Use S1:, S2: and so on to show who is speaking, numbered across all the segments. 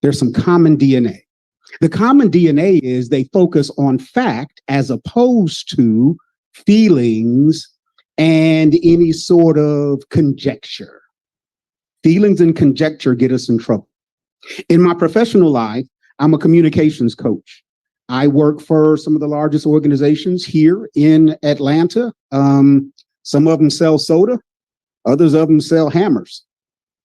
S1: There's some common DNA. The common DNA is they focus on fact as opposed to feelings and any sort of conjecture. Feelings and conjecture get us in trouble. In my professional life, I'm a communications coach. I work for some of the largest organizations here in Atlanta. Some of them sell soda, others of them sell hammers.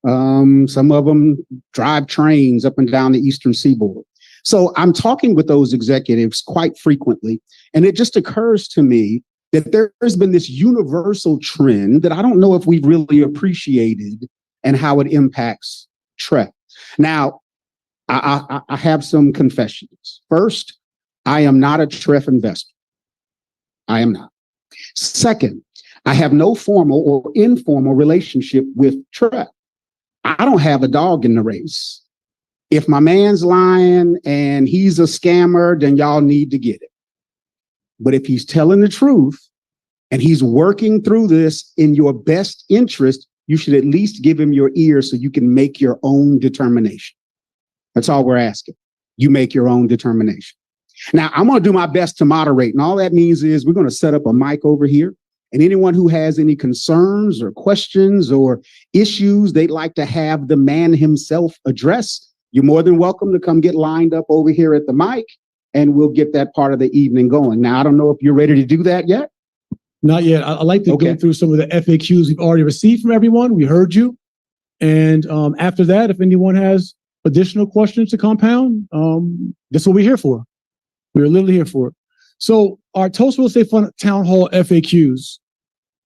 S1: Some of them drive trains up and down the Eastern Seaboard. So I'm talking with those executives quite frequently, and it just occurs to me that there's been this universal trend that I don't know if we've really appreciated and how it impacts TREF. Now, I have some confessions. First, I am not a TREF investor. I am not. Second, I have no formal or informal relationship with TREF. I don't have a dog in the race. If my man's lying and he's a scammer, then y'all need to get it. But if he's telling the truth and he's working through this in your best interest, you should at least give him your ear so you can make your own determination. That's all we're asking. You make your own determination. Now, I'm going to do my best to moderate. And all that means is we're going to set up a mic over here. And anyone who has any concerns or questions or issues they'd like to have the man himself address, you're more than welcome to come get lined up over here at the mic, and we'll get that part of the evening going. Now, I don't know if you're ready to do that yet.
S2: Not yet. I'd like to go through some of the FAQs we've already received from everyone. We heard you. And after that, if anyone has additional questions to compound, that's what we're here for. We're literally here for it. So our Tulsa Real Estate Fund Town Hall FAQs.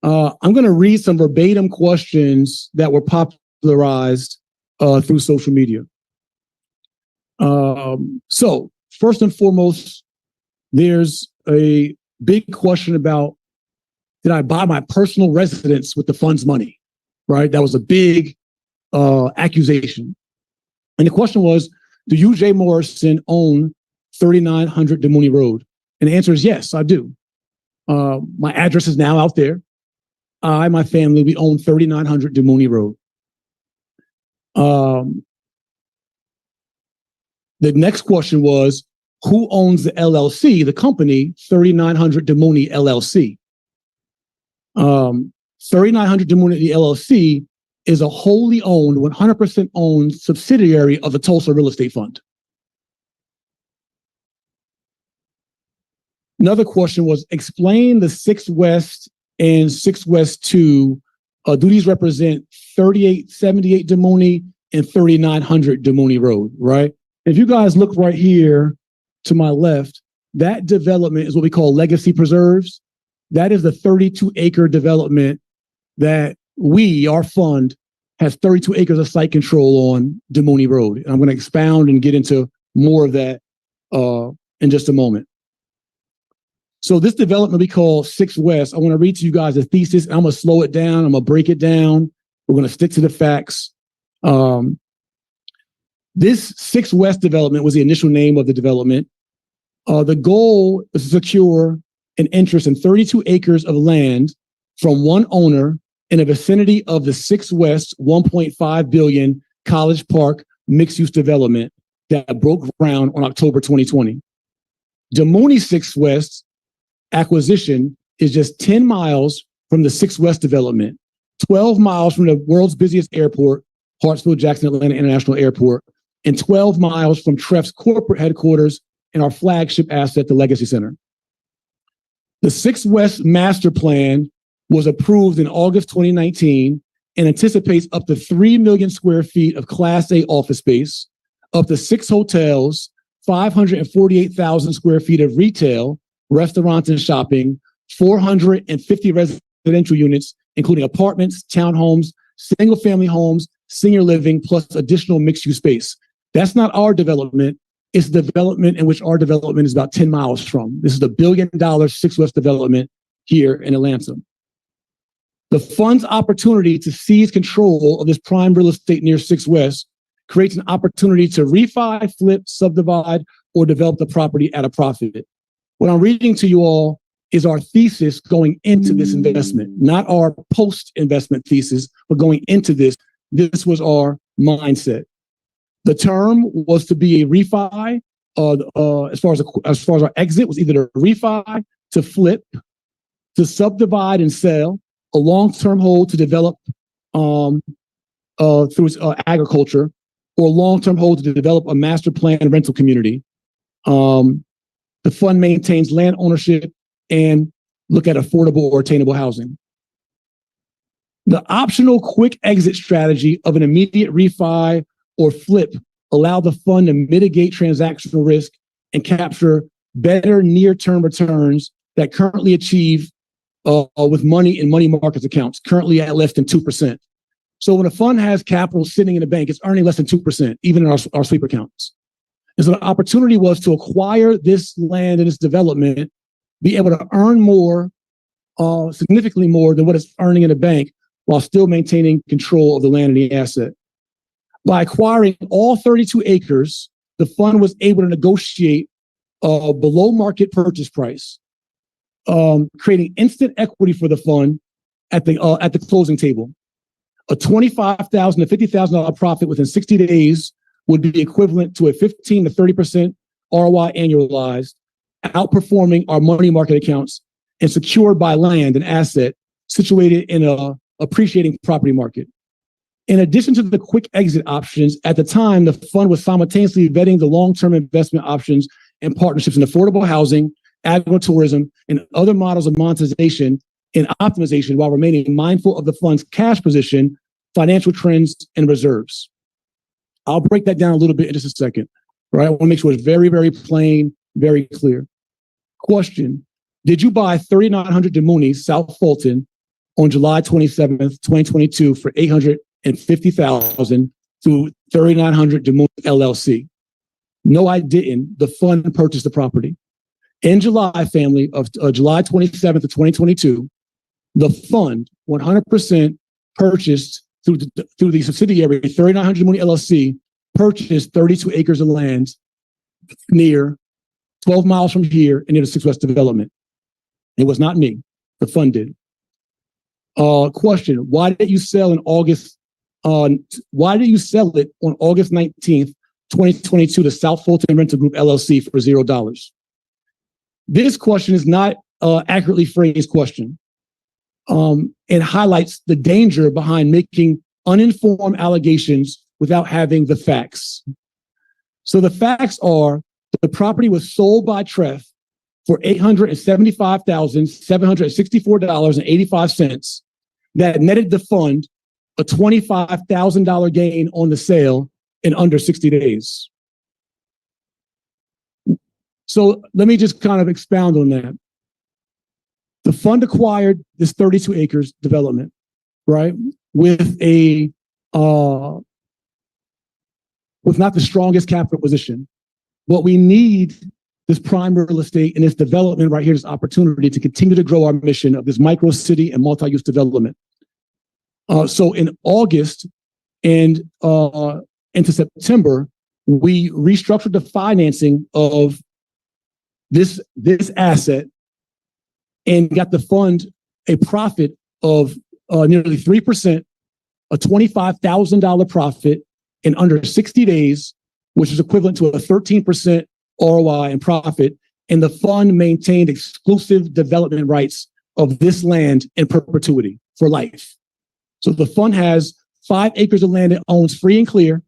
S2: I'm going to read some verbatim questions that were popularized through social media. So first and foremost, there's a big question about, did I buy my personal residence with the fund's money? Right? That was a big accusation. And the question was, do you, Jay Morrison, own 3900 DeMooney Road? And the answer is yes, I do. My address is now out there. I, my family, we own 3900 DeMooney Road. The next question was, who owns the LLC, the company 3900 DeMooney LLC? 3900 DeMooney LLC is a wholly owned, 100% owned subsidiary of the Tulsa Real Estate Fund. Another question was, explain the 6 West and 6 West 2. Do these represent 3878 DeMooney and 3900 DeMooney Road, right? If you guys look right here to my left, that development is what we call legacy preserves. That is the 32-acre development that we, our fund, has 32 acres of site control on DeMooney Road. And I'm going to expound and get into more of that in just a moment. So this development we call 6 West, I want to read to you guys a thesis. I'm going to slow it down. I'm going to break it down. We're going to stick to the facts. This 6 West development was the initial name of the development. The goal is to secure an interest in 32 acres of land from one owner in the vicinity of the 6 West 1.5 billion College Park mixed-use development that broke ground on October 2020. DeMooney 6 West acquisition is just 10 miles from the 6 West development, 12 miles from the world's busiest airport, Hartsfield-Jackson Atlanta International Airport, and 12 miles from TREF's corporate headquarters and our flagship asset, the Legacy Center. The 6 West master plan was approved in August 2019 and anticipates up to 3 million square feet of Class A office space, up to 6 hotels, 548,000 square feet of retail, restaurants and shopping, 450 residential units, including apartments, townhomes, single-family homes, senior living, plus additional mixed-use space. That's not our development. It's the development in which our development is about 10 miles from. This is the $1 billion 6 West development here in Atlanta. The fund's opportunity to seize control of this prime real estate near 6 West creates an opportunity to refi, flip, subdivide, or develop the property at a profit. What I'm reading to you all is our thesis going into this investment, not our post-investment thesis, but going into this. This was our mindset. The term was to be a refi. As far as our exit was either to refi, to flip, to subdivide and sell, a long-term hold to develop through agriculture, or a long-term hold to develop a master plan rental community. The fund maintains land ownership and look at affordable or attainable housing. The optional quick exit strategy of an immediate refi or flip allow the fund to mitigate transactional risk and capture better near-term returns that currently achieve with money in money markets accounts, currently at less than 2%. So when a fund has capital sitting in a bank, it's earning less than 2%, even in our sweep accounts. And so the opportunity was to acquire this land and this development, be able to earn more, significantly more than what it's earning in a bank, while still maintaining control of the land and the asset. By acquiring all 32 acres, the fund was able to negotiate a below market purchase price, creating instant equity for the fund at the closing table. A $25,000 to $50,000 profit within 60 days would be equivalent to a 15 to 30% ROI annualized, outperforming our money market accounts and secured by land and asset situated in a appreciating property market. In addition to the quick exit options, at the time, the fund was simultaneously vetting the long-term investment options and partnerships in affordable housing, agritourism, and other models of monetization and optimization, while remaining mindful of the fund's cash position, financial trends, and reserves. I'll break that down a little bit in just a second, right? I want to make sure it's very, very plain, very clear. Question: did you buy 3900 DeMooney, South Fulton, on July 27th, 2022 for $850,000 through 3900 DeMooney LLC? No, I didn't. The fund purchased the property. In July, family, of July 27th of 2022, the fund 100% purchased through the subsidiary 3900 DeMooney LLC, purchased 32 acres of land near 12 miles from here and near the 6 West development. It was not me. The fund did. Question: why did you sell in August? Why did you sell it on August 19th, 2022 to South Fulton Rental Group LLC for $0? This question is not accurately phrased question. It highlights the danger behind making uninformed allegations without having the facts. So the facts are that the property was sold by TREF for $875,764.85 that netted the fund a $25,000 gain on the sale in under 60 days. So let me just kind of expound on that. The fund acquired this 32 acres development, right, with not the strongest capital position. But we need this prime real estate and this development right here, this opportunity to continue to grow our mission of this micro city and multi-use development. So in August and into September, we restructured the financing of this asset and got the fund a profit of nearly 3%, a $25,000 profit in under 60 days, which is equivalent to a 13% ROI and profit. And the fund maintained exclusive development rights of this land in perpetuity for life. So the fund has 5 acres of land it owns free and clear,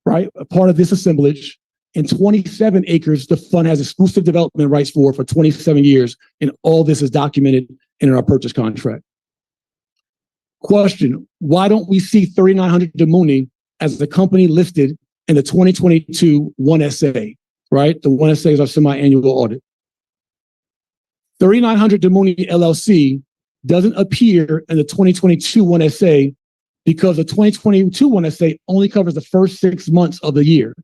S2: right? A part of this assemblage. And 27 acres the fund has exclusive development rights for 27 years. And all this is documented in our purchase contract. Question: why don't we see 3900 DeMooney as the company listed in the 2022 1SA, right? The 1SA is our semi-annual audit. 3900 DeMooney LLC doesn't appear in the 2022 1SA because the 2022 1SA only covers the first 6 months of the year,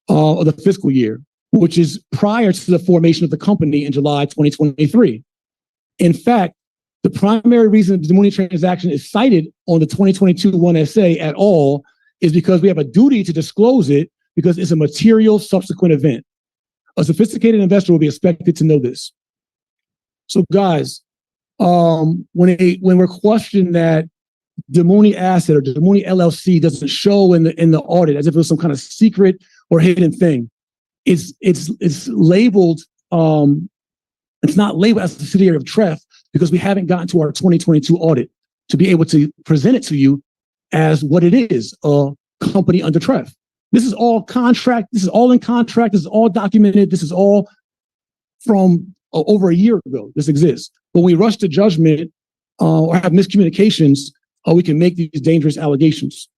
S2: of the fiscal year, which is prior to the formation of the company in July 2023. In fact, the primary reason the DeMooney transaction is cited on the 2022 1SA at all is because we have a duty to disclose it because it's a material subsequent event. A sophisticated investor will be expected to know this. So guys, when we're questioned that Demuni asset or Demuni LLC doesn't show in the audit as if it was some kind of secret or hidden thing. It's labeled. It's not labeled as a subsidiary of TREF because we haven't gotten to our 2022 audit to be able to present it to you as what it is, a company under TREF. This is all contract. This is all in contract. This is all documented. This is all from over a year ago. This exists. When we rush to judgment or have miscommunications, we can make these dangerous allegations.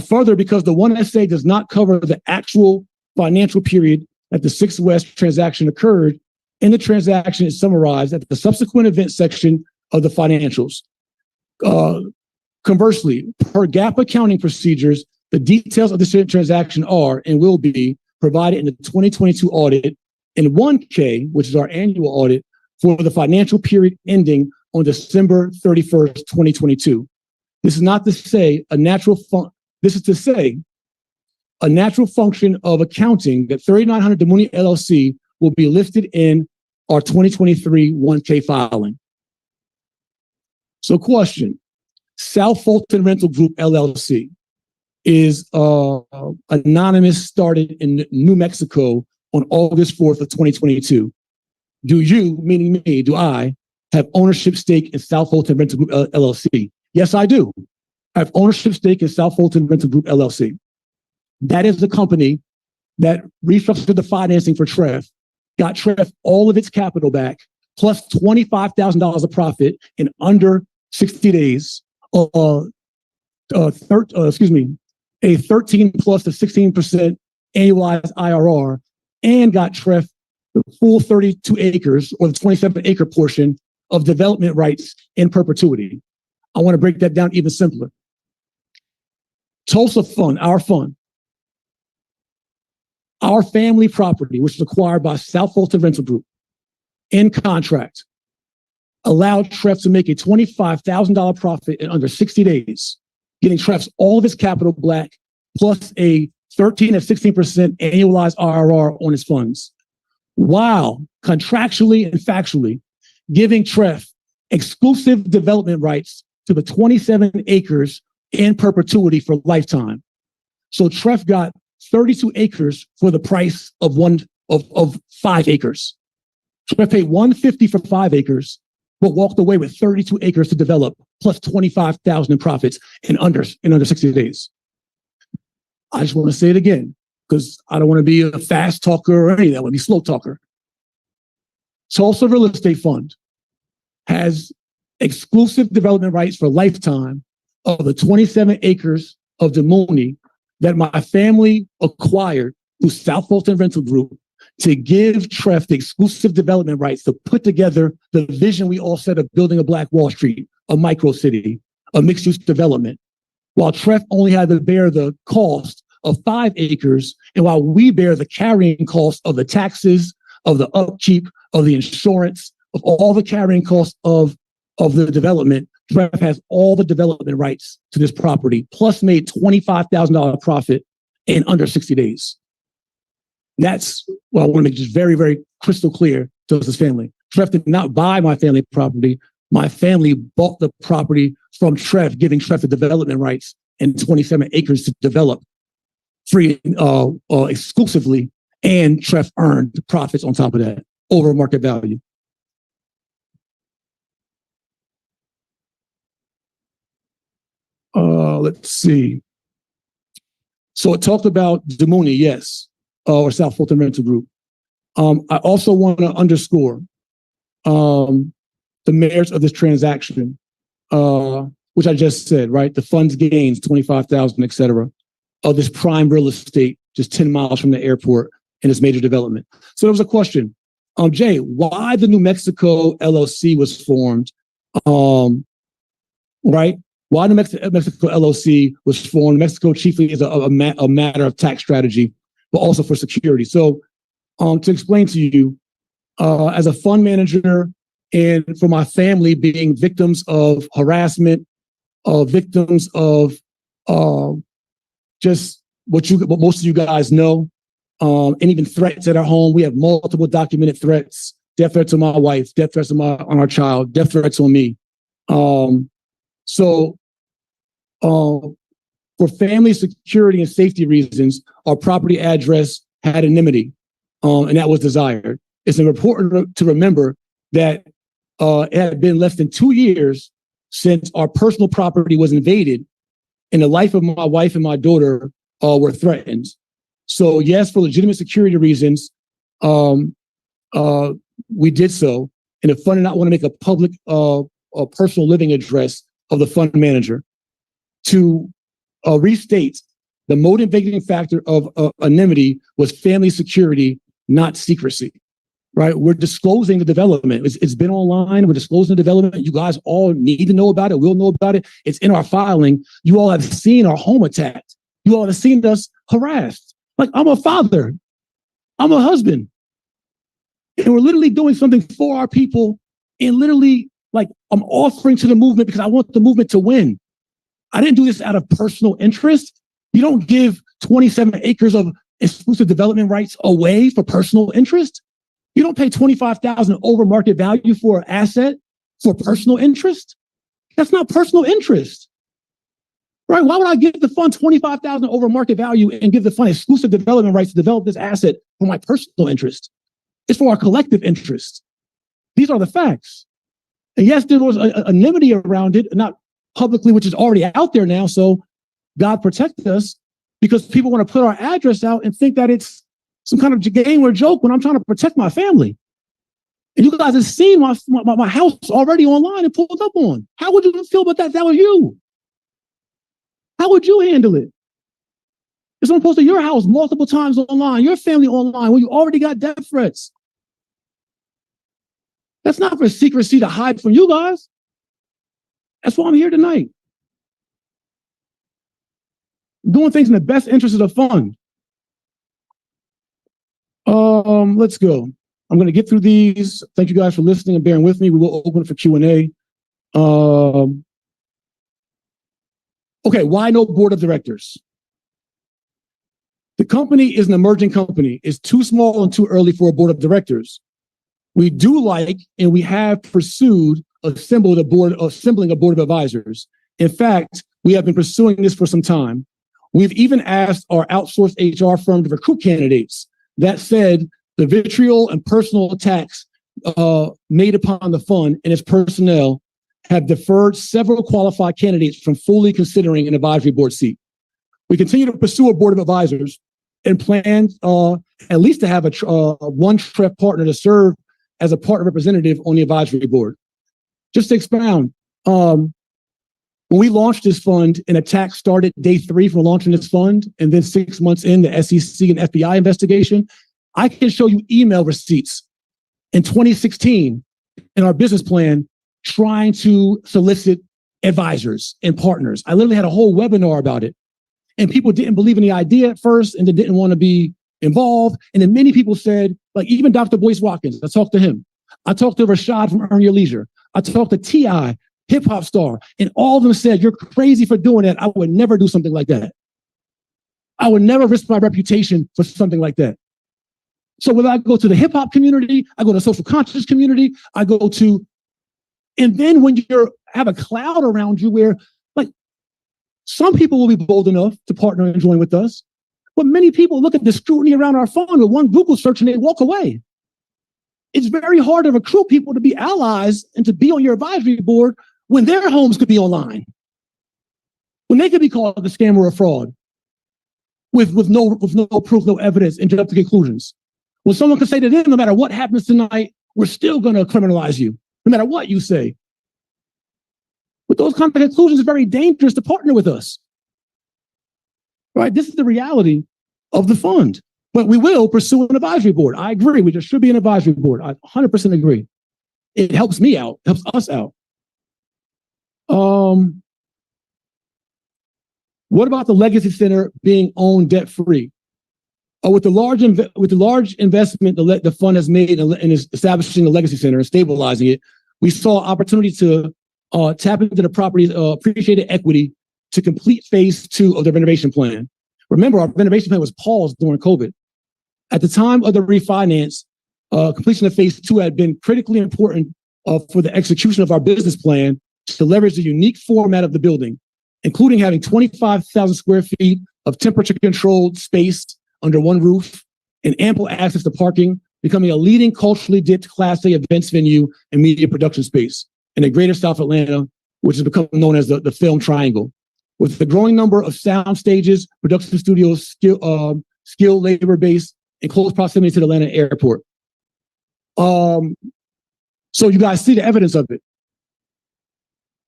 S2: Further, because the 1SA does not cover the actual financial period that the 6 West transaction occurred, and the transaction is summarized at the subsequent event section of the financials. Conversely, per GAAP accounting procedures, the details of the transaction are and will be provided in the 2022 audit in 1K, which is our annual audit, for the financial period ending on December 31st, 2022. This is not to say a natural this is to say a natural function of accounting that 3900 Demuni LLC will be listed in our 2023 1K filing. So question, South Fulton Rental Group LLC is anonymous, started in New Mexico on August 4th of 2022. Do you, meaning me, do I, have ownership stake in South Fulton Rental Group LLC? Yes, I do. I have ownership stake in South Fulton Rental Group LLC. That is the company that restructured the financing for TREF, got TREF all of its capital back, plus $25,000 of profit in under 60 days, a 13 plus to 16% annualized IRR, and got TREF the full 32 acres or the 27 acre portion of development rights in perpetuity. I want to break that down even simpler. Tulsa Fund, our family property, which was acquired by South Fulton Rental Group in contract, allowed TREF to make a $25,000 profit in under 60 days, getting TREF's all of its capital back, plus a 13 to 16% annualized IRR on its funds, while contractually and factually giving TREF exclusive development rights to the 27 acres in perpetuity for lifetime. So TREF got 32 acres for the price of 5 acres. TREF paid $150 for 5 acres, but walked away with 32 acres to develop, plus 25,000 in profits in under 60 days. I just want to say it again, because I don't want to be a fast talker or any of that. I want to be a slow talker. Tulsa Real Estate Fund has exclusive development rights for lifetime of the 27 acres of Demuni that my family acquired through South Fulton Rental Group to give TREF the exclusive development rights to put together the vision we all said of building a Black Wall Street, a micro city, a mixed-use development, while TREF only had to bear the cost of 5 acres, and while we bear the carrying cost of the taxes, of the upkeep, of the insurance, of all the carrying costs of the development, TREF has all the development rights to this property, plus made $25,000 profit in under 60 days. That's what I want to make just very, very crystal clear to this family. TREF did not buy my family property. My family bought the property from TREF, giving TREF the development rights and 27 acres to develop free exclusively, and TREF earned profits on top of that over market value. Let's see. So it talked about Demuni, yes, or South Fulton Rental Group. I also want to underscore the merits of this transaction, which I just said, right? The funds gains, 25,000, et cetera, of this prime real estate just 10 miles from the airport and its major development. So there was a question, Jay, why the New Mexico LLC was formed, right? Why New Mexico LLC was formed? New Mexico chiefly is a matter of tax strategy, but also for security. So to explain to you, as a fund manager and for my family being victims of harassment, victims of just what most of you guys know, and even threats at our home. We have multiple documented threats, death threats on my wife, death threats on our child, death threats on me. So For family security and safety reasons, our property address had anonymity, and that was desired. It's important to remember that it had been less than 2 years since our personal property was invaded, and the life of my wife and my daughter were threatened. So yes, for legitimate security reasons, we did so. And the fund did not want to make a public personal living address of the fund manager. To restate, the motivating factor of anonymity was family security, not secrecy. Right? We're disclosing the development. It's been online. We're disclosing the development. You guys all need to know about it. We'll know about it. It's in our filing. You all have seen our home attacked. You all have seen us harassed. Like, I'm a father. I'm a husband. And we're literally doing something for our people. And literally, like, I'm offering to the movement because I want the movement to win. I didn't do this out of personal interest. You don't give 27 acres of exclusive development rights away for personal interest. You don't pay $25,000 over market value for an asset for personal interest. That's not personal interest, right? Why would I give the fund $25,000 over market value and give the fund exclusive development rights to develop this asset for my personal interest? It's for our collective interest. These are the facts. And yes, there was anonymity around it, not publicly, which is already out there now. So God protect us, because people want to put our address out and think that it's some kind of game or joke when I'm trying to protect my family. And you guys have seen my house already online and pulled up on. How would you feel about that if that was you? How would you handle it? If someone posted your house multiple times online, your family online, when you already got death threats. That's not for secrecy to hide from you guys. That's why I'm here tonight. Doing things in the best interest of the fund. Let's go. I'm going to get through these. Thank you guys for listening and bearing with me. We will open it for Q&A. Okay, why no board of directors? The company is an emerging company. It's too small and too early for a board of directors. We do like, and we have pursued assembling a board of advisors. In fact, we have been pursuing this for some time. We've even asked our outsourced HR firm to recruit candidates. That said, the vitriol and personal attacks made upon the fund and its personnel have deferred several qualified candidates from fully considering an advisory board seat. We continue to pursue a board of advisors and plan at least to have one TREF partner to serve as a partner representative on the advisory board. Just to expound, when we launched this fund, an attack started day 3 from launching this fund, and then 6 months in, the SEC and FBI investigation. I can show you email receipts in 2016 in our business plan trying to solicit advisors and partners. I literally had a whole webinar about it. And people didn't believe in the idea at first, and they didn't want to be involved. And then many people said, like even Dr. Boyce Watkins, I talked to him. I talked to Rashad from Earn Your Leisure. I talked to T.I., hip hop star, and all of them said, you're crazy for doing that. I would never do something like that. I would never risk my reputation for something like that. So when I go to the hip hop community, I go to the social conscious community, I go to, and then when you have a cloud around you where like some people will be bold enough to partner and join with us, but many people look at the scrutiny around our fund with one Google search and they walk away. It's very hard to recruit people to be allies and to be on your advisory board when their homes could be online, when they could be called a scam or a fraud with no proof, no evidence, and jump to conclusions. When someone can say to them, no matter what happens tonight, we're still going to criminalize you, no matter what you say. With those kind of conclusions, it's very dangerous to partner with us. Right? This is the reality of the fund. But we will pursue an advisory board. I agree. We just should be an advisory board. I 100% agree. It helps me out, helps us out. What about the legacy center being owned debt-free? With the large investment the fund has made in establishing the legacy center and stabilizing it, we saw opportunity to tap into the property's appreciated equity to complete phase 2 of the renovation plan. Remember, our renovation plan was paused during COVID. At the time of the refinance, completion of phase 2 had been critically important for the execution of our business plan to leverage the unique format of the building including having 25,000 square feet of temperature-controlled space under one roof and ample access to parking, becoming a leading culturally dipped Class A events venue and media production space in the greater South Atlanta, which has become known as the Film Triangle. With the growing number of sound stages, production studios, skilled labor base, in close proximity to the Atlanta airport. So you guys see the evidence of it.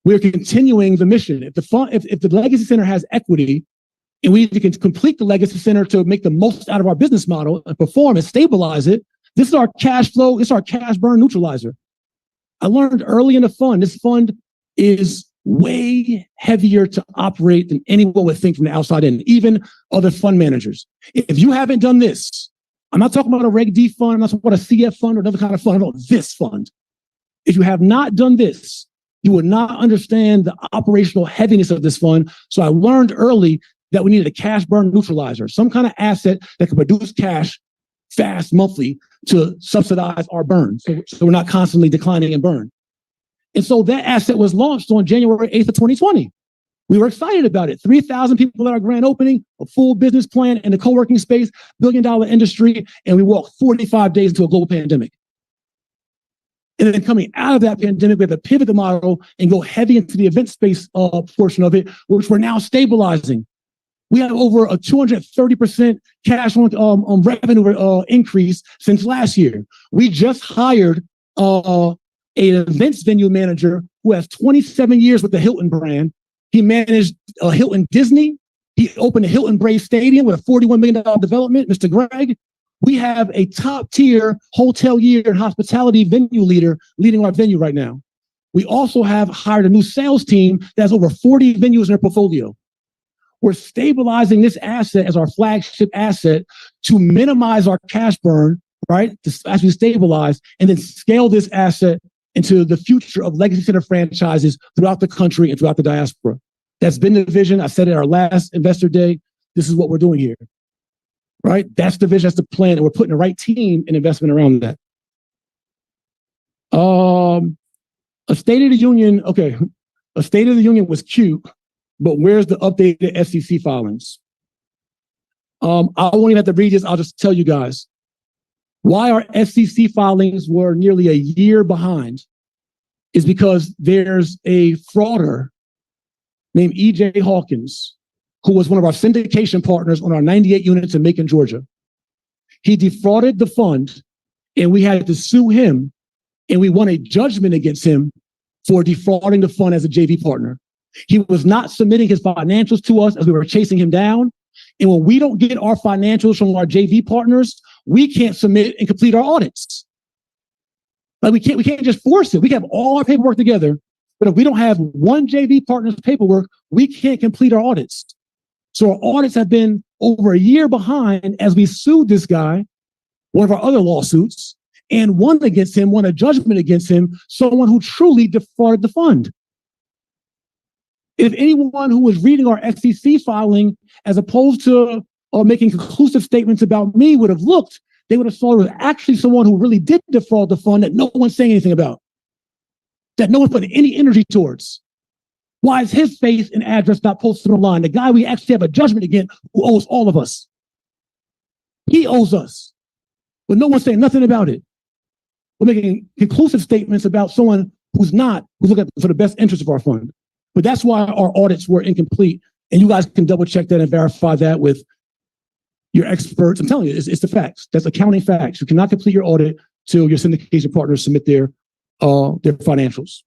S2: We're continuing the mission. If the Legacy Center has equity, and we can complete the Legacy Center to make the most out of our business model and perform and stabilize it, this is our cash flow, it's our cash burn neutralizer. I learned early in the fund, this fund is way heavier to operate than anyone would think from the outside in, even other fund managers. If you haven't done this, I'm not talking about a Reg D fund, I'm not talking about a CF fund or another kind of fund, I'm talking about this fund. If you have not done this, you would not understand the operational heaviness of this fund. So I learned early that we needed a cash burn neutralizer, some kind of asset that could produce cash fast monthly to subsidize our burn. So we're not constantly declining in burn. And so that asset was launched on January 8th of 2020. We were excited about it. 3,000 people at our grand opening, a full business plan in the co-working space, $billion industry, and we walked 45 days into a global pandemic. And then coming out of that pandemic, we had to pivot the model and go heavy into the event space portion of it, which we're now stabilizing. We have over a 230% cash on revenue increase since last year. We just hired an events venue manager who has 27 years with the Hilton brand. He managed Hilton Disney. He opened a Hilton Brave Stadium with a $41 million development, Mr. Greg. We have a top tier hotelier and hospitality venue leader leading our venue right now. We also have hired a new sales team that has over 40 venues in their portfolio. We're stabilizing this asset as our flagship asset to minimize our cash burn, right? As we stabilize and then scale this asset into the future of Legacy Center franchises throughout the country and throughout the diaspora. That's been the vision. I said it at our last investor day. This is what we're doing here, right? That's the vision, that's the plan, and we're putting the right team and investment around that. A State of the Union, okay. A State of the Union was cute, but where's the updated SEC filings? I won't even have to read this. I'll just tell you guys why our SEC filings were nearly a year behind is because there's a frauder named E.J. Hawkins, who was one of our syndication partners on our 98 units in Macon, Georgia. He defrauded the fund and we had to sue him, and we won a judgment against him for defrauding the fund as a JV partner. He was not submitting his financials to us as we were chasing him down. And when we don't get our financials from our JV partners, we can't submit and complete our audits. Like we can't just force it. We can have all our paperwork together, but if we don't have one JV partner's paperwork, we can't complete our audits. So our audits have been over a year behind as we sued this guy, one of our other lawsuits, and won against him, won a judgment against him, someone who truly defrauded the fund. If anyone who was reading our SEC filing, as opposed to making conclusive statements about me, would have looked, they would have saw it was actually someone who really did defraud the fund that no one's saying anything about, that no one put any energy towards. Why is his face and address not posted online? The guy we actually have a judgment against who owes all of us. He owes us, but no one's saying nothing about it. We're making conclusive statements about someone who's looking for the best interest of our fund. But that's why our audits were incomplete. And you guys can double check that and verify that with your experts. I'm telling you, it's the facts. That's accounting facts. You cannot complete your audit till your syndication partners submit their financials.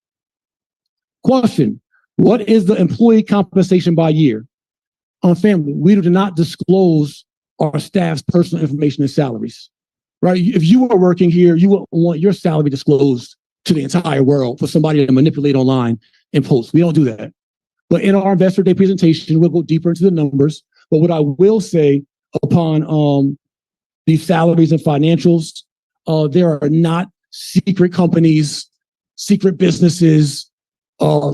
S2: Question: what is the employee compensation by year? Family, we do not disclose our staff's personal information and salaries, right? If you were working here, you wouldn't want your salary disclosed to the entire world for somebody to manipulate online and post. We don't do that. But in our Investor Day presentation, we'll go deeper into the numbers. But what I will say upon these salaries and financials, there are not secret companies, secret businesses,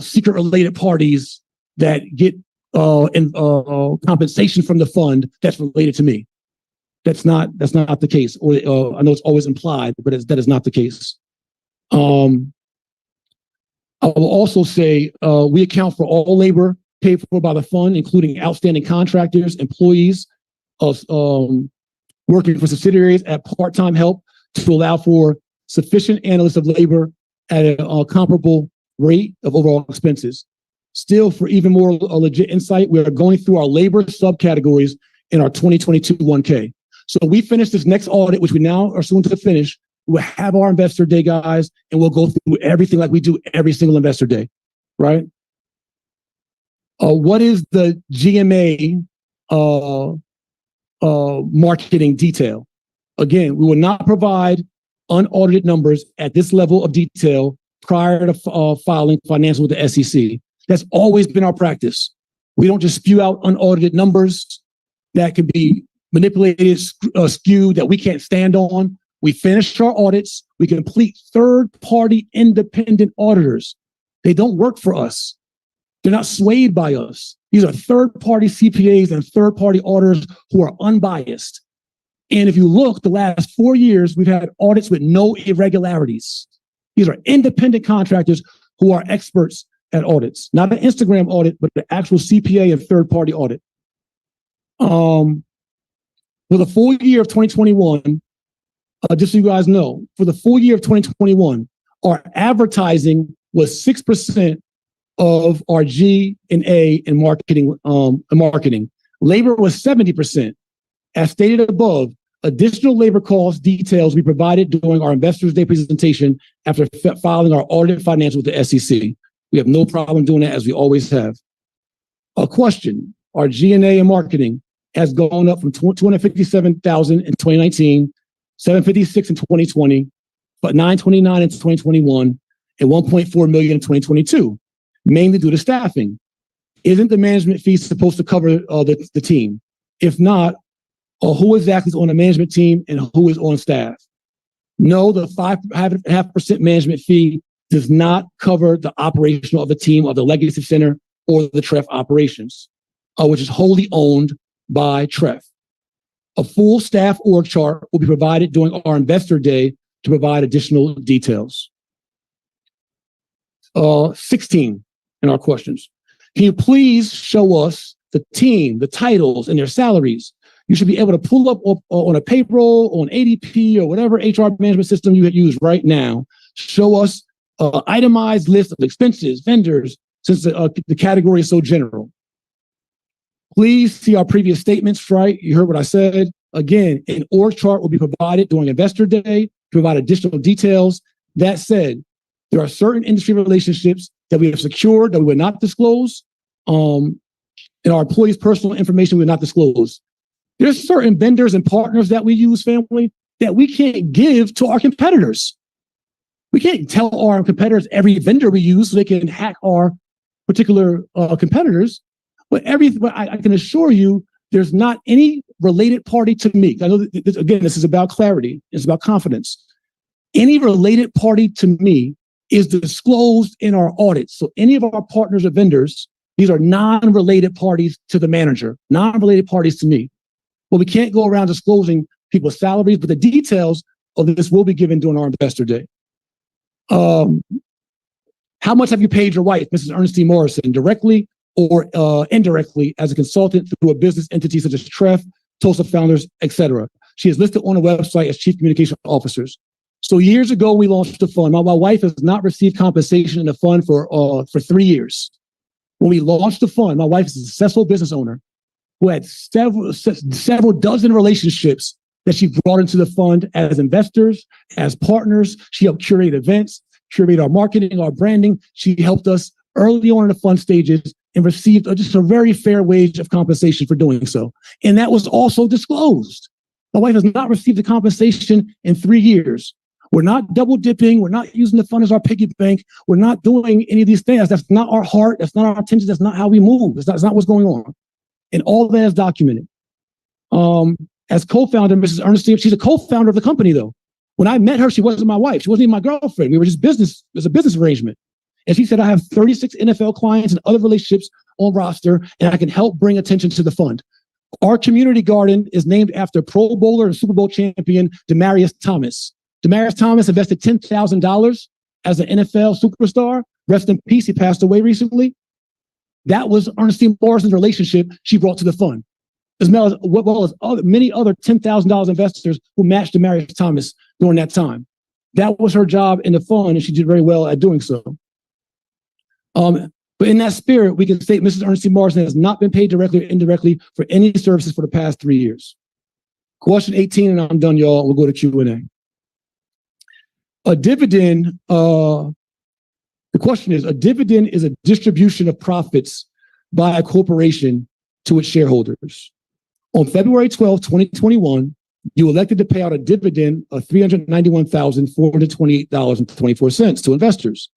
S2: secret related parties that get compensation from the fund that's related to me. That's not the case. Or I know it's always implied, but that is not the case. I will also say we account for all labor paid for by the fund, including outstanding contractors, employees of working for subsidiaries at part-time help to allow for sufficient analysts of labor at a comparable rate of overall expenses. Still, for even more legit insight, we are going through our labor subcategories in our 2022 1K. So we finished this next audit, which we now are soon to finish. We'll have our investor day, guys, and we'll go through everything like we do every single investor day, right? What is the GMA marketing detail? Again, we will not provide unaudited numbers at this level of detail prior to filing financials with the SEC. That's always been our practice. We don't just spew out unaudited numbers that can be manipulated, skewed, that we can't stand on. We finish our audits. We complete third-party independent auditors. They don't work for us. They're not swayed by us. These are third-party CPAs and third-party auditors who are unbiased. And if you look, the last 4 years, we've had audits with no irregularities. These are independent contractors who are experts at audits, not an Instagram audit, but the actual CPA and third-party audit. For the full year of 2021, just so you guys know, for the full year of 2021, our advertising was 6% of our G&A in marketing. Labor was 70%. As stated above, additional labor cost details we provided during our Investors Day presentation after filing our audited financials with the SEC. We have no problem doing that, as we always have. A question: our G&A in marketing has gone up from $257,000 in 2019, $756,000 in 2020, but $929,000 in 2021, and $1.4 million in 2022, mainly due to staffing. Isn't the management fee supposed to cover the team? If not, who exactly is on the management team and who is on staff? No, the 5.5% management fee does not cover the operational of the team of the Legacy Center or the TREF operations, which is wholly owned by TREF. A full staff org chart will be provided during our Investor Day to provide additional details. 16 in our questions. Can you please show us the team, the titles, and their salaries? You should be able to pull up on a payroll, on ADP, or whatever HR management system you use right now. Show us an itemized list of expenses, vendors, since the category is so general. Please see our previous statements, right? You heard what I said. Again, an org chart will be provided during Investor Day to provide additional details. That said, there are certain industry relationships that we have secured that we would not disclose, and our employees' personal information we would not disclose. There's certain vendors and partners that we use, family, that we can't give to our competitors. We can't tell our competitors every vendor we use so they can hack our particular competitors. But I can assure you, there's not any related party to me. I know that this is about clarity. It's about confidence. Any related party to me is disclosed in our audits. So any of our partners or vendors, these are non-related parties to the manager, non-related parties to me. Well, we can't go around disclosing people's salaries, but the details of this will be given during our Investor Day. How much have you paid your wife, Mrs. Ernestine Morrison, directly or indirectly as a consultant through a business entity such as TREF, Tulsa Founders, etc.? She is listed on the website as Chief Communication Officers. So years ago, we launched the fund. My wife has not received compensation in the fund for 3 years. When we launched the fund, my wife is a successful business owner who had several dozen relationships that she brought into the fund as investors, as partners. She helped curate events, curate our marketing, our branding. She helped us early on in the fund stages and received just a very fair wage of compensation for doing so. And that was also disclosed. My wife has not received the compensation in 3 years. We're not double dipping. We're not using the fund as our piggy bank. We're not doing any of these things. That's not our heart. That's not our intention. That's not how we move. That's not what's going on. And all that is documented. As co-founder, Mrs. Ernestine, she's a co-founder of the company, though. When I met her, she wasn't my wife. She wasn't even my girlfriend. We were just business. It was a business arrangement. And she said, I have 36 NFL clients and other relationships on roster, and I can help bring attention to the fund. Our community garden is named after Pro Bowler and Super Bowl champion Demaryius Thomas. Demaryius Thomas invested $10,000 as an NFL superstar. Rest in peace. He passed away recently. That was Ernestine Morrison's relationship she brought to the fund, as well as many other $10,000 investors who matched Demarius Thomas during that time. That was her job in the fund, and she did very well at doing so. But in that spirit, we can state Mrs. Ernestine Morrison has not been paid directly or indirectly for any services for the past 3 years. Question 18, and I'm done, y'all. We'll go to Q&A. A dividend, the question is, a dividend is a distribution of profits by a corporation to its shareholders. On February 12, 2021, you elected to pay out a dividend of $391,428.24 to investors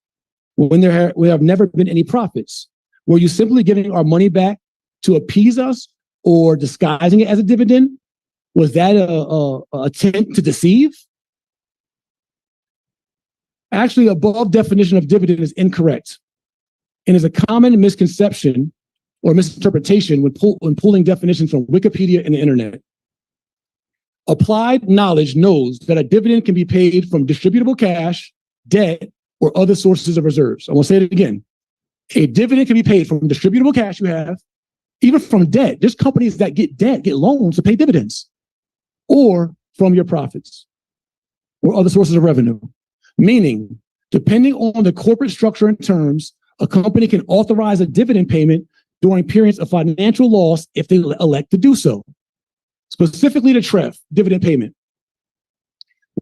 S2: when there have never been any profits. Were you simply giving our money back to appease us or disguising it as a dividend? Was that a attempt to deceive? Actually, above definition of dividend is incorrect and is a common misconception or misinterpretation when pulling definitions from Wikipedia and the internet. Applied knowledge knows that a dividend can be paid from distributable cash, debt, or other sources of reserves. I want to say it again. A dividend can be paid from distributable cash you have, even from debt. There's companies that get debt, get loans to pay dividends, or from your profits or other sources of revenue. Meaning, depending on the corporate structure and terms, a company can authorize a dividend payment during periods of financial loss if they elect to do so. Specifically to TREF, dividend payment.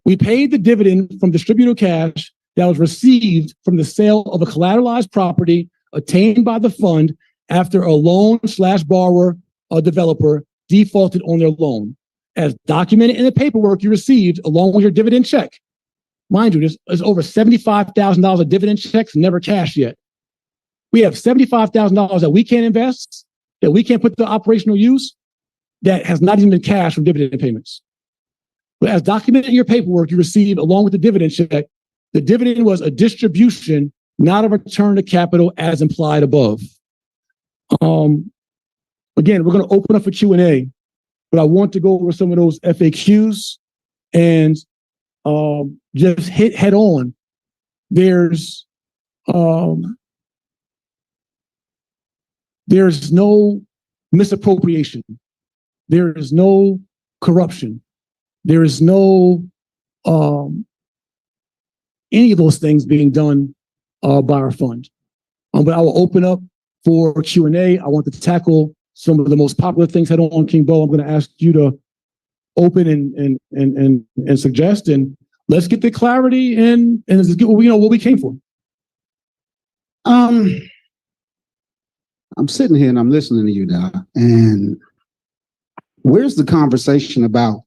S2: We paid the dividend from distributable cash that was received from the sale of a collateralized property attained by the fund after a loan/borrower or developer defaulted on their loan, as documented in the paperwork you received along with your dividend check. Mind you, there's over $75,000 of dividend checks never cashed yet. We have $75,000 that we can't invest, that we can't put to operational use, that has not even been cashed from dividend payments. But as documented in your paperwork you received along with the dividend check, the dividend was a distribution, not a return to capital as implied above. Again, we're going to open up for Q&A, but I want to go over some of those FAQs and just hit head on. There's no misappropriation. There is no corruption. There is no any of those things being done by our fund. But I will open up for Q&A. I want to tackle some of the most popular things head on. King Bo, I'm going to ask you to open and suggest, and let's get the clarity and let's get what we came for.
S1: I'm sitting here and I'm listening to you now, and where's the conversation about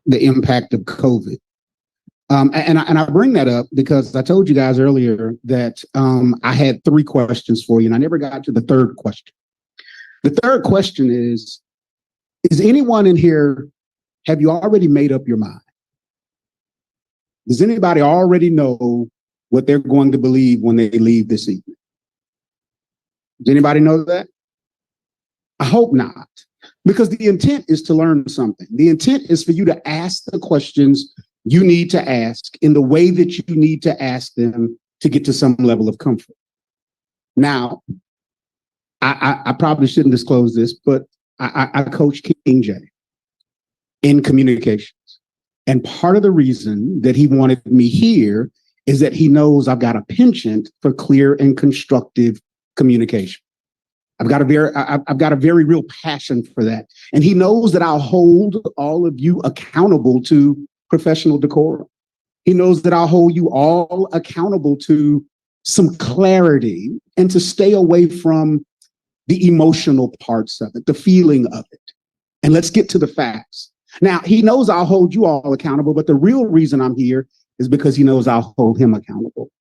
S1: the impact of COVID? And I bring that up because I told you guys earlier that I had 3 questions for you, and I never got to the third question. The third question is anyone in here, have you already made up your mind? Does anybody already know what they're going to believe when they leave this evening? Does anybody know that? I hope not, because the intent is to learn something. The intent is for you to ask the questions you need to ask in the way that you need to ask them to get to some level of comfort. Now, I probably shouldn't disclose this, but I coach King Jay in communications. And part of the reason that he wanted me here is that he knows I've got a penchant for clear and constructive communication. I've got a very real passion for that. And he knows that I'll hold all of you accountable to professional decorum. He knows that I'll hold you all accountable to some clarity and to stay away from the emotional parts of it, the feeling of it. And let's get to the facts. Now, he knows I'll hold you all accountable, but the real reason I'm here is because he knows I'll hold him accountable.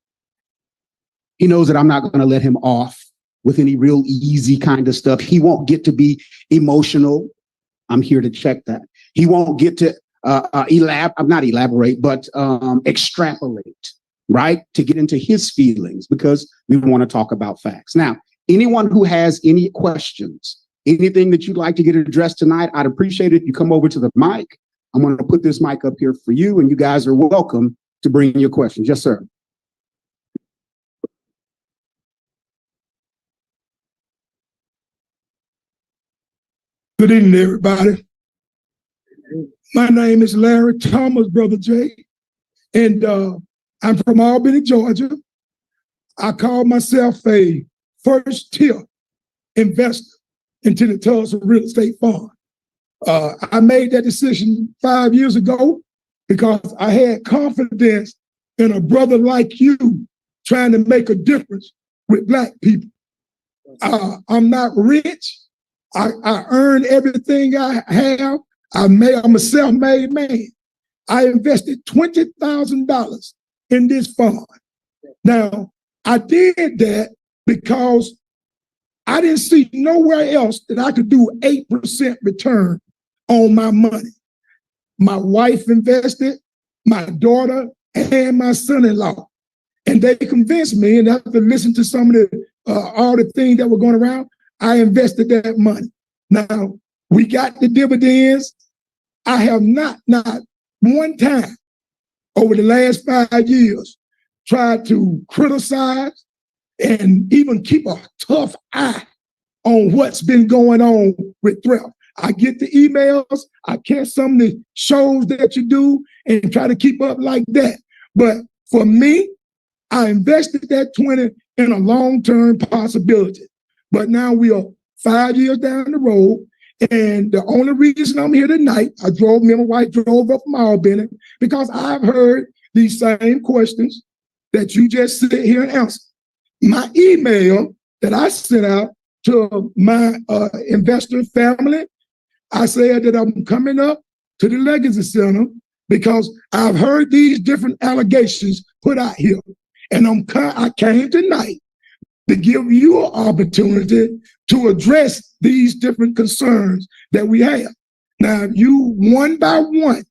S1: He knows that I'm not going to let him off with any real easy kind of stuff. He won't get to be emotional. I'm here to check that. He won't get to extrapolate, right? To get into his feelings, because we want to talk about facts. Now, anyone who has any questions, anything that you'd like to get addressed tonight, I'd appreciate it if you come over to the mic. I'm going to put this mic up here for you, and you guys are welcome to bring your questions. Yes, sir.
S3: Good evening, everybody. My name is Larry Thomas, Brother Jay, and I'm from Albany, Georgia. I call myself a first-tier investor into the Tulsa real estate fund. I made that decision 5 years ago because I had confidence in a brother like you trying to make a difference with Black people. I'm not rich. I earn everything I have. I'm a self-made man. I invested $20,000 in this fund. Now, I did that because I didn't see nowhere else that I could do 8% return on my money. My wife invested, my daughter, and my son-in-law. And they convinced me, and after listening to some of the all the things that were going around, I invested that money. Now, we got the dividends. I have not one time over the last 5 years tried to criticize and even keep a tough eye on what's been going on with TREF. I get the emails, I catch some of the shows that you do and try to keep up like that. But for me, I invested that 20 in a long-term possibility. But now we are 5 years down the road, and the only reason I'm here tonight, me and my wife drove up from Albany because I've heard these same questions that you just sit here and answer. My email that I sent out to my investor family, I said that I'm coming up to the Legacy Center because I've heard these different allegations put out here. And I came tonight to give you an opportunity to address these different concerns that we have. Now, you one by one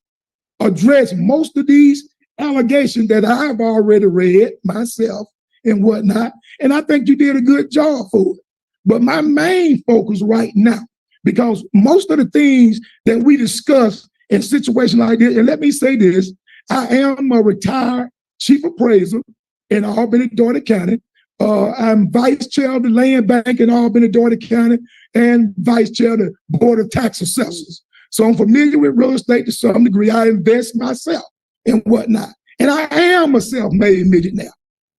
S3: address most of these allegations that I've already read myself and whatnot, and I think you did a good job for it. But my main focus right now, because most of the things that we discuss in situations like this, and let me say this, I am a retired chief appraiser in Albany-Dougherty County. I'm vice chair of the land bank in Albany-Dougherty County and vice chair of the Board of Tax Assessors. So I'm familiar with real estate to some degree. I invest myself and whatnot. And I am a self-made millionaire.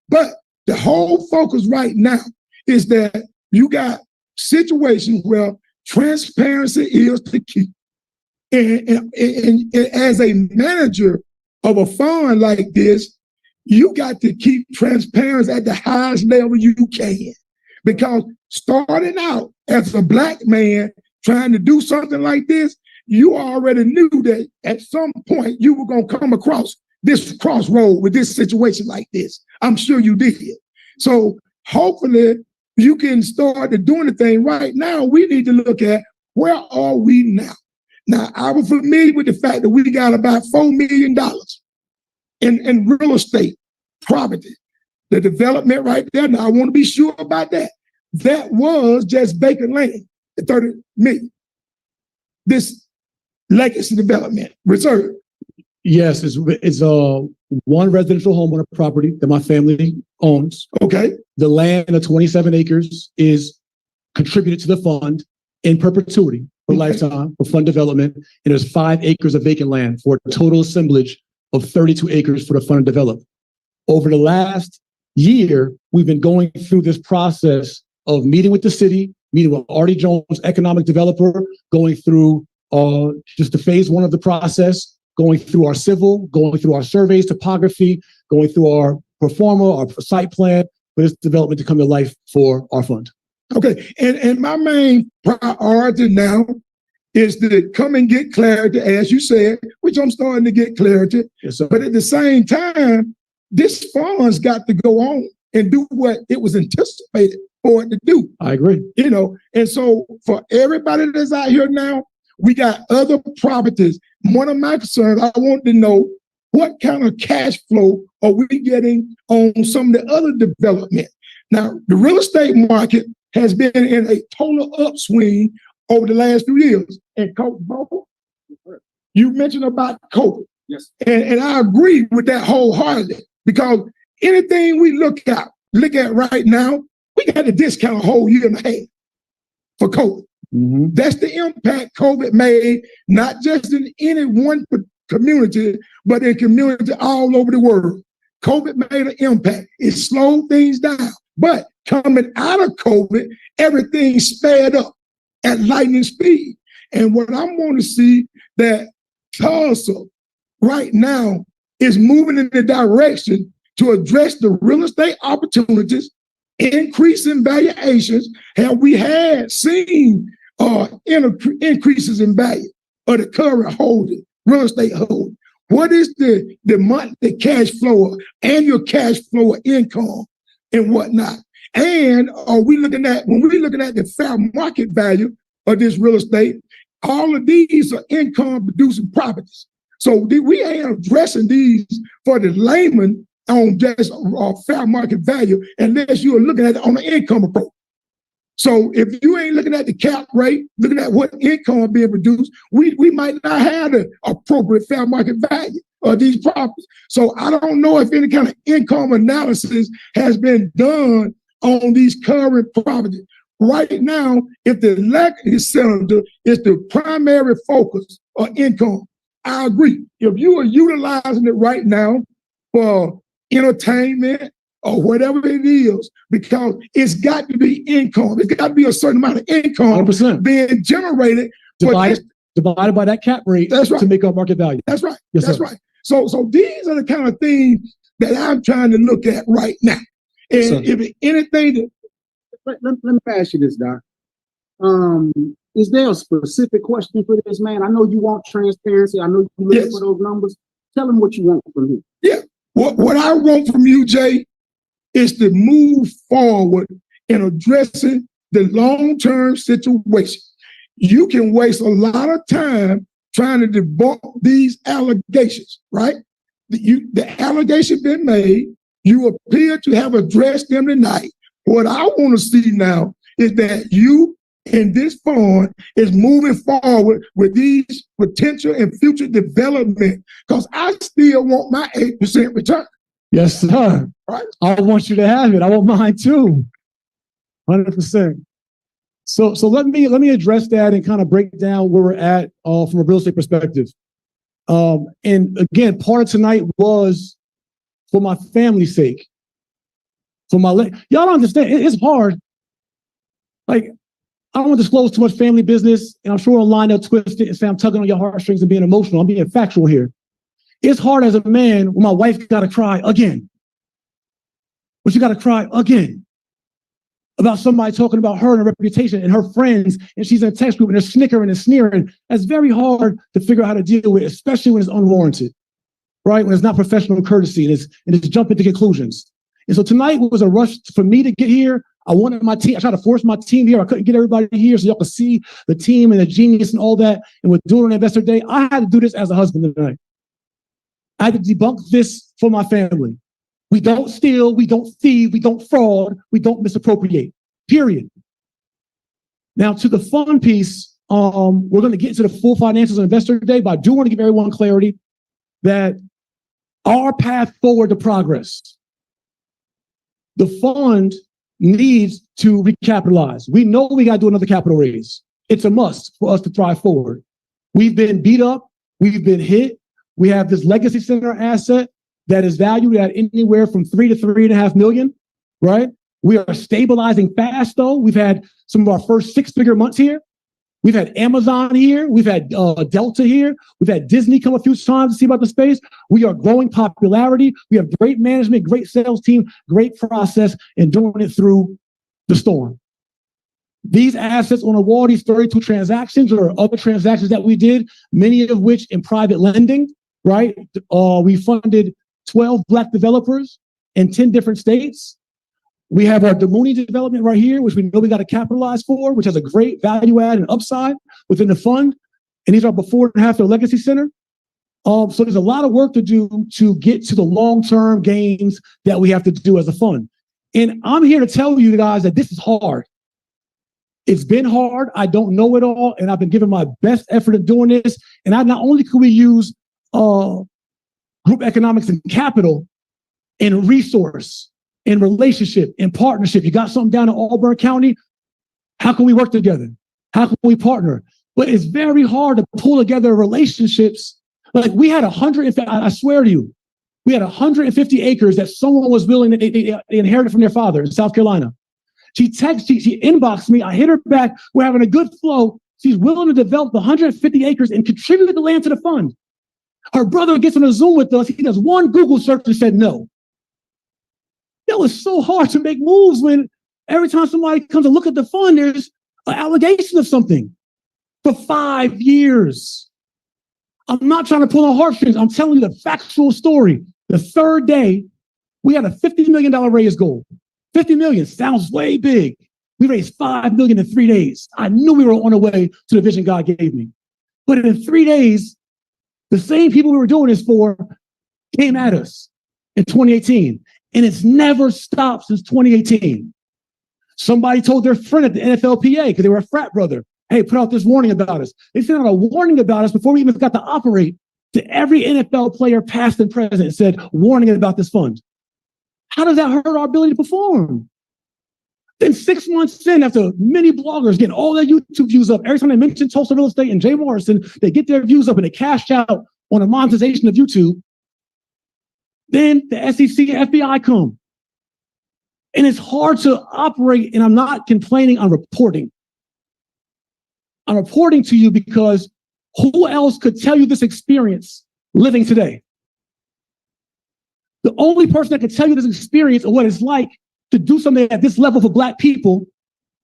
S3: But the whole focus right now is that you got situations where transparency is the key. And as a manager of a fund like this, you got to keep transparency at the highest level you can. Because starting out as a Black man trying to do something like this, you already knew that at some point you were going to come across this crossroad with this situation like this. I'm sure you did. So hopefully you can start doing the thing. Right now, we need to look at where are we now? Now, I was familiar with the fact that we got about $4 million in real estate property. The development right there, now I want to be sure about that. That was just vacant land, the 30 million. This legacy development reserve.
S2: Yes, it's one residential home on a property that my family owns.
S3: Okay.
S2: The land of 27 acres is contributed to the fund in perpetuity for lifetime for fund development. And there's 5 acres of vacant land for a total assemblage of 32 acres for the fund to develop. Over the last year, we've been going through this process of meeting with the city, meeting with Artie Jones, economic developer, going through just the phase 1 of the process, going through our civil, going through our surveys, topography, going through our performer, our site plan for this development to come to life for our fund.
S3: Okay, and my main priority now is to come and get clarity, as you said, which I'm starting to get clarity.
S2: Yes, sir.
S3: But at the same time, this fund's got to go on and do what it was anticipated for it to do.
S2: I agree.
S3: You know, and so for everybody that's out here now, we got other properties. One of my concerns, I want to know what kind of cash flow are we getting on some of the other development. Now, the real estate market has been in a total upswing over the last few years. And Coach Bo, you mentioned about COVID.
S1: Yes.
S3: And I agree with that wholeheartedly, because anything we look at right now, we got to discount a whole year and a half for COVID. That's the impact COVID made, not just in any one community, but in communities all over the world. COVID made an impact. It slowed things down. But coming out of COVID, everything sped up at lightning speed. And what I want to see that Tulsa right now is moving in the direction to address the real estate opportunities, increasing valuations. Have we had seen increases in value of the current holding, real estate holding? What is the monthly cash flow, annual cash flow income and whatnot? And are we looking at, when we're looking at the fair market value of this real estate, all of these are income producing properties. So we ain't addressing these for the layman on just fair market value unless you are looking at it on an income approach. So if you ain't looking at the cap rate, looking at what income being produced, we might not have the appropriate fair market value of these properties. So I don't know if any kind of income analysis has been done on these current properties. Right now, if the legacy cylinder is the primary focus of income, I agree. If you are utilizing it right now for entertainment or whatever it is, because it's got to be income. It's got to be a certain amount of income
S2: 100%.
S3: being generated.
S2: Divided by that cap rate.
S3: That's right.
S2: To make up market value.
S3: That's right.
S2: Yes,
S3: that's
S2: sir.
S3: right. So these are the kind of things that I'm trying to look at right now. And
S1: So,
S3: if anything that
S1: let me ask you this, Doc. Is there a specific question for this man? I know you want transparency. I know you're looking for those numbers. Tell him what you want from him.
S3: Yeah. What I want from you, Jay, is to move forward in addressing the long-term situation. You can waste a lot of time trying to debunk these allegations, right? The allegation been made. You appear to have addressed them tonight. What I want to see now is that you and this fund is moving forward with these potential and future development, because I still want my 8% return.
S2: Yes, sir.
S3: Right.
S2: I want you to have it. I want mine too. 100%. So let me address that and kind of break down where we're at from a real estate perspective. And again, part of tonight was for my family's sake. Y'all don't understand. It's hard. Like, I don't want to disclose too much family business, and I'm sure online they'll twist it and say I'm tugging on your heartstrings and being emotional. I'm being factual here. It's hard as a man when my wife got to cry again. But you got to cry again about somebody talking about her and her reputation and her friends, and she's in a text group and they're snickering and sneering. That's very hard to figure out how to deal with, especially when it's unwarranted, right? When it's not professional courtesy and it's jumping to conclusions. And so tonight was a rush for me to get here. I wanted my team. I tried to force my team here. I couldn't get everybody here so y'all could see the team and the genius and all that. And with doing an investor day, I had to do this as a husband tonight. I had to debunk this for my family. We don't steal, we don't thieve, we don't fraud, we don't misappropriate, period. Now to the fun piece, we're going to get into the full financials of Investor Day, but I do want to give everyone clarity that our path forward to progress, the fund needs to recapitalize. We know we got to do another capital raise. It's a must for us to thrive forward. We've been beat up, we've been hit. We have this legacy center asset that is valued at anywhere from $3 to $3.5 million, right? We are stabilizing fast though. We've had some of our first 6-figure months here. We've had Amazon here. We've had Delta here. We've had Disney come a few times to see about the space. We are growing popularity. We have great management, great sales team, great process, and doing it through the storm. These assets on the wall, these 32 transactions or other transactions that we did, many of which in private lending, right? We funded 12 Black developers in 10 different states. We have our Mooney development right here, which we know we got to capitalize for, which has a great value add and upside within the fund. And these are before and after legacy center. So there's a lot of work to do to get to the long-term gains that we have to do as a fund. And I'm here to tell you guys that this is hard. It's been hard. I don't know it all. And I've been giving my best effort at doing this. And not only could we use group economics and capital and resource and relationship and partnership. You got something down in Auburn County. How can we work together? How can we partner? But it's very hard to pull together relationships. Like we had 150, I swear to you, we had 150 acres that someone was willing, they inherited from their father in South Carolina. She inboxed me. I hit her back. We're having a good flow. She's willing to develop the 150 acres and contribute the land to the fund. Her brother gets on a Zoom with us. He does one Google search and said no. That was so hard to make moves when every time somebody comes to look at the fund, there's an allegation of something for 5 years. I'm not trying to pull on heartstrings. I'm telling you the factual story. The third day, we had a $50 million raise goal. 50 million sounds way big. We raised 5 million in 3 days. I knew we were on the way to the vision God gave me. But in 3 days, the same people we were doing this for came at us in 2018. And it's never stopped since 2018. Somebody told their friend at the NFLPA, because they were a frat brother, hey, put out this warning about us. They sent out a warning about us before we even got to operate to every NFL player, past and present, and said, warning about this fund. How does that hurt our ability to perform? Then 6 months in, after many bloggers getting all their YouTube views up, every time they mention Tulsa real estate and Jay Morrison, they get their views up and they cash out on a monetization of YouTube. Then the SEC and FBI come. And it's hard to operate, and I'm not complaining, I'm reporting. I'm reporting to you because who else could tell you this experience living today? The only person that could tell you this experience of what it's like to do something at this level for Black people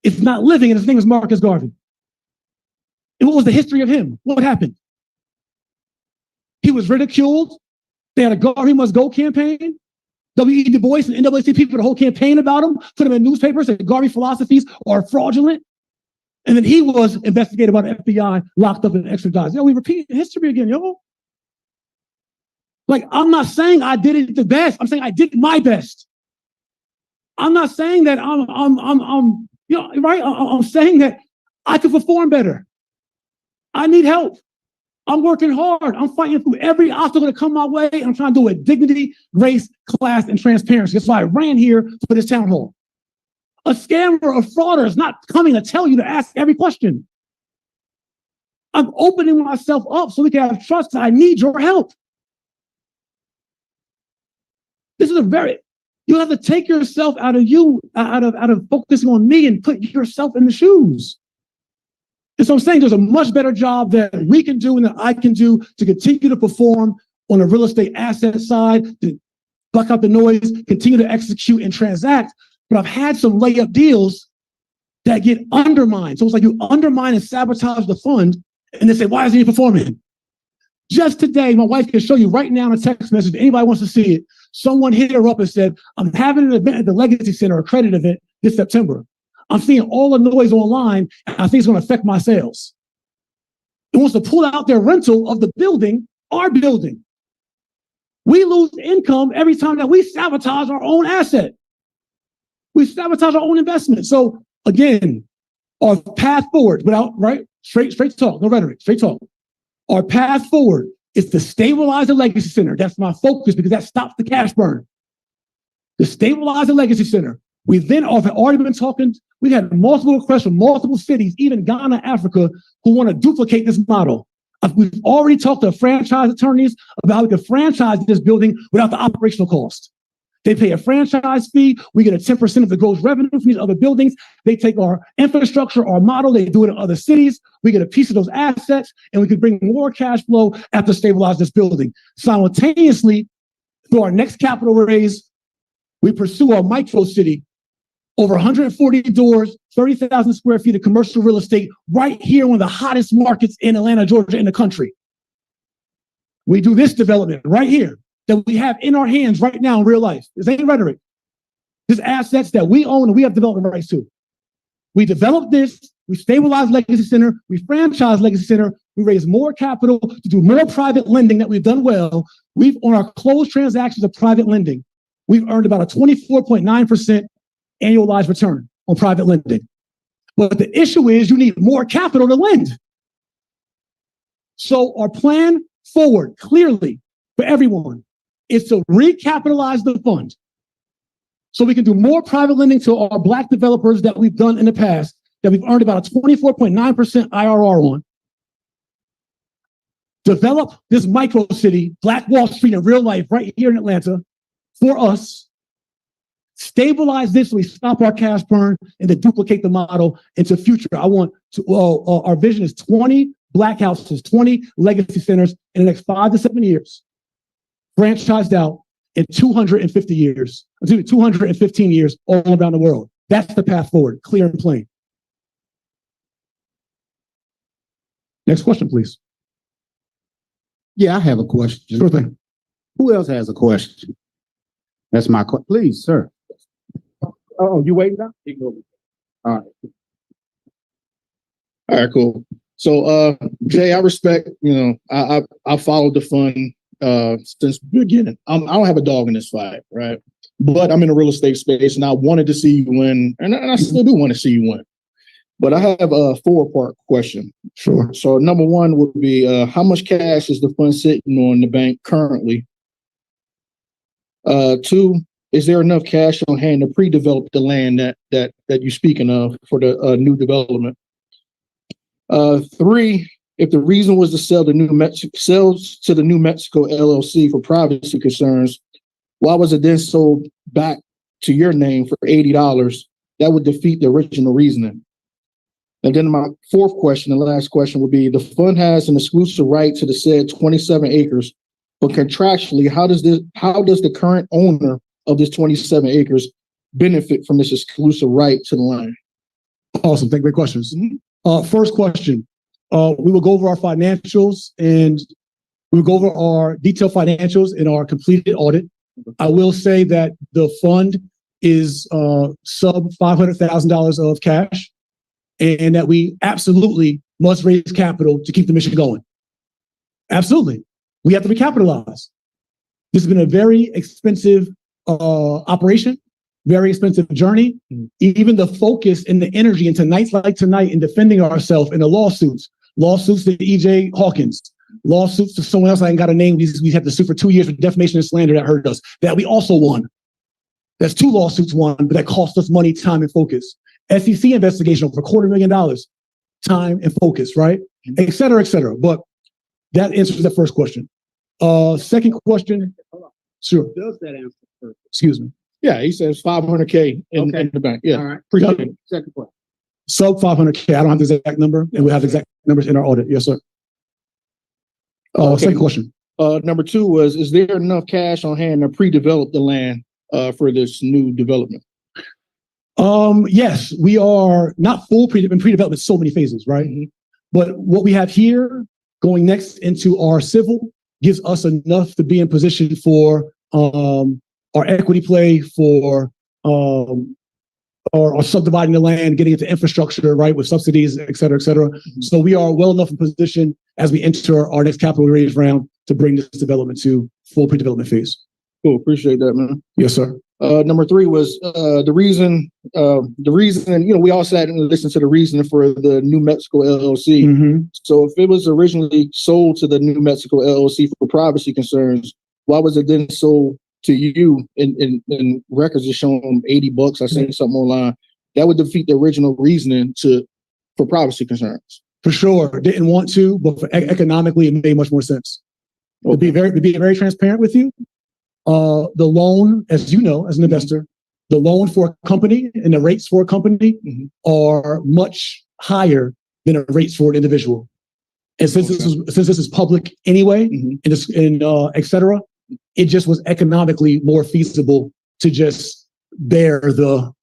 S2: is not living, and his name is Marcus Garvey. And what was the history of him? What happened? He was ridiculed. They had a Garvey Must Go campaign. W.E. Du Bois and NAACP put a whole campaign about him, put him in newspapers, that Garvey philosophies are fraudulent. And then he was investigated by the FBI, locked up and extradited. We repeat history again, yo. Like, I'm not saying I did it the best. I'm saying I did my best. I'm not saying that I'm right? I'm saying that I could perform better. I need help. I'm working hard. I'm fighting through every obstacle that come my way. I'm trying to do it with dignity, grace, class, and transparency. That's why I ran here for this town hall. A scammer, a frauder is not coming to tell you to ask every question. I'm opening myself up so we can have trust. I need your help. This is you have to take yourself out of focusing on me and put yourself in the shoes. And so I'm saying there's a much better job that we can do and that I can do to continue to perform on the real estate asset side, to block out the noise, continue to execute and transact. But I've had some layup deals that get undermined. So it's like you undermine and sabotage the fund and they say, why isn't he performing? Just today, my wife can show you right now in a text message, if anybody wants to see it, someone hit her up and said, I'm having an event at the Legacy Center, a credit event this September. I'm seeing all the noise online, and I think it's going to affect my sales. It wants to pull out their rental of the building, our building. We lose income every time that we sabotage our own asset. We sabotage our own investment. So again, our path forward, straight talk, no rhetoric, straight talk. Our path forward is to stabilize the Legacy Center. That's my focus because that stops the cash burn. To stabilize the Legacy Center. We then have already been talking. We've had multiple requests from multiple cities, even Ghana, Africa, who want to duplicate this model. We've already talked to franchise attorneys about how we can franchise this building without the operational cost. They pay a franchise fee. We get a 10% of the gross revenue from these other buildings. They take our infrastructure, our model. They do it in other cities. We get a piece of those assets, and we can bring more cash flow after stabilize this building. Simultaneously, through our next capital raise, we pursue our micro city. Over 140 doors, 30,000 square feet of commercial real estate right here, one of the hottest markets in Atlanta, Georgia, in the country. We do this development right here that we have in our hands right now in real life. This ain't rhetoric. This assets that we own and we have development rights to. We develop this, we stabilize Legacy Center, we franchise Legacy Center, we raise more capital to do more private lending that we've done well. On our closed transactions of private lending, we've earned about a 24.9% annualized return on private lending. But the issue is you need more capital to lend. So our plan forward, clearly, for everyone, is to recapitalize the fund so we can do more private lending to our Black developers that we've done in the past, that we've earned about a 24.9% IRR on, develop this micro city, Black Wall Street in real life, right here in Atlanta, for us, stabilize this so we stop our cash burn, and then duplicate the model into future. I want to, our vision is 20 Black houses, 20 legacy centers in the next 5 to 7 years, franchised out in 250 years, 215 years all around the world. That's the path forward, clear and plain. Next question, please.
S1: Yeah, I have a question.
S2: Sure thing.
S1: Who else has a question? That's my question. Please, sir. Oh, you waiting now? All right.
S4: All right, cool. So, Jay, I respect, I followed the fund since the beginning. I don't have a dog in this fight, right? But I'm in the real estate space, and I wanted to see you win, and I still do want to see you win. But I have a 4-part question.
S2: Sure.
S4: So number 1 would be, how much cash is the fund sitting on the bank currently? 2, is there enough cash on hand to pre-develop the land that you're speaking of for the new development? 3, if the reason was to sell to the New Mexico LLC for privacy concerns, why was it then sold back to your name for $80? That would defeat the original reasoning. And then my 4th question, the last question, would be: the fund has an exclusive right to the said 27 acres, but contractually, how does the current owner of this 27 acres benefit from this exclusive right to the land?
S2: Awesome. Thank you. Great questions. First question, we will go over our financials, and we will go over our detailed financials in our completed audit. I will say that the fund is sub $500,000 of cash, and that we absolutely must raise capital to keep the mission going. Absolutely. We have to recapitalize. This has been a very expensive operation, very expensive journey. Even the focus and the energy into nights like tonight in defending ourselves in the lawsuits to E.J. Hawkins, lawsuits to someone else I ain't got a name. We had to sue for 2 years for defamation and slander that hurt us, that we also won. That's 2 lawsuits won, but that cost us money, time, and focus. SEC investigation for $250,000, time and focus, right? Et cetera, et cetera. But that answers the first question. Second question. Sure.
S1: Does that answer first?
S2: Excuse me.
S4: Yeah, he says $500K in the bank. Yeah.
S1: All right.
S2: Appreciate it.
S1: Second question.
S2: Sub $500K. I don't have the exact number, and we'll have the exact numbers in our audit. Yes, sir.
S4: Okay.
S2: Second question.
S4: Number 2 was: is there enough cash on hand to pre-develop the land for this new development?
S2: Yes, we are not full pre-development, so many phases, right? But what we have here going next into our civil gives us enough to be in position for our equity play, for or subdividing the land, getting into infrastructure, right, with subsidies, et cetera, et cetera. So we are well enough in position as we enter our next capital raise round to bring this development to full pre-development phase.
S4: Cool, appreciate that, man.
S2: Yes, sir.
S4: Number 3 was the reason, we all sat and listened to the reason for the New Mexico LLC. So if it was originally sold to the New Mexico LLC for privacy concerns, why was it then sold to you? In records are showing $80. I seen something online. That would defeat the original reasoning for privacy concerns.
S2: For sure. Didn't want to, but for economically, it made much more sense. Okay. To be very transparent with you, the loan, as you know, as an investor, the loan for a company and the rates for a company are much higher than the rates for an individual. And since this is public anyway, and et cetera, it just was economically more feasible to just bear the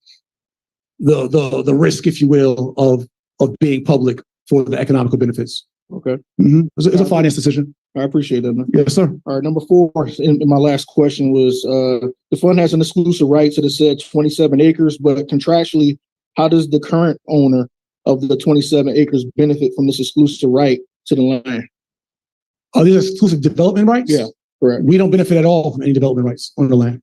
S2: risk, if you will, of being public for the economical benefits.
S4: Okay.
S2: It's a finance decision.
S4: I appreciate that, man.
S2: Yes, sir.
S4: All right, number 4, in my last question was, the fund has an exclusive right to the said 27 acres, but contractually, how does the current owner of the 27 acres benefit from this exclusive right to the land?
S2: These are exclusive development rights?
S4: Yeah, correct.
S2: We don't benefit at all from any development rights on the land.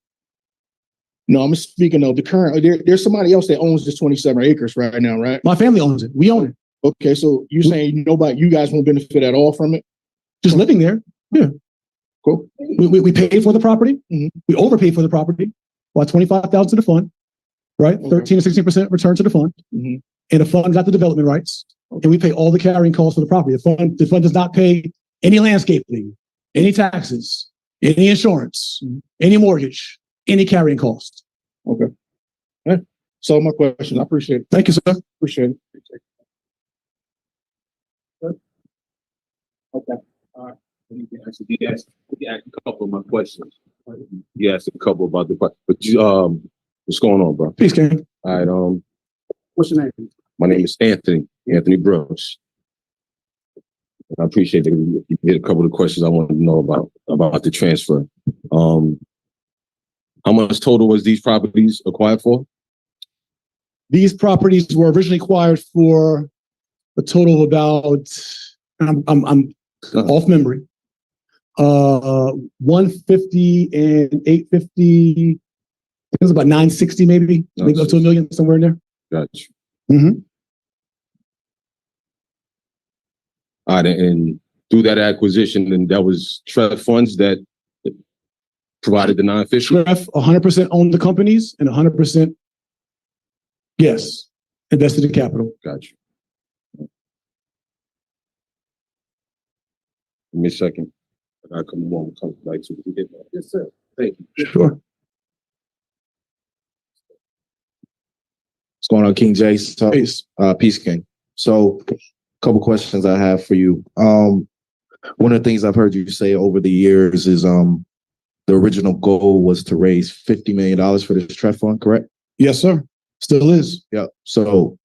S4: No, I'm speaking of the current, there's somebody else that owns this 27 acres right now, right?
S2: My family owns it. We own it.
S4: Okay, so you're saying you guys won't benefit at all from it?
S2: Just living there. Yeah.
S4: Cool.
S2: We paid for the property. We overpaid for the property. About $25,000 to the fund, right? Okay. 13 to 16% return to the fund. and the fund got the development rights, and we pay all the carrying costs of the property. The fund does not pay any landscaping, any taxes, any insurance, any mortgage, any carrying costs.
S4: Okay. All right. So my question. I appreciate it.
S2: Thank you, sir.
S4: Appreciate it. Okay.
S5: All right. You asked a couple of my questions. You asked a couple about the question, but what's going on, bro?
S2: Peace, King.
S5: All right.
S1: What's your name?
S5: My name is Anthony Brooks. I appreciate that you hit a couple of questions I wanted to know about the transfer. How much total was these properties acquired for?
S2: These properties were originally acquired for a total of about, I'm off memory, 150 and 850. It was about 960 maybe up to $1 million, somewhere in there.
S5: Gotcha.
S2: Mm-hmm.
S5: All right, and through that acquisition, and that was TREF funds that provided the non-official?
S2: TREF 100% owned the companies and 100%, yes, invested in capital.
S5: Gotcha. Give me a second. I gotta come back to it. Yes, sir. Thank you.
S2: Sure.
S6: What's going on, King Jay?
S2: Peace.
S6: Peace, King. So, a couple questions I have for you. One of the things I've heard you say over the years is the original goal was to raise $50 million for this TREF fund, correct?
S2: Yes, sir. Still is.
S6: Yeah. So,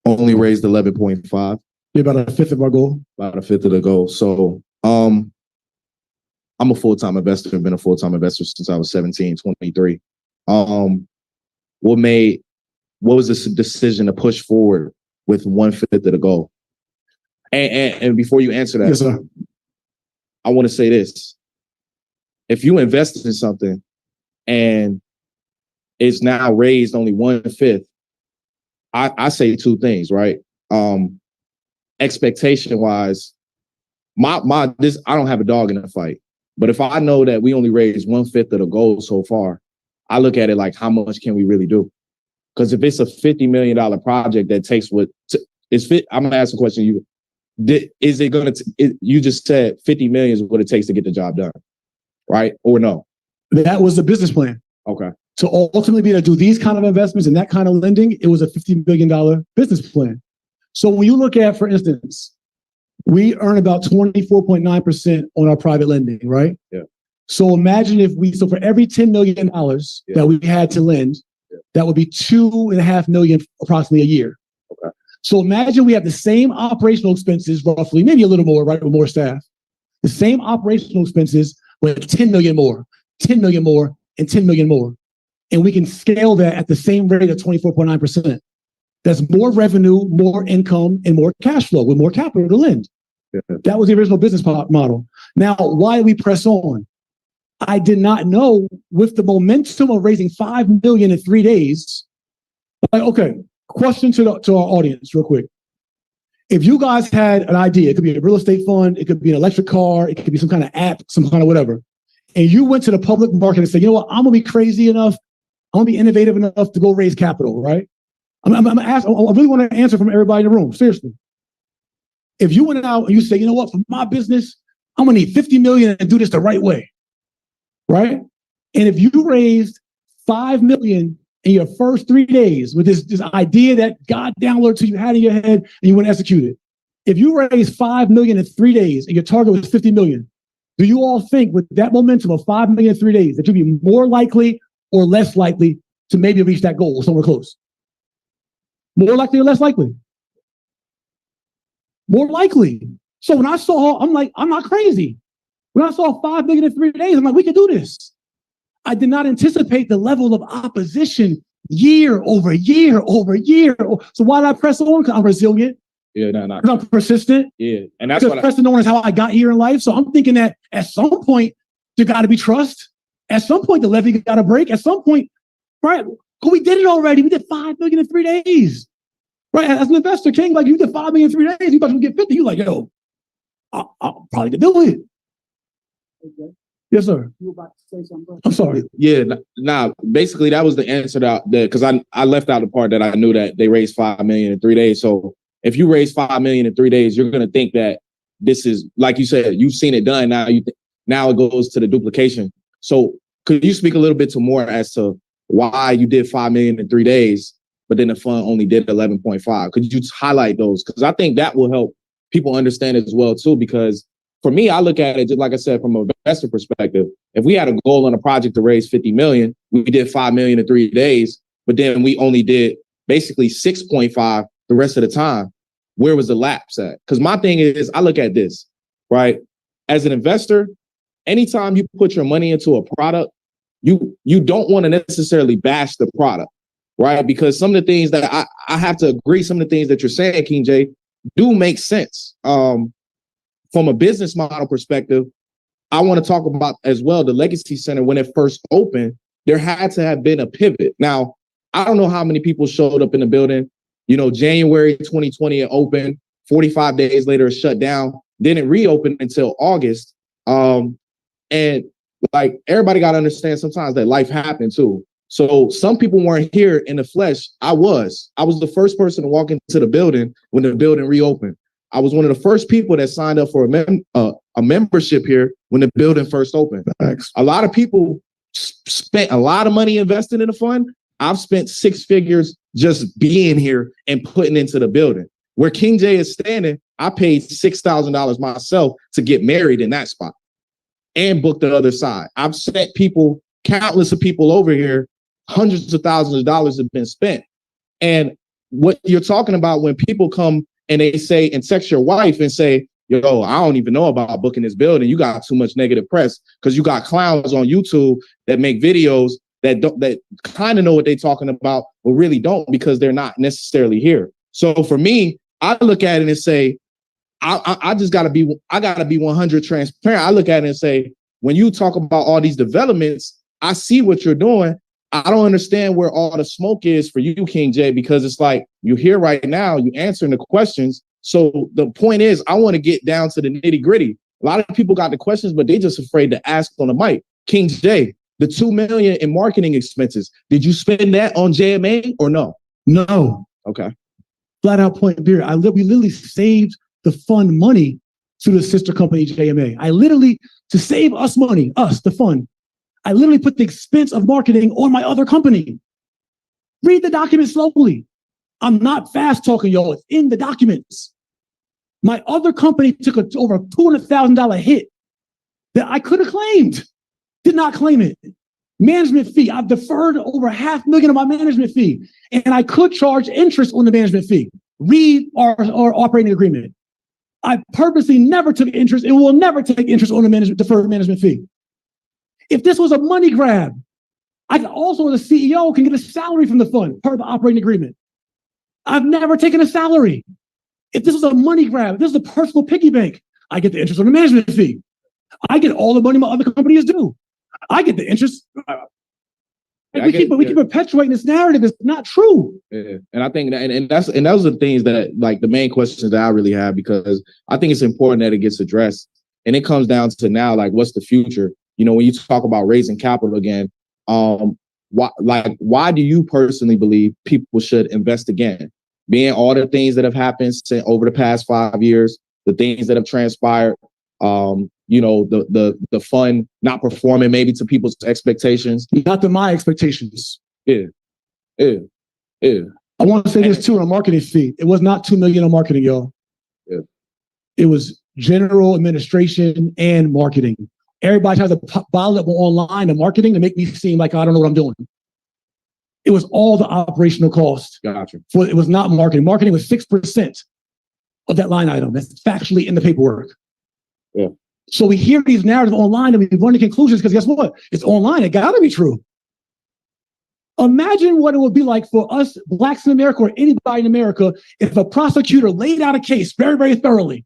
S6: only raised 11.5.
S2: Yeah, about a fifth of our goal.
S6: About a fifth of the goal. So, I'm a full-time investor. I've been a full-time investor since I was 17, 23. What was this decision to push forward with 1/5 of the goal? And before you answer that,
S2: Yes, sir.
S6: I want to say this. If you invest in something and it's now raised only 1/5, I say two things, right? Expectation wise, I don't have a dog in the fight, but if I know that we only raised 1/5 of the goal so far, I look at it like, how much can we really do? Because if it's a $50 million project that takes I'm gonna ask a question. You just said 50 million is what it takes to get the job done, right? Or no?
S2: That was the business plan.
S6: Okay.
S2: To ultimately be able to do these kind of investments and that kind of lending, it was a $50 million business plan. So when you look at, for instance, we earn about 24.9% on our private lending, right?
S6: Yeah.
S2: So imagine so for every $10 million that we had to lend, that would be $2.5 million approximately a year.
S6: Okay.
S2: So imagine we have the same operational expenses, roughly, maybe a little more, right, with more staff. The same operational expenses with 10 million more, 10 million more, and 10 million more. And we can scale that at the same rate of 24.9%. That's more revenue, more income, and more cash flow with more capital to lend.
S6: Yeah.
S2: That was the original business model. Now, why did we press on? I did not know with the momentum of raising 5 million in 3 days. Okay, question to our audience real quick. If you guys had an idea, it could be a real estate fund, it could be an electric car, it could be some kind of app, some kind of whatever, and you went to the public market and said, you know what, I'm gonna be crazy enough, I'm gonna be innovative enough to go raise capital, right? I really want to answer from everybody in the room, seriously. If you went out and you say, you know what, for my business, I'm gonna need 50 million and do this the right way, right? And if you raised 5 million in your first 3 days with this idea that God downloaded to you, had in your head, and you went and execute it. If you raised 5 million in 3 days and your target was 50 million, do you all think with that momentum of 5 million in 3 days that you'd be more likely or less likely to maybe reach that goal somewhere close? More likely or less likely? More likely. So when I saw, I'm like, I'm not crazy. When I saw 5 million in 3 days, I'm like, we can do this. I did not anticipate the level of opposition year over year over year. So why did I press on? Because I'm resilient.
S6: Yeah, no.
S2: Because I'm persistent.
S6: Yeah, and that's what
S2: pressing on is how I got here in life. So I'm thinking that at some point there got to be trust. At some point the levee got to break. At some point, right? Because we did it already. We did 5 million in 3 days. Right? As an investor, King, like you did 5 million in 3 days. You about to get 50. You like, yo, I'll probably do it. Okay. Yes, sir.
S1: You were about to say something, bro?
S2: I'm sorry.
S6: Yeah, nah. Basically, that was the answer that because I left out the part that I knew that they raised $5 million in 3 days. So if you raise $5 million in 3 days, you're gonna think that this is, like you said, you've seen it done. Now it goes to the duplication. So could you speak a little bit more as to why you did $5 million in 3 days, but then the fund only did 11.5? Could you highlight those? Because I think that will help people understand as well too. Because for me, I look at it just like I said from an investor perspective. If we had a goal on a project to raise 50 million, we did 5 million in 3 days, but then we only did basically 6.5 the rest of the time. Where was the lapse at? Because my thing is, I look at this, right? As an investor, anytime you put your money into a product, you don't want to necessarily bash the product, right? Because some of the things that I have to agree, some of the things that you're saying, King Jay, do make sense. From a business model perspective, I want to talk about as well the Legacy Center. When it first opened, there had to have been a pivot. Now, I don't know how many people showed up in the building. You know, January 2020 it opened. 45 days later, it shut down. Didn't reopen until August. And like everybody got to understand sometimes that life happened too. So some people weren't here in the flesh. I was the first person to walk into the building when the building reopened. I was one of the first people that signed up for a membership here when the building first opened.
S3: Thanks.
S6: A lot of people spent a lot of money investing in the fund. I've spent 6 figures just being here and putting into the building. Where King Jay is standing, I paid $6,000 myself to get married in that spot and book the other side. I've sent people, countless of people over here, hundreds of thousands of dollars have been spent. And what you're talking about when people come and they say and text your wife and say, yo, I don't even know about booking this building. You got too much negative press because you got clowns on YouTube that make videos that kind of know what they're talking about, but really don't because they're not necessarily here. So for me, I look at it and say, I gotta be 100 transparent. I look at it and say, when you talk about all these developments, I see what you're doing. I don't understand where all the smoke is for you, King Jay, because it's like you're here right now, you answering the questions. So the point is, I want to get down to the nitty gritty. A lot of people got the questions, but they just afraid to ask on the mic. King Jay, the $2 million in marketing expenses, did you spend that on JMA or no?
S2: No.
S6: Okay.
S2: Flat out point period. We literally saved the fund money to the sister company JMA. I literally, to save us money, the fund, I literally put the expense of marketing on my other company. Read the document slowly. I'm not fast talking, y'all. It's in the documents. My other company took over a $200,000 hit that I could have claimed. Did not claim it. Management fee. I've deferred over $500,000 of my management fee, and I could charge interest on the management fee. Read our operating agreement. I purposely never took interest and will never take interest on the deferred management fee. If this was a money grab, I also, as a CEO, can get a salary from the fund, part of the operating agreement. I've never taken a salary. If this was a money grab, if this is a personal piggy bank, I get the interest on the management fee. I get all the money my other companies do. I get the interest. We keep perpetuating this narrative. It's not true.
S6: Yeah. And I think that, and those are the things that, like, the main questions that I really have, because I think it's important that it gets addressed. And it comes down to now, like, what's the future? You know, when you talk about raising capital again, why do you personally believe people should invest again? Being all the things that have happened over the past 5 years, the things that have transpired, you know, the fund not performing maybe to people's expectations.
S2: Not to my expectations.
S6: Yeah.
S2: I want to say this too on a marketing fee. It was not $2 million on marketing, y'all.
S6: Yeah.
S2: It was general administration and marketing. Everybody tries to bottle up online the marketing to make me seem like I don't know what I'm doing. It was all the operational cost.
S6: Gotcha.
S2: It was not marketing. Marketing was 6% of that line item. That's factually in the paperwork.
S6: Yeah.
S2: So we hear these narratives online and we run to conclusions because guess what? It's online. It got to be true. Imagine what it would be like for us Blacks in America or anybody in America if a prosecutor laid out a case very, very thoroughly.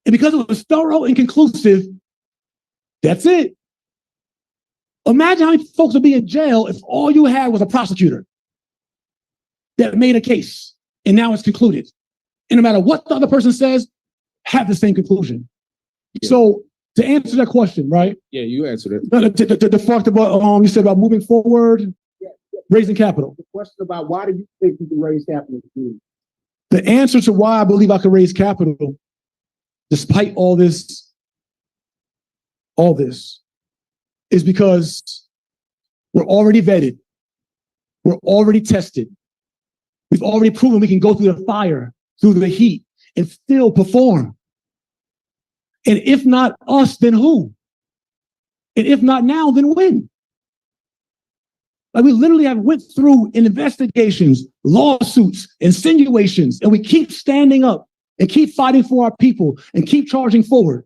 S2: And because it was thorough and conclusive, that's it. Imagine how many folks would be in jail if all you had was a prosecutor that made a case and now it's concluded. And no matter what the other person says, have the same conclusion. Yeah. So to answer that question, right?
S6: Yeah, you answered it.
S2: The fact about you said about moving forward, raising capital.
S1: The question about why do you think you can raise capital?
S2: The answer to why I believe I can raise capital, despite all this, is because we're already vetted. We're already tested. We've already proven we can go through the fire, through the heat, and still perform. And if not us, then who? And if not now, then when? Like we literally have went through investigations, lawsuits, insinuations, and we keep standing up and keep fighting for our people and keep charging forward.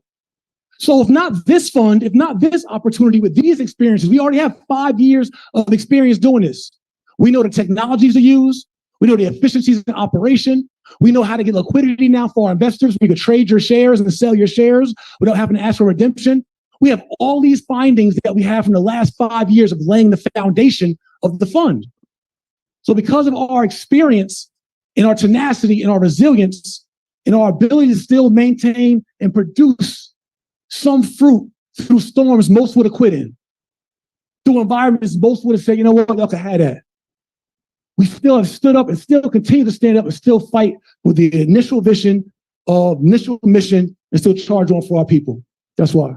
S2: So if not this fund, if not this opportunity with these experiences, we already have 5 years of experience doing this. We know the technologies to use. We know the efficiencies in operation. We know how to get liquidity now for our investors. We could trade your shares and sell your shares without having to ask for redemption. We have all these findings that we have from the last 5 years of laying the foundation of the fund. So because of our experience and our tenacity and our resilience and our ability to still maintain and produce some fruit through storms most would have quit in, through environments most would have said, you know what, y'all can have that. We still have stood up and still continue to stand up and still fight with the initial vision of initial mission and still charge on for our people. That's why.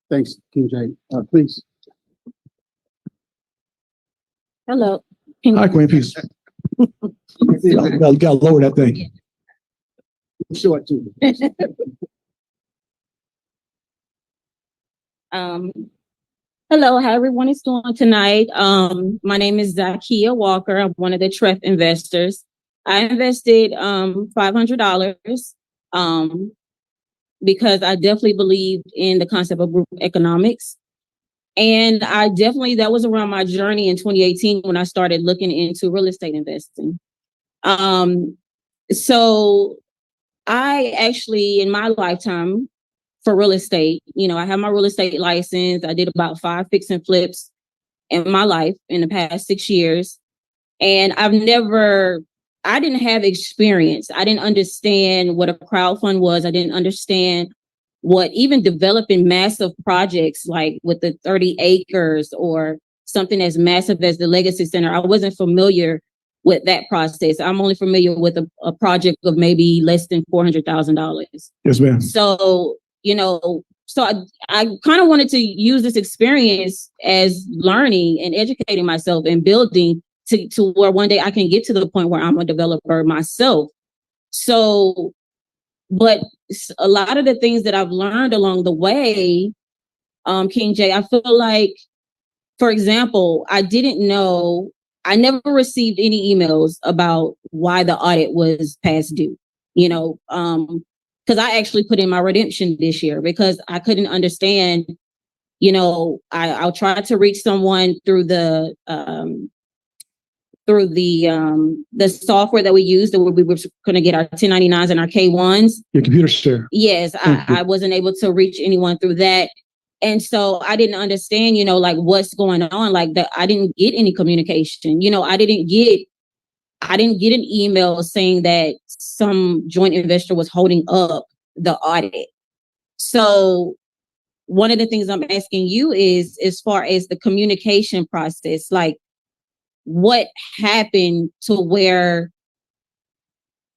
S1: Thanks, King Jay. Please.
S7: Hello.
S2: Hi, Queen. Peace. Gotta lower that thing.
S1: Short too.
S7: Hello, how everyone is doing tonight. My name is Zakia Walker. I'm one of the TREF investors. I invested $500 because I definitely believed in the concept of group economics. And that was around my journey in 2018 when I started looking into real estate investing. So I actually, in my lifetime, for real estate, I have my real estate license. I did about 5 fix and flips in my life in the past 6 years. And I didn't have experience. I didn't understand what a crowdfund was. I didn't understand what even developing massive projects like with the 30 acres or something as massive as the Legacy Center. I wasn't familiar with that process. I'm only familiar with a project of maybe less than $400,000.
S2: Yes, ma'am.
S7: So, I kind of wanted to use this experience as learning and educating myself and building to where one day I can get to the point where I'm a developer myself. So, but a lot of the things that I've learned along the way, King Jay, I feel like, for example, I never received any emails about why the audit was past due, because I actually put in my redemption this year because I couldn't understand, I'll try to reach someone through the software that we used that we were going to get our 1099s and our K1s.
S2: Your computer share.
S7: Yes, I wasn't able to reach anyone through that. And so I didn't understand, what's going on, that I didn't get any communication. I didn't get an email saying that some joint investor was holding up the audit. So one of the things I'm asking you is, as far as the communication process, what happened to where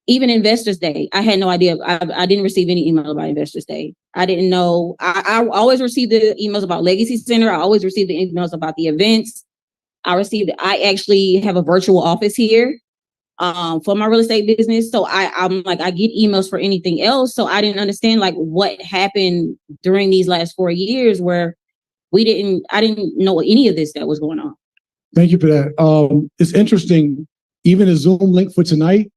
S7: even Investors Day, I had no idea. I didn't receive any email about Investors Day. I didn't know. I always received the emails about Legacy Center. I always received the emails about the events. I actually have a virtual office here for my real estate business. So I get emails for anything else. So I didn't understand what happened during these last 4 years where I didn't know any of this that was going on.
S2: Thank you for that. It's interesting. Even a Zoom link for tonight,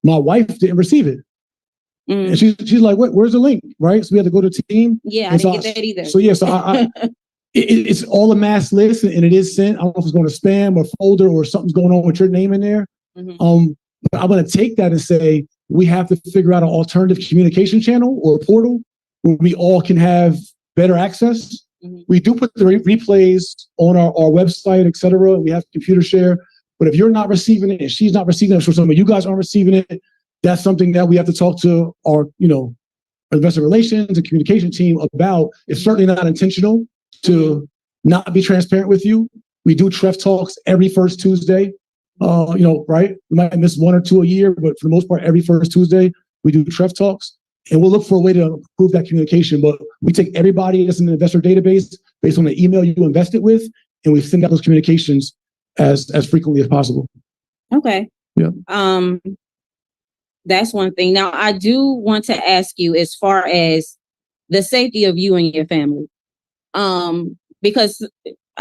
S2: my wife didn't receive it. And she's like, where's the link? Right. So we had to go to team.
S7: Yeah, I didn't get that either.
S2: So it's all a mass list and it is sent. I don't know if it's going to spam or folder or something's going on with your name in there. But I'm going to take that and say, we have to figure out an alternative communication channel or portal where we all can have better access. We do put the replays on our website, et cetera. We have computer share. But if you're not receiving it and she's not receiving it, so some of you guys aren't receiving it, that's something that we have to talk to our investor relations and communication team about. It's certainly not intentional to not be transparent with you. We do TREF Talks every first Tuesday. Right? We might miss 1 or 2 a year, but for the most part, every first Tuesday, we do TREF Talks. And we'll look for a way to improve that communication. But we take everybody that's in the investor database based on the email you invested with, and we send out those communications as frequently as possible.
S7: Okay.
S2: Yeah.
S7: That's one thing. Now, I do want to ask you as far as the safety of you and your family, because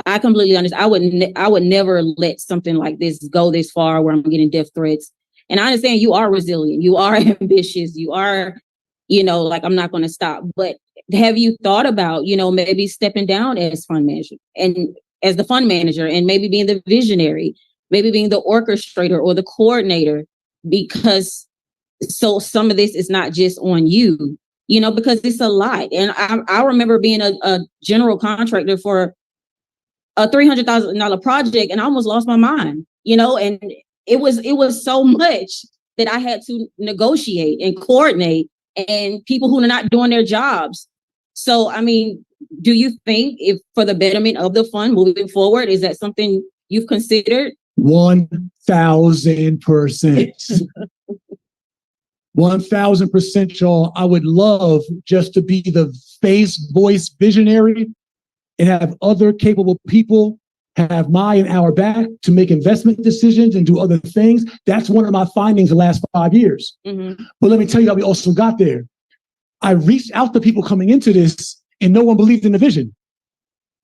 S7: I completely understand. I would never let something like this go this far where I'm getting death threats. And I understand you are resilient, you are ambitious, you are, like, I'm not going to stop. But have you thought about, maybe stepping down as fund manager and as the fund manager, and maybe being the visionary, maybe being the orchestrator or the coordinator, because so some of this is not just on you, because it's a lot. And I remember being a general contractor for a $300,000 project, and I almost lost my mind, and it was so much that I had to negotiate and coordinate, and people who are not doing their jobs. So, I mean, do you think, if for the betterment of the fund moving forward, is that something you've considered?
S2: 1,000%. 1,000%, y'all. I would love just to be the face, voice, visionary, and have other capable people have my and our back to make investment decisions and do other things. That's one of my findings the last 5 years. Mm-hmm. But let me tell you how we also got there. I reached out to people coming into this, and no one believed in the vision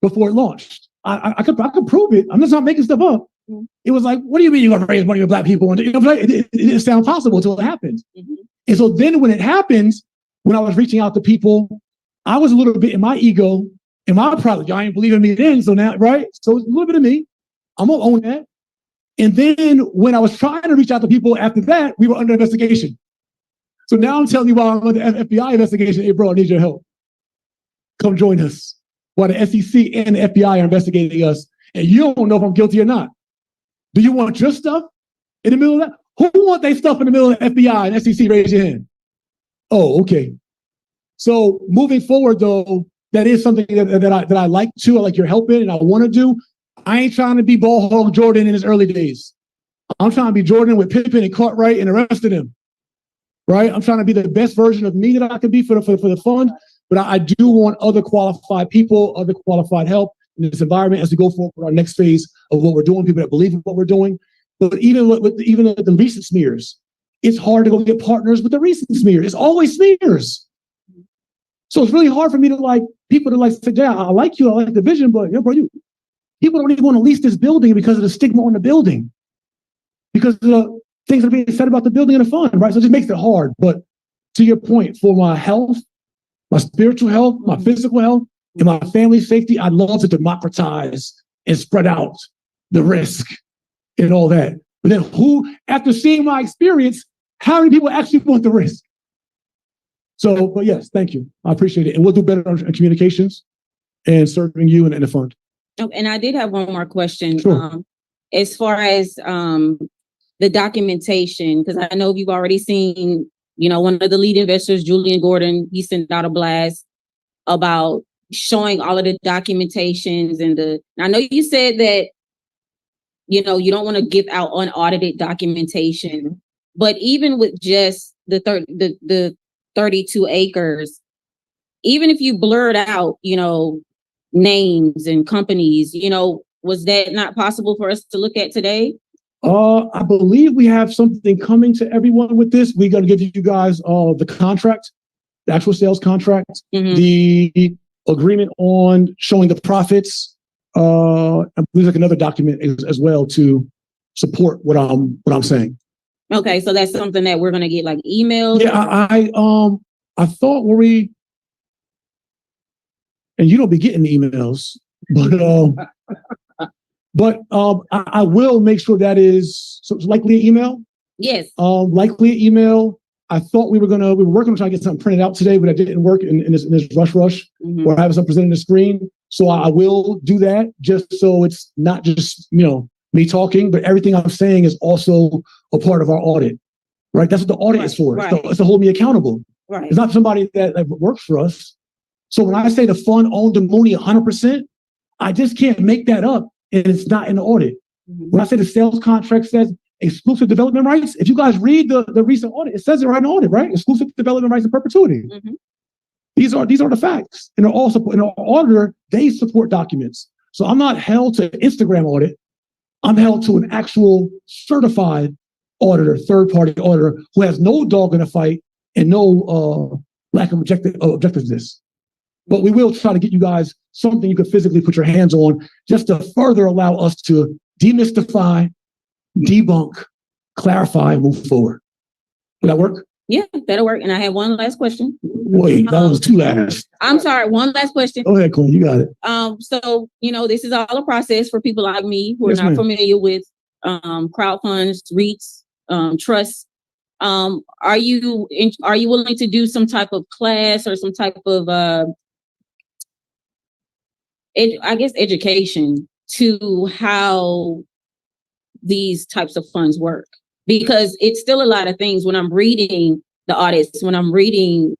S2: before it launched. I could prove it. I'm just not making stuff up. Mm-hmm. It was like, what do you mean you're going to raise money with Black people? And it didn't sound possible until it happened. Mm-hmm. And so then when it happens, when I was reaching out to people, I was a little bit in my ego, and my pride. Y'all ain't believing me then, so now, right? So it's a little bit of me. I'm gonna own that. And then when I was trying to reach out to people after that, we were under investigation. So now I'm telling you, while I'm under FBI investigation, hey, bro, I need your help. Come join us. While the SEC and the FBI are investigating us, and you don't know if I'm guilty or not. Do you want your stuff in the middle of that? Who want their stuff in the middle of the FBI and SEC? Raise your hand. Oh, okay. So moving forward, though, that is something that I like too. I like your help in, and I want to do. I ain't trying to be ball hog Jordan in his early days. I'm trying to be Jordan with Pippen and Cartwright and the rest of them. Right? I'm trying to be the best version of me that I can be for the fund. But I do want other qualified people, other qualified help in this environment as we go forward with our next phase of what we're doing. People that believe in what we're doing. But even with the recent smears, it's hard to go get partners with the recent smears. It's always smears. So it's really hard for me to people to say, Jay, I like you, I like the vision, but people don't even want to lease this building because of the stigma on the building, because of the things that are being said about the building and the fund, right? So it just makes it hard. But to your point, for my health, my spiritual health, my physical health, and my family's safety, I'd love to democratize and spread out the risk and all that. But then after seeing my experience, how many people actually want the risk? So, but yes, thank you. I appreciate it. And we'll do better on communications and serving you and the fund.
S7: Oh, and I did have one more question.
S2: Sure.
S7: As far as the documentation, because I know you've already seen, one of the lead investors, Jullien Gordon, he sent out a blast about showing all of the documentations I know you said that, you don't want to give out unaudited documentation, but even with just the 32 acres, even if you blurred out, names and companies, was that not possible for us to look at today?
S2: I believe we have something coming to everyone with this. We're going to give you guys the contract, the actual sales contract, mm-hmm. the agreement on showing the profits. There's another document as well to support what I'm saying.
S7: Okay, so that's something that we're gonna get emails.
S2: Yeah, I thought and you don't be getting emails, but I will make sure that is likely an email.
S7: Yes.
S2: Likely an email. I thought we were working on trying to get something printed out today, but it didn't work in this rush, mm-hmm. or having something presented on the screen. So I will do that just so it's not just, me talking, but everything I'm saying is also a part of our audit, right? That's what the audit is for. Right. It's to hold me accountable.
S7: Right.
S2: It's not somebody that works for us. So when I say the fund owned the Mooney 100%, I just can't make that up, and it's not in the audit. When I say the sales contract says exclusive development rights, if you guys read the recent audit, it says it right in the audit, right? Exclusive development rights in perpetuity. These are the facts, and they're all support. And our auditor, they support documents. So I'm not held to Instagram audit. I'm held to an actual certified auditor, third-party auditor, who has no dog in the fight and no lack of objectiveness. But we will try to get you guys something you can physically put your hands on, just to further allow us to demystify, debunk, clarify, and move forward. Will that work?
S7: Yeah, that'll work. And I have one last question.
S2: Wait, that was two last.
S7: I'm sorry, one last question.
S2: Go ahead, Quinn, you got it.
S7: So, this is all a process for people like me who are not familiar with crowd funds, REITs, trusts. Are you willing to do some type of class or some type of education to how these types of funds work? Because it's still a lot of things when I'm reading the audits, when I'm reading,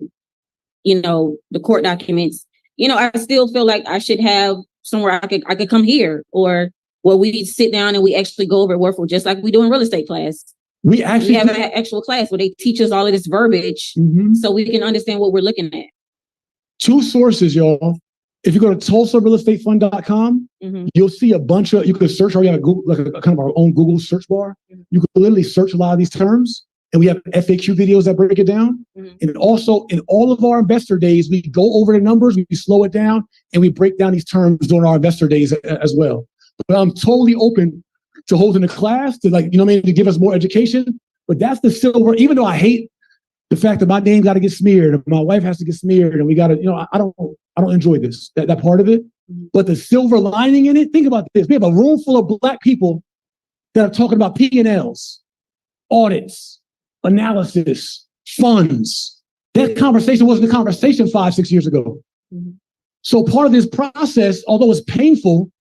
S7: the court documents, I still feel like I should have somewhere I could come here, or where we sit down and we actually go over work for, just like we do in real estate class. We have an actual class where they teach us all of this verbiage so we can understand what we're looking at.
S2: Two sources, y'all. If you go to TulsaRealEstateFund.com, you'll see a bunch of, you can search, or we have a Google, like a kind of our own Google search bar. You can literally search a lot of these terms, and we have FAQ videos that break it down. And also in all of our investor days, we go over the numbers, we slow it down, and we break down these terms during our investor days as well. But I'm totally open to holding a class to, to give us more education. But that's the silver, even though I hate the fact that my name got to get smeared, and my wife has to get smeared, and we got to, I don't enjoy this, that part of it. But the silver lining in it, think about this. We have a room full of Black people that are talking about P&Ls, audits, analysis, funds. That conversation wasn't a conversation 5-6 years ago. So part of this process, although it's painful,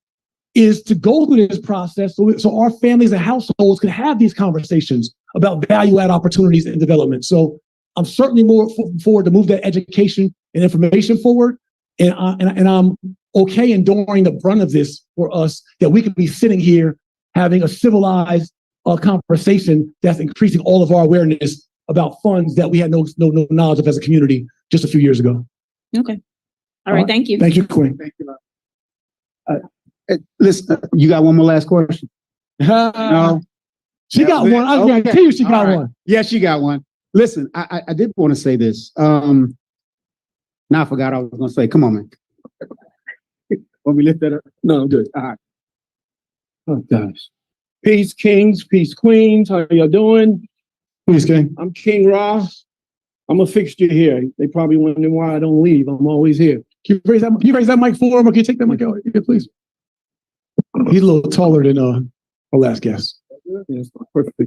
S2: is to go through this process so our families and households can have these conversations about value-add opportunities and development. So I'm certainly more forward to move that education and information forward. And I'm okay enduring the brunt of this for us, that we can be sitting here having a civilized conversation that's increasing all of our awareness about funds that we had no knowledge of as a community just a few years ago.
S7: Okay. All right. Thank you.
S2: Thank you, Queen.
S1: Thank you. Listen, you got one more last question? No.
S2: She got one. I guarantee you she got one.
S1: Yeah, she got one. Listen, I did want to say this. Now I forgot I was going to say. Come on, man. Want me to lift that up? No, I'm good. All right.
S8: Oh, gosh. Peace, kings. Peace, queens. How y'all doing?
S2: Peace, King.
S8: I'm King Ross. I'm a fixture here. They probably wondering why I don't leave. I'm always here.
S2: Can you raise that mic for him, or can you take that mic out? Yeah, please. He's a little taller than our last guest.
S8: Yes, perfect.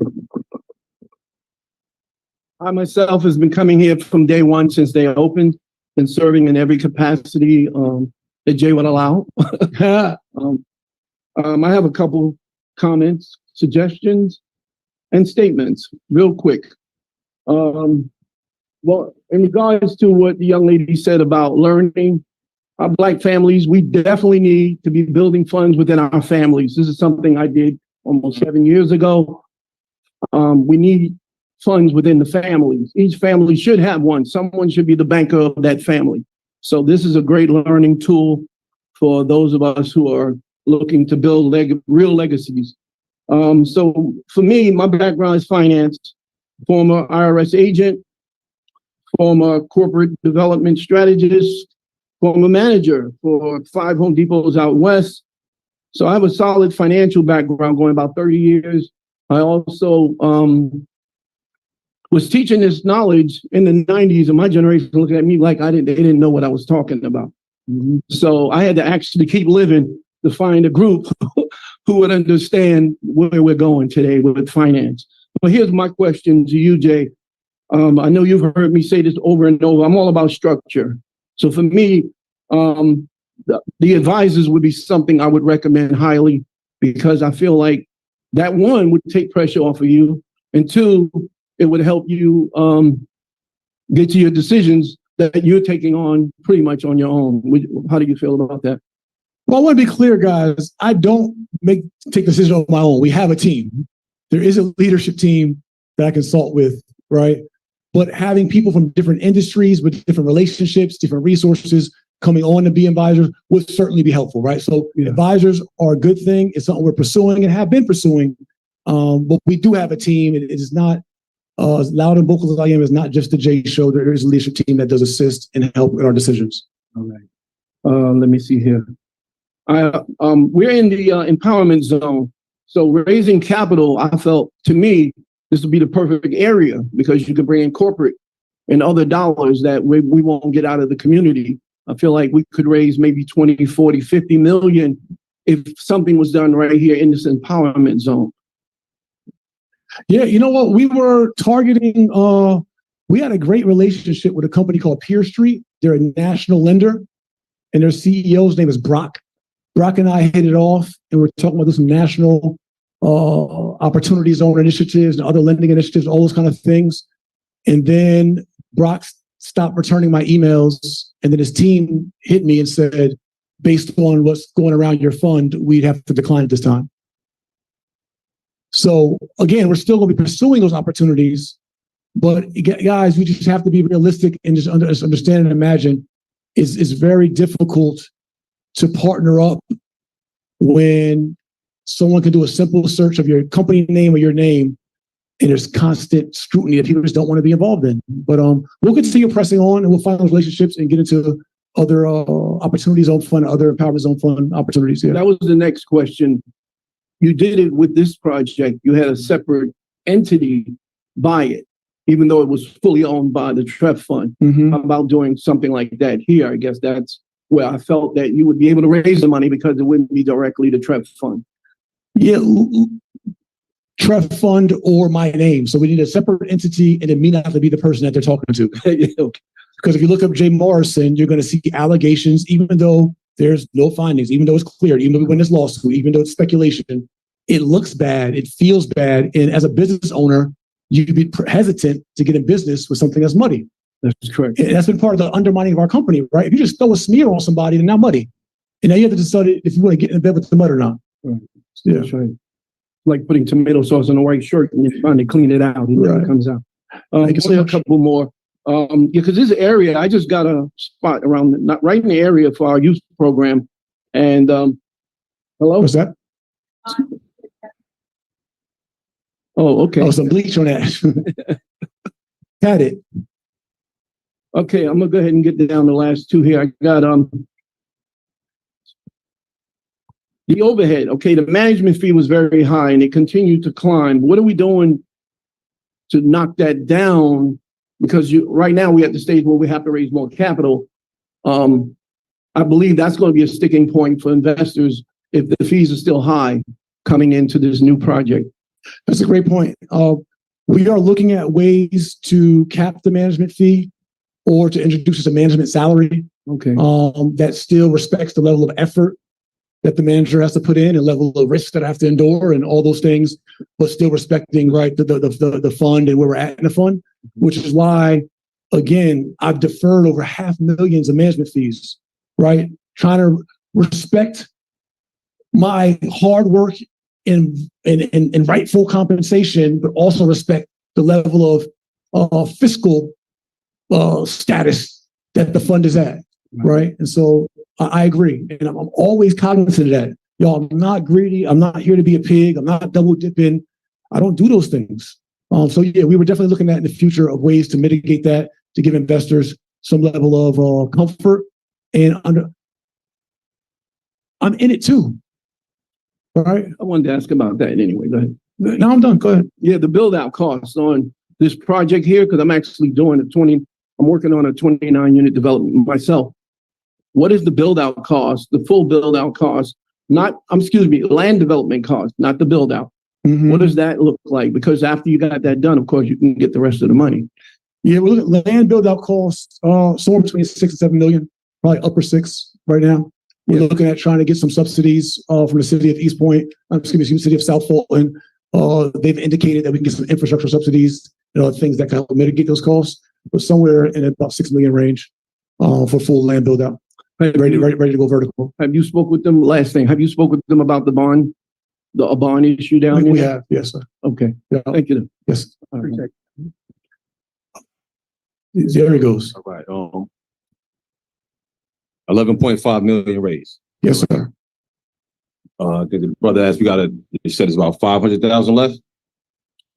S8: I myself has been coming here from day one since they opened, and serving in every capacity that Jay would allow. I have a couple comments, suggestions, and statements real quick. Well, in regards to what the young lady said about learning, our Black families, we definitely need to be building funds within our families. This is something I did almost 7 years ago. We need funds within the families. Each family should have one. Someone should be the banker of that family. So this is a great learning tool for those of us who are looking to build real legacies. So for me, my background is finance, former IRS agent, former corporate development strategist, former manager for 5 Home Depots out west. So I have a solid financial background going about 30 years. I also was teaching this knowledge in the 90s, and my generation looking at me like they didn't know what I was talking about. So I had to actually keep living to find a group who would understand where we're going today with finance. But here's my question to you, Jay. I know you've heard me say this over and over. I'm all about structure. So for me, the advisors would be something I would recommend highly, because I feel like that, one, would take pressure off of you, and two, it would help you get to your decisions that you're taking on pretty much on your own. How do you feel about that?
S2: Well, I want to be clear, guys. I don't take decisions on my own. We have a team. There is a leadership team that I consult with, right? But having people from different industries with different relationships, different resources coming on to be advisors would certainly be helpful, right? So advisors are a good thing. It's something we're pursuing and have been pursuing. But we do have a team. It is not as loud and vocal as I am. It's not just the Jay show. There is a leadership team that does assist and help in our decisions.
S8: All right. Let me see here. We're in the empowerment zone. So raising capital, I felt, to me, this would be the perfect area because you could bring in corporate and other dollars that we won't get out of the community. I feel like we could raise maybe 20, 40, 50 million if something was done right here in this empowerment zone.
S2: Yeah, you know what? We were targeting, we had a great relationship with a company called Peer Street. They're a national lender, and their CEO's name is Brock. Brock and I hit it off, and we're talking about some national opportunity zone initiatives and other lending initiatives, all those kind of things. And then Brock stopped returning my emails, and then his team hit me and said, based on what's going around your fund, we'd have to decline at this time. So again, we're still going to be pursuing those opportunities, but guys, we just have to be realistic and just understand and imagine it's very difficult to partner up when someone can do a simple search of your company name or your name, and there's constant scrutiny that people just don't want to be involved in. But we'll continue pressing on, and we'll find those relationships and get into other opportunities on fund, other empowerment zone fund opportunities here.
S8: That was the next question. You did it with this project. You had a separate entity buy it, even though it was fully owned by the TREF fund. How about doing something like that here? I guess that's where I felt that you would be able to raise the money because it wouldn't be directly the TREF fund.
S2: Yeah, TREF fund or my name. So we need a separate entity, and it may not have to be the person that they're talking to.
S8: Okay.
S2: Because if you look up Jay Morrison, you're going to see allegations, even though there's no findings, even though it's clear, even though we win this lawsuit, even though it's speculation, it looks bad, it feels bad. And as a business owner, you could be hesitant to get in business with something that's muddy.
S8: That's correct.
S2: And that's been part of the undermining of our company, right? If you just throw a smear on somebody, they're now muddy. And now you have to decide if you want to get in bed with the mud or not.
S8: Right. Yeah. That's right. Like putting tomato sauce on a white shirt and you're trying to clean it out and it comes out. Only a couple more. Because this area, I just got a spot around, not right in the area for our youth program. And hello?
S2: What's that?
S8: Oh, okay.
S2: Oh, some bleach on that. Had it.
S8: Okay, I'm gonna go ahead and get down the last two here. I got the overhead. Okay, the management fee was very high and it continued to climb. What are we doing to knock that down? Because right now we're at the stage where we have to raise more capital. I believe that's going to be a sticking point for investors if the fees are still high coming into this new project.
S2: That's a great point. We are looking at ways to cap the management fee or to introduce a management salary.
S8: Okay.
S2: That still respects the level of effort that the manager has to put in and level of risk that I have to endure and all those things, but still respecting the fund and where we're at in the fund, which is why, again, I've deferred over $500,000 of management fees, right? Trying to respect my hard work and rightful compensation, but also respect the level of fiscal status that the fund is at, right? And so I agree, and I'm always cognizant of that. Y'all, I'm not greedy. I'm not here to be a pig. I'm not double dipping. I don't do those things. So yeah, we were definitely looking at in the future of ways to mitigate that, to give investors some level of comfort. And I'm in it too. All right.
S8: I wanted to ask about that anyway. Go ahead.
S2: No, I'm done. Go ahead.
S8: Yeah, the build out costs on this project here, because I'm actually doing I'm working on a 29 unit development myself. What is the build out cost, the full build out cost, land development cost, not the build out. What does that look like? Because after you got that done, of course, you can get the rest of the money.
S2: Yeah, we're looking at land build out costs somewhere between 6 and 7 million, probably upper 6 right now. We're looking at trying to get some subsidies from the city of East Point, city of South Fulton. They've indicated that we can get some infrastructure subsidies and other things that can help mitigate those costs. but somewhere in about 6 million range for full land build out. Ready to go vertical.
S8: Have you spoke with them? Last thing, have you spoke with them about the bond issue down there?
S2: We have, yes, sir.
S8: Okay,
S2: Yeah.
S8: thank you.
S2: Yes. There he goes.
S5: All right. 11.5 million raised.
S2: Yes, sir.
S5: The brother asked, he said it's about 500,000 left.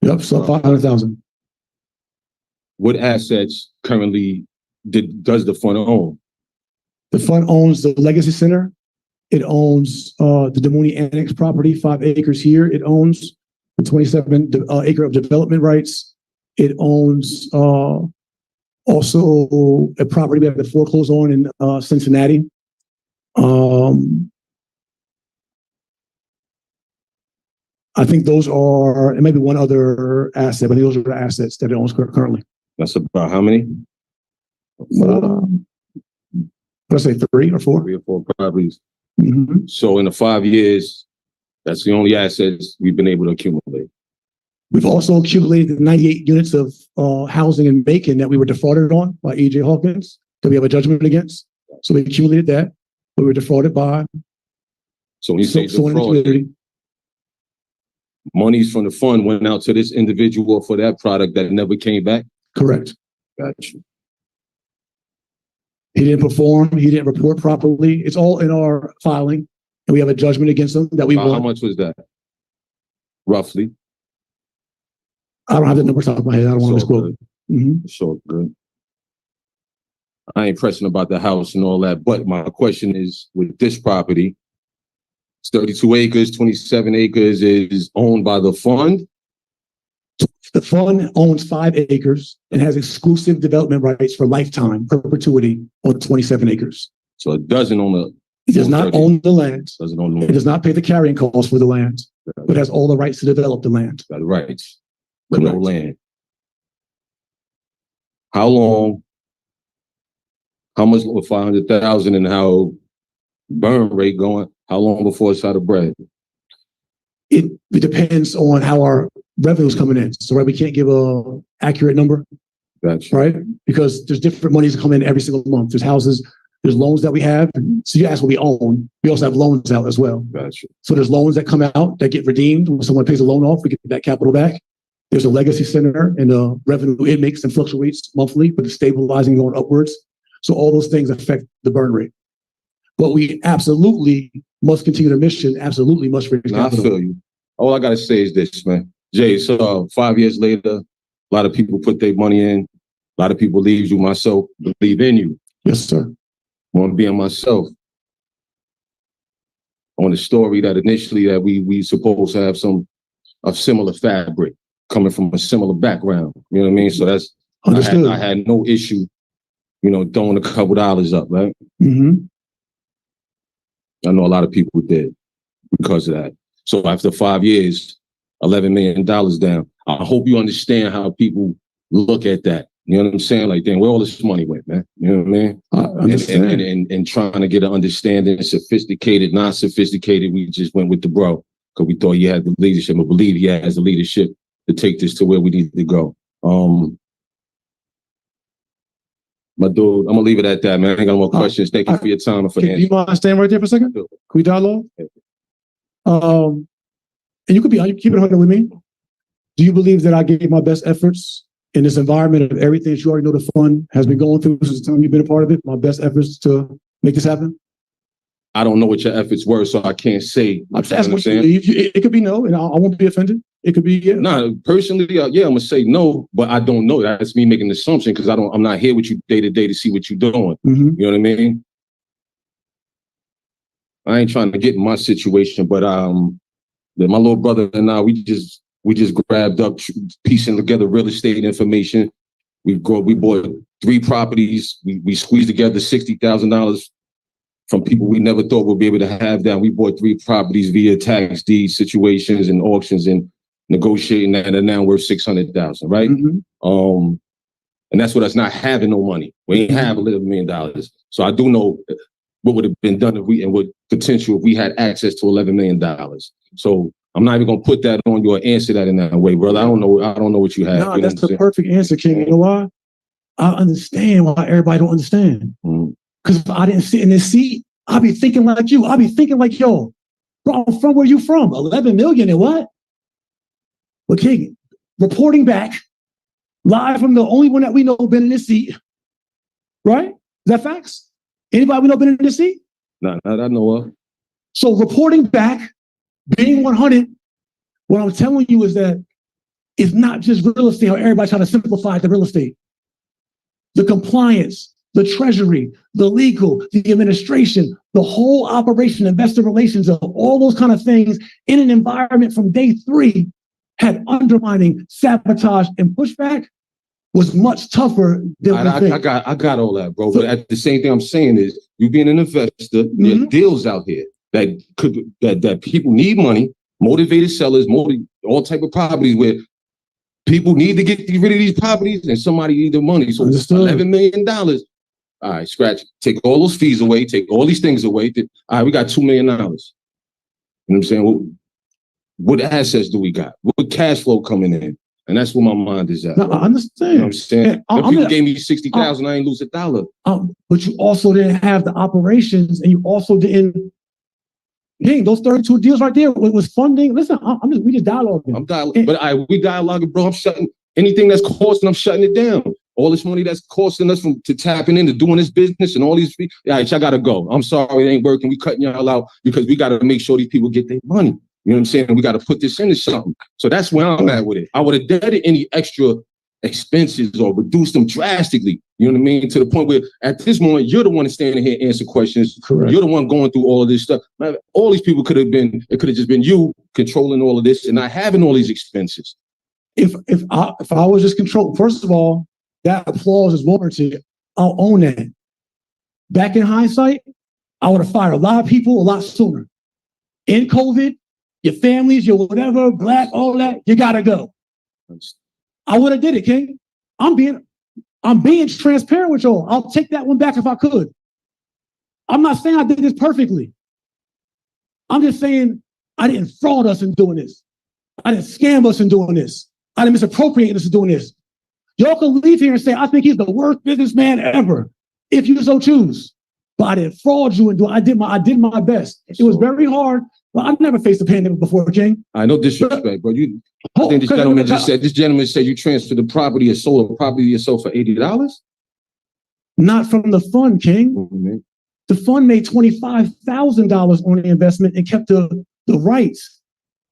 S2: Yep, so 500,000.
S5: What assets currently does the fund own?
S2: The fund owns the Legacy Center. It owns the Demoni Annex property, 5 acres here. It owns the 27 acre of development rights. It owns also a property we have to foreclose on in Cincinnati. I think those are, and maybe one other asset, but those are the assets that it owns currently.
S5: That's about how many?
S2: Let's say 3 or 4.
S5: 3 or 4 properties.
S2: Mm-hmm.
S5: So in the 5 years, that's the only assets we've been able to accumulate.
S2: We've also accumulated 98 units of housing in Macon that we were defrauded on by E.J. Hawkins that we have a judgment against. So we accumulated that. We were defrauded by.
S5: So when you say defrauded, monies from the fund went out to this individual for that product that never came back?
S2: Correct.
S5: Gotcha.
S2: He didn't perform. He didn't report properly. It's all in our filing, and we have a judgment against him that we won.
S5: How much was that? Roughly?
S2: I don't have the number top of my head. I don't want to misquote. Mm-hmm.
S5: Sure, good. I ain't pressing about the house and all that, but my question is, with this property, it's 32 acres, 27 acres is owned by the fund?
S2: The fund owns 5 acres and has exclusive development rights for lifetime, perpetuity on 27 acres.
S5: So it doesn't own the...
S2: It does not own the land.
S5: Doesn't own the land.
S2: It does not pay the carrying costs for the land, but has all the rights to develop the land.
S5: Got the rights, but no land. How long, how much with 500,000 and how burn rate going, how long before it's out of bread?
S2: It depends on how our revenue's coming in. So, right, we can't give a accurate number.
S5: Gotcha.
S2: Right? Because there's different monies that come in every single month. There's houses, there's loans that we have. So you ask what we own. We also have loans out as well.
S5: Gotcha.
S2: So there's loans that come out that get redeemed. When someone pays a loan off, we get that capital back. There's a legacy center and the revenue it makes and fluctuates monthly, but it's stabilizing going upwards. So all those things affect the burn rate. But we absolutely must continue the mission, absolutely must raise capital.
S5: I feel you. All I got to say is this, man. Jay, so 5 years later, a lot of people put their money in. A lot of people leave you, myself, believe in you.
S2: Yes, sir.
S5: I want to be in myself. On the story that initially that we supposed to have a similar fabric coming from a similar background. You know what I mean? So that's
S2: understood.
S5: I had no issue, throwing a couple dollars up, right?
S2: Mm-hmm.
S5: I know a lot of people did because of that. So after 5 years, $11 million down. I hope you understand how people look at that. You know what I'm saying? Like, damn, where all this money went, man? You know what I mean?
S2: I understand.
S5: And trying to get an understanding, sophisticated, not sophisticated. We just went with the bro because we thought he had the leadership, or believe he has the leadership to take this to where we need to go. My dude, I'm gonna leave it at that, man. I ain't got no more questions. Thank you for your time and for
S2: answering. Do you mind staying right there for a second? Can we dialogue? And you keep it 100 with me. Do you believe that I gave my best efforts in this environment of everything that you already know the fund has been going through since the time you've been a part of it? My best efforts to make this happen?
S5: I don't know what your efforts were, so I can't say.
S2: I'm just asking what you believe. It could be no, and I won't be offended. It could be yeah.
S5: Nah, personally, yeah, I'm gonna say no, but I don't know. That's me making an assumption because I'm not here with you day to day to see what you're doing.
S2: Mm-hmm.
S5: You know what I mean? I ain't trying to get in my situation, but my little brother and I, we just grabbed up, piecing together real estate information. We bought 3 properties. We squeezed together $60,000 from people we never thought would be able to have that. We bought 3 properties via tax deed situations and auctions and negotiating that, and they're now worth $600,000, right?
S2: Mm-hmm.
S5: And that's what us not having no money. We ain't have $11 million. So I do know what would have been done and what potential if we had access to $11 million. So I'm not even gonna put that on you or answer that in that way, brother. I don't know what you have.
S2: No,
S5: you know
S2: that's the perfect answer, King. You know why? I understand why everybody don't understand. Because if I didn't sit in this seat, I'd be thinking like you. I'd be thinking like, yo, bro, I'm from where you from? 11 million and what? Okay, reporting back, live from the only one that we know been in this seat, right? Is that facts? Anybody we know been in this seat?
S5: Not that I know of.
S2: So reporting back, being 100, what I'm telling you is that it's not just real estate, how everybody trying to simplify the real estate. The compliance, the treasury, the legal, the administration, the whole operation, investor relations, of all those kind of things in an environment from day 3 had undermining, sabotage, and pushback was much tougher than
S5: I got all that, bro. But at the same thing I'm saying is, you being an investor, there are deals out here that people need money, motivated sellers, all type of properties where people need to get rid of these properties and somebody need the money. So $11 million. All right, scratch. Take all those fees away. Take all these things away. All right, we got $2 million. You know what I'm saying? Well, what assets do we got? What cash flow coming in? And that's where my mind is at.
S2: No, I understand.
S5: You know what I'm saying? If people gave me $60,000, I ain't lose $1.
S2: But you also didn't have the operations, and you also didn't. Dang, those 32 deals right there was funding. Listen, we just dialoguing. We dialoguing, bro. I'm shutting anything that's costing. I'm shutting it down. All this money that's costing us to tapping into doing this business and all these. Yeah, y'all gotta go. I'm sorry, it ain't working. We cutting y'all out because we gotta make sure these people get their money. You know what I'm saying? We gotta put this into something. So that's where I'm at with it. I would have deaded any extra expenses or reduced them drastically. You know what I mean? To the point where at this moment, you're the one standing here answering questions. Correct.
S5: You're the one going through all of this stuff. Man, all these people could have just been you controlling all of this and not having all these expenses.
S2: If I was just controlled, first of all, that applause is warranted. I'll own that. Back in hindsight, I would have fired a lot of people a lot sooner. In COVID, your families, your whatever, black, all that, you gotta go. I would have did it, King. I'm being transparent with y'all. I'll take that one back if I could. I'm not saying I did this perfectly. I'm just saying I didn't fraud us in doing this. I didn't scam us in doing this. I didn't misappropriate us in doing this. Y'all can leave here and say, I think he's the worst businessman ever, if you so choose. But I didn't fraud you and do it. I did my best. It was very hard. Well, I've never faced a pandemic before, King.
S5: I know disrespect, but I think this gentleman said you transferred the property or sold a property yourself for $80?
S2: Not from the fund, King. Mm-hmm. The fund made $25,000 on the investment and kept the rights.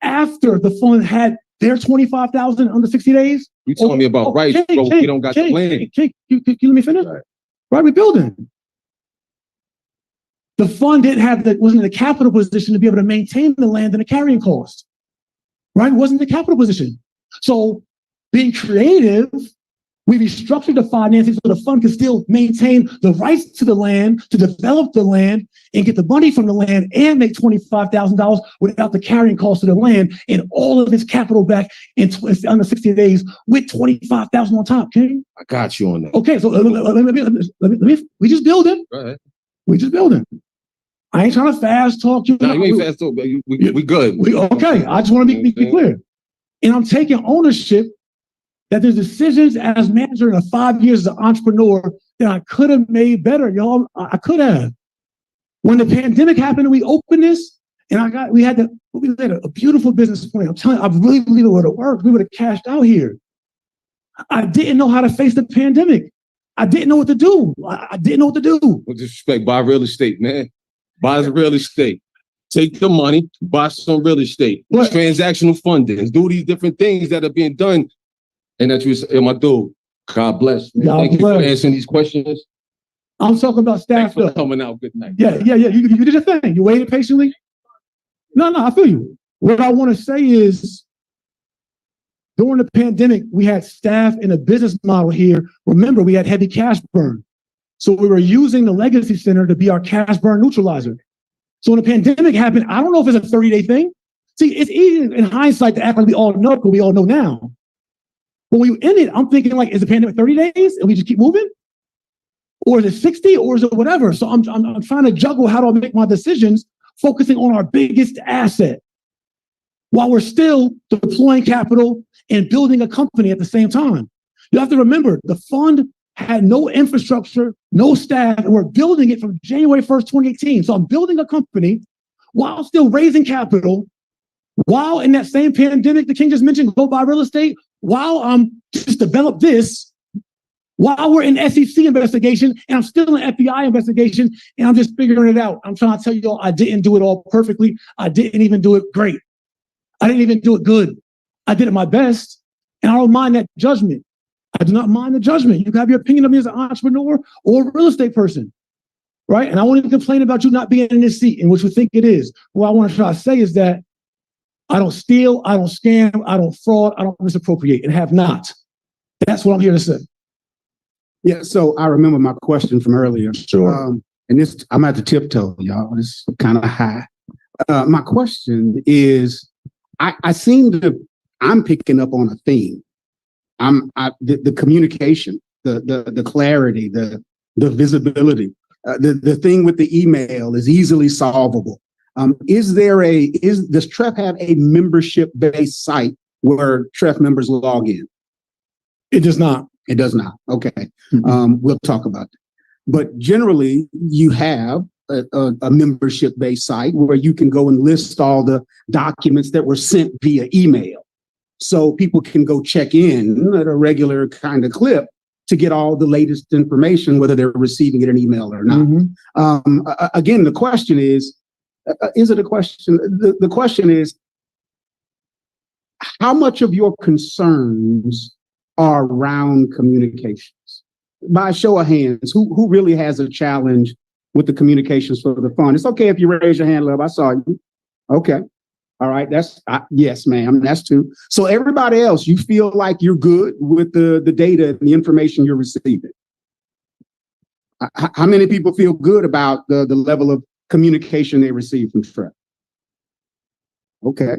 S2: After the fund had their $25,000 under 60 days.
S5: You telling me about rights, bro. We don't got the land.
S2: King, you let me finish? Right, we're building. The fund wasn't in a capital position to be able to maintain the land and the carrying cost. Right? It wasn't in the capital position. So being creative, we restructured the financing so the fund could still maintain the rights to the land, to develop the land, and get the money from the land and make $25,000 without the carrying cost of the land and all of its capital back in under 60 days with $25,000 on top, King.
S5: I got you on that.
S2: Okay, so we just building.
S5: Right.
S2: We just building. I ain't trying to fast talk you.
S5: No, you ain't fast talk, but we good.
S2: Okay, I just want to be clear. And I'm taking ownership that there's decisions as manager in 5 years as an entrepreneur that I could have made better, y'all. I could have. When the pandemic happened and we opened this, and we had a beautiful business plan. I'm telling you, I really believe it would have worked. We would have cashed out here. I didn't know how to face the pandemic. I didn't know what to do. I didn't know what to do.
S5: With disrespect, buy real estate, man. Buy the real estate. Take the money, buy some real estate.
S2: What?
S5: Transactional funding. Do these different things that are being done. And that you say, my dude, God bless. Man. Thank you for answering these questions.
S2: I'm talking about staff.
S5: Thanks for coming out. Good night.
S2: Yeah. You did your thing. You waited patiently. No, I feel you. What I want to say is, during the pandemic, we had staff in a business model here. Remember, we had heavy cash burn. So we were using the legacy center to be our cash burn neutralizer. So when the pandemic happened, I don't know if it's a 30-day thing. See, it's easy in hindsight to act like we all know, because we all know now. But when you end it, I'm thinking like, is the pandemic 30 days and we just keep moving? Or is it 60 or is it whatever? So I'm trying to juggle how do I make my decisions, focusing on our biggest asset while we're still deploying capital and building a company at the same time. You have to remember, the fund had no infrastructure, no staff, and we're building it from January 1st, 2018. So I'm building a company while still raising capital, while in that same pandemic the King just mentioned, go buy real estate, while I'm just develop this, while we're in SEC investigation, and I'm still in FBI investigation, and I'm just figuring it out. I'm trying to tell you all, I didn't do it all perfectly. I didn't even do it great. I didn't even do it good. I did it my best, and I don't mind that judgment. I do not mind the judgment. You can have your opinion of me as an entrepreneur or a real estate person, right? And I won't even complain about you not being in this seat in which you think it is. What I want to try to say is that I don't steal, I don't scam, I don't fraud, I don't misappropriate, and have not. That's what I'm here to say.
S1: Yeah, so I remember my question from earlier.
S5: Sure.
S1: And this, I'm at the tiptoe, y'all. It's kind of high. My question is, I'm picking up on a theme. The communication, the clarity, the visibility, the thing with the email is easily solvable. Does TREF have a membership-based site where TREF members log in?
S2: It does not.
S1: It does not. Okay. We'll talk about that. But generally, you have a membership-based site where you can go and list all the documents that were sent via email. So people can go check in at a regular kind of clip to get all the latest information, whether they're receiving it in email or not. Again, the question is it a question? The question is, how much of your concerns are around communications? By a show of hands, who really has a challenge with the communications for the fund? It's okay if you raise your hand, love. I saw you. Okay. All right. Yes, ma'am. That's two. So everybody else, you feel like you're good with the data and the information you're receiving? How many people feel good about the level of communication they receive from TREF? Okay.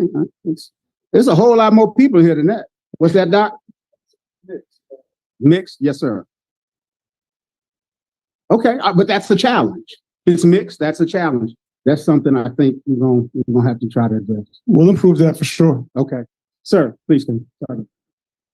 S1: There's a whole lot more people here than that. What's that, Doc? Mixed? Yes, sir. Okay, but that's the challenge. It's mixed. That's a challenge. That's something I think we're gonna have to try to address.
S2: We'll improve that for sure.
S1: Okay, sir, please come. Sorry.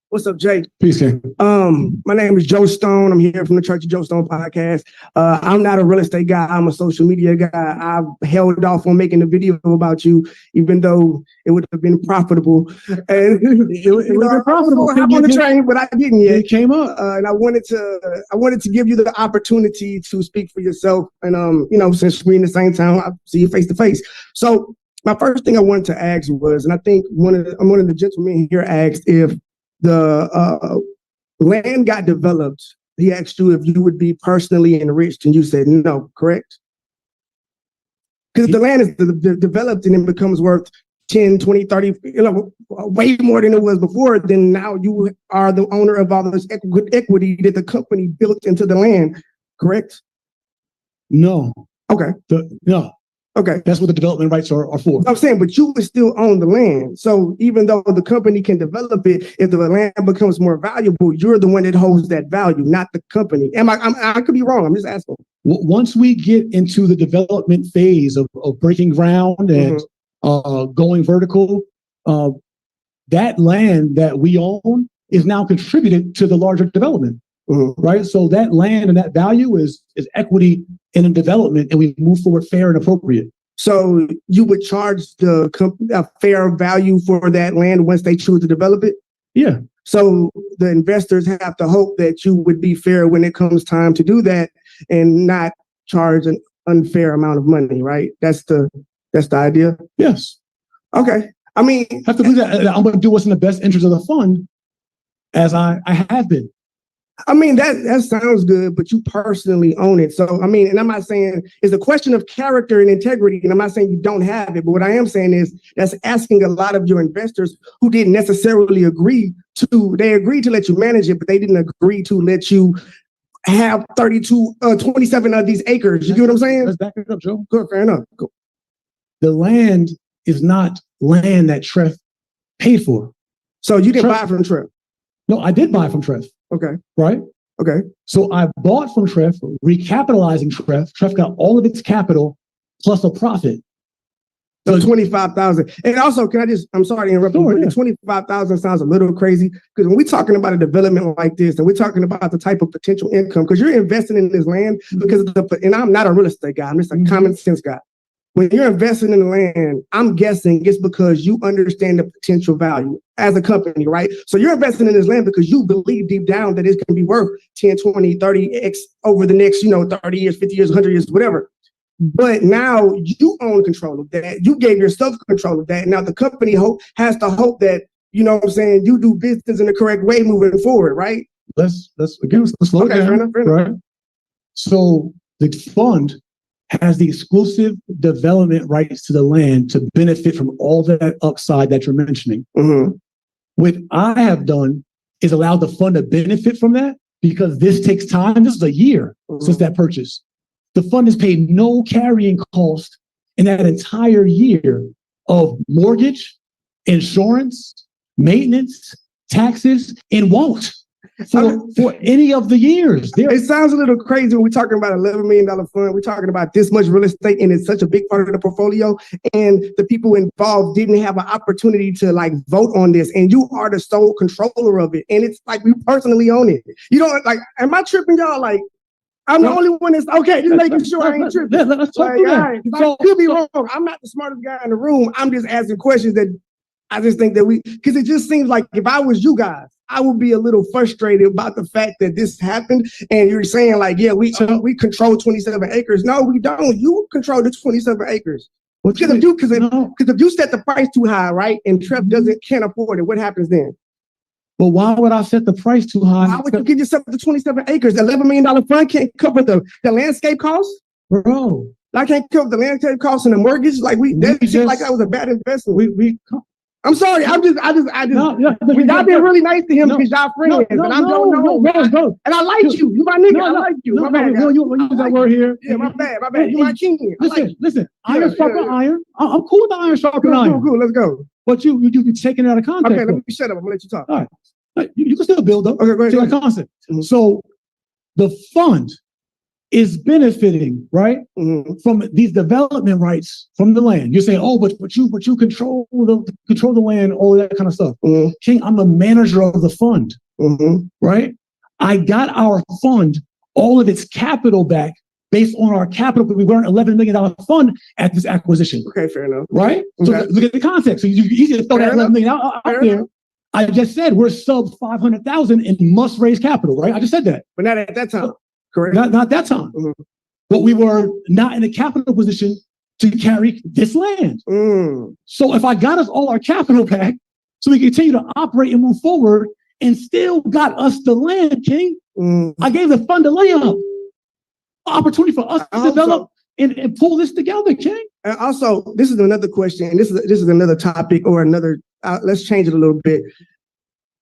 S9: What's up, Jay?
S2: Peace, King.
S9: My name is Joe Stone. I'm here from the Church of Joe Stone podcast. I'm not a real estate guy. I'm a social media guy. I've held off on making a video about you, even though it would have been profitable. And it would have been profitable. I hop on the train, but I didn't yet.
S2: It came up,
S9: and I wanted to give you the opportunity to speak for yourself. And since we're in the same town, I see you face to face. So my first thing I wanted to ask was, and I think one of the gentlemen here asked if the land got developed. He asked you if you would be personally enriched, and you said no, correct? Because the land is developed and it becomes worth 10, 20, 30, way more than it was before. Then now you are the owner of all this equity that the company built into the land, correct?
S2: No.
S9: Okay.
S2: No.
S9: Okay.
S2: That's what the development rights are for.
S9: I'm saying, but you would still own the land. So even though the company can develop it, if the land becomes more valuable, you're the one that holds that value, not the company. I could be wrong. I'm just asking.
S2: Once we get into the development phase of breaking ground and going vertical, that land that we own is now contributed to the larger development. Right. So that land and that value is equity in a development, and we move forward fair and appropriate.
S9: So you would charge the company a fair value for that land once they choose to develop it?
S2: Yeah.
S9: So the investors have to hope that you would be fair when it comes time to do that and not charge an unfair amount of money, right? That's the idea?
S2: Yes.
S9: Okay. I mean,
S2: have to do that. I'm going to do what's in the best interest of the fund, as I have been.
S9: I mean, that sounds good, but you personally own it. So, I mean, and I'm not saying it's a question of character and integrity, and I'm not saying you don't have it, but what I am saying is that's asking a lot of your investors who didn't necessarily they agreed to let you manage it, but they didn't agree to let you have 27 of these acres. You get what I'm saying?
S2: Let's back it up, Joe.
S9: Good, fair enough. Cool.
S2: The land is not land that TREF paid for.
S9: So you didn't buy from TREF?
S2: No, I did buy from TREF.
S9: Okay.
S2: Right?
S9: Okay.
S2: So I bought from TREF, recapitalizing TREF. TREF got all of its capital plus a profit.
S9: So 25,000. And also, I'm sorry to interrupt you, but the 25,000 sounds a little crazy because when we're talking about a development like this and we're talking about the type of potential income, because you're investing in this land because of and I'm not a real estate guy, I'm just a common sense guy. When you're investing in the land, I'm guessing it's because you understand the potential value as a company, right? So you're investing in this land because you believe deep down that it's going to be worth 10, 20, 30x over the next, 30 years, 50 years, 100 years, whatever. But now you own control of that. You gave yourself control of that. Now the company has to hope that, you do business in the correct way moving forward, right?
S2: Let's slow down.
S9: Fair enough.
S2: Right? So the fund has the exclusive development rights to the land to benefit from all that upside that you're mentioning.
S9: Mm-hmm.
S2: What I have done is allow the fund to benefit from that because this takes time. This is a year since that purchase. The fund has paid no carrying cost in that entire year of mortgage, insurance, maintenance, taxes, and won't for any of the years.
S9: It sounds a little crazy when we're talking about $11 million fund. We're talking about this much real estate and it's such a big part of the portfolio. And the people involved didn't have an opportunity to vote on this. And you are the sole controller of it. And it's like we personally own it. You don't am I tripping y'all? I'm the only one that's okay. Just making sure I ain't tripping.
S2: Let's talk through that.
S9: I could be wrong. I'm not the smartest guy in the room. I'm just asking questions that I just think that because it just seems like if I was you guys, I would be a little frustrated about the fact that this happened. And you're saying we control 27 acres. No, we don't. You control the 27 acres. Because if you set the price too high, right, and TREF can't afford it, what happens then?
S2: But why would I set the price too high?
S9: Why would you give yourself the 27 acres? The $11 million fund can't cover the landscape costs?
S2: Bro.
S9: I can't cover the landscape costs and the mortgage. That was a bad investment. I'm sorry. Y'all being really nice to him because y'all friends. And I like you. You my nigga. I like you. My bad.
S2: You use that word here.
S9: Yeah, my bad. You my king.
S2: Listen. Iron sharpen iron. I'm cool with the iron sharpen iron.
S9: Cool. Let's go.
S2: But you taking it out of context.
S9: Okay, let me shut up. I'm gonna let you talk.
S2: All right. You can still build up.
S9: Okay, go ahead.
S2: Concept. Mm-hmm. So the fund is benefiting, right, from these development rights from the land. You're saying, but you control the land, all that kind of stuff. Mm-hmm. King, I'm the manager of the fund, right? I got our fund all of its capital back based on our capital, because we were an $11 million fund at this acquisition.
S9: Okay, fair enough.
S2: Right?
S9: Okay.
S2: So look at the context. So you easy to throw that $11 million out there. I just said we're sub 500,000 and must raise capital, right? I just said that.
S9: But not at that time. Correct.
S2: Not that time. Mm-hmm. But we were not in a capital position to carry this land. So if I got us all our capital back so we continue to operate and move forward and still got us the land, King, I gave the fund a layup. Opportunity for us to develop and pull this together, King.
S9: And also, this is another question, and this is another topic or another. Let's change it a little bit.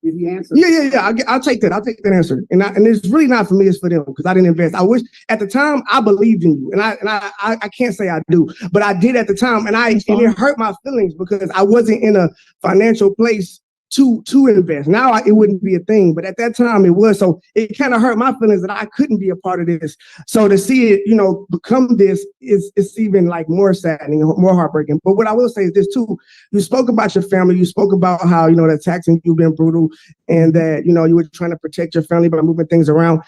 S1: Did he answer?
S9: Yeah. I'll take that. I'll take that answer. And it's really not for me. It's for them because I didn't invest. I wish at the time I believed in you, and I can't say I do, but I did at the time, and it hurt my feelings because I wasn't in a financial place to invest. Now it wouldn't be a thing, but at that time it was. So it kind of hurt my feelings that I couldn't be a part of this. So to see it, become this it's even more saddening, more heartbreaking. But what I will say is this too: you spoke about your family, you spoke about how that taxing you've been brutal, and that you were trying to protect your family by moving things around.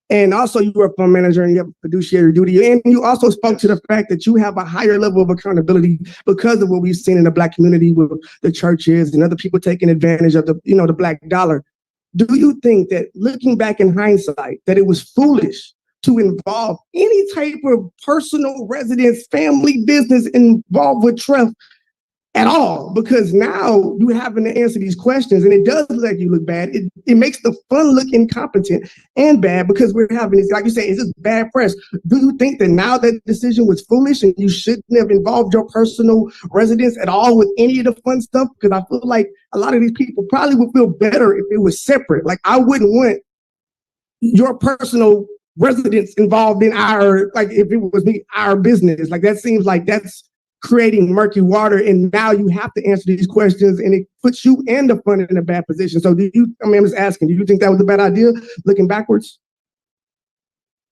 S9: And also you were a fund manager and you have fiduciary duty. And you also spoke to the fact that you have a higher level of accountability because of what we've seen in the Black community with the churches and other people taking advantage of the Black dollar. Do you think that, looking back in hindsight, that it was foolish to involve any type of personal residence, family business involved with TREF at all? Because now you having to answer these questions, and it does let you look bad. It makes the fund look incompetent and bad because we're having this, like you say, it's just bad press. Do you think that now that decision was foolish and you shouldn't have involved your personal residence at all with any of the fun stuff? Because I feel like a lot of these people probably would feel better if it was separate. Like, I wouldn't want your personal residence involved in if it was our business. Like, that seems like that's creating murky water, and now you have to answer these questions, and it puts you and the fund in a bad position. So I'm just asking, do you think that was a bad idea looking backwards?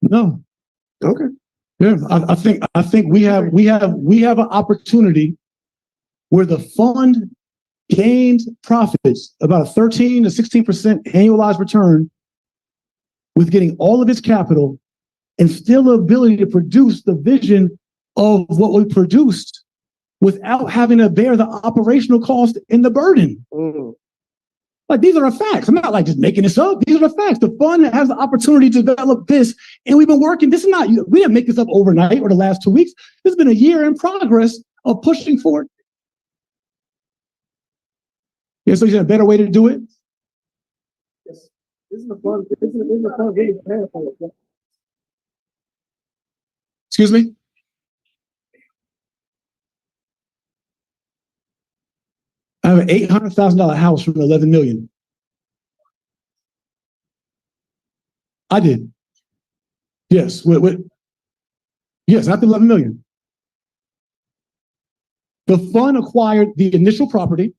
S2: No.
S9: Okay.
S2: Yeah, I think we have an opportunity where the fund gained profits, about a 13 to 16% annualized return, with getting all of its capital and still the ability to produce the vision of what we produced without having to bear the operational cost and the burden. Like, these are the facts. I'm not like just making this up. These are the facts. The fund has the opportunity to develop this, and we've been working. This is not, we didn't make this up overnight or the last 2 weeks. This has been a year in progress of pushing forward. Yeah, so you said a better way to do it?
S8: This is a fun game.
S2: Excuse me? I have an $800,000 house from $11 million. I did. Yes. Yes, after $11 million. The fund acquired the initial property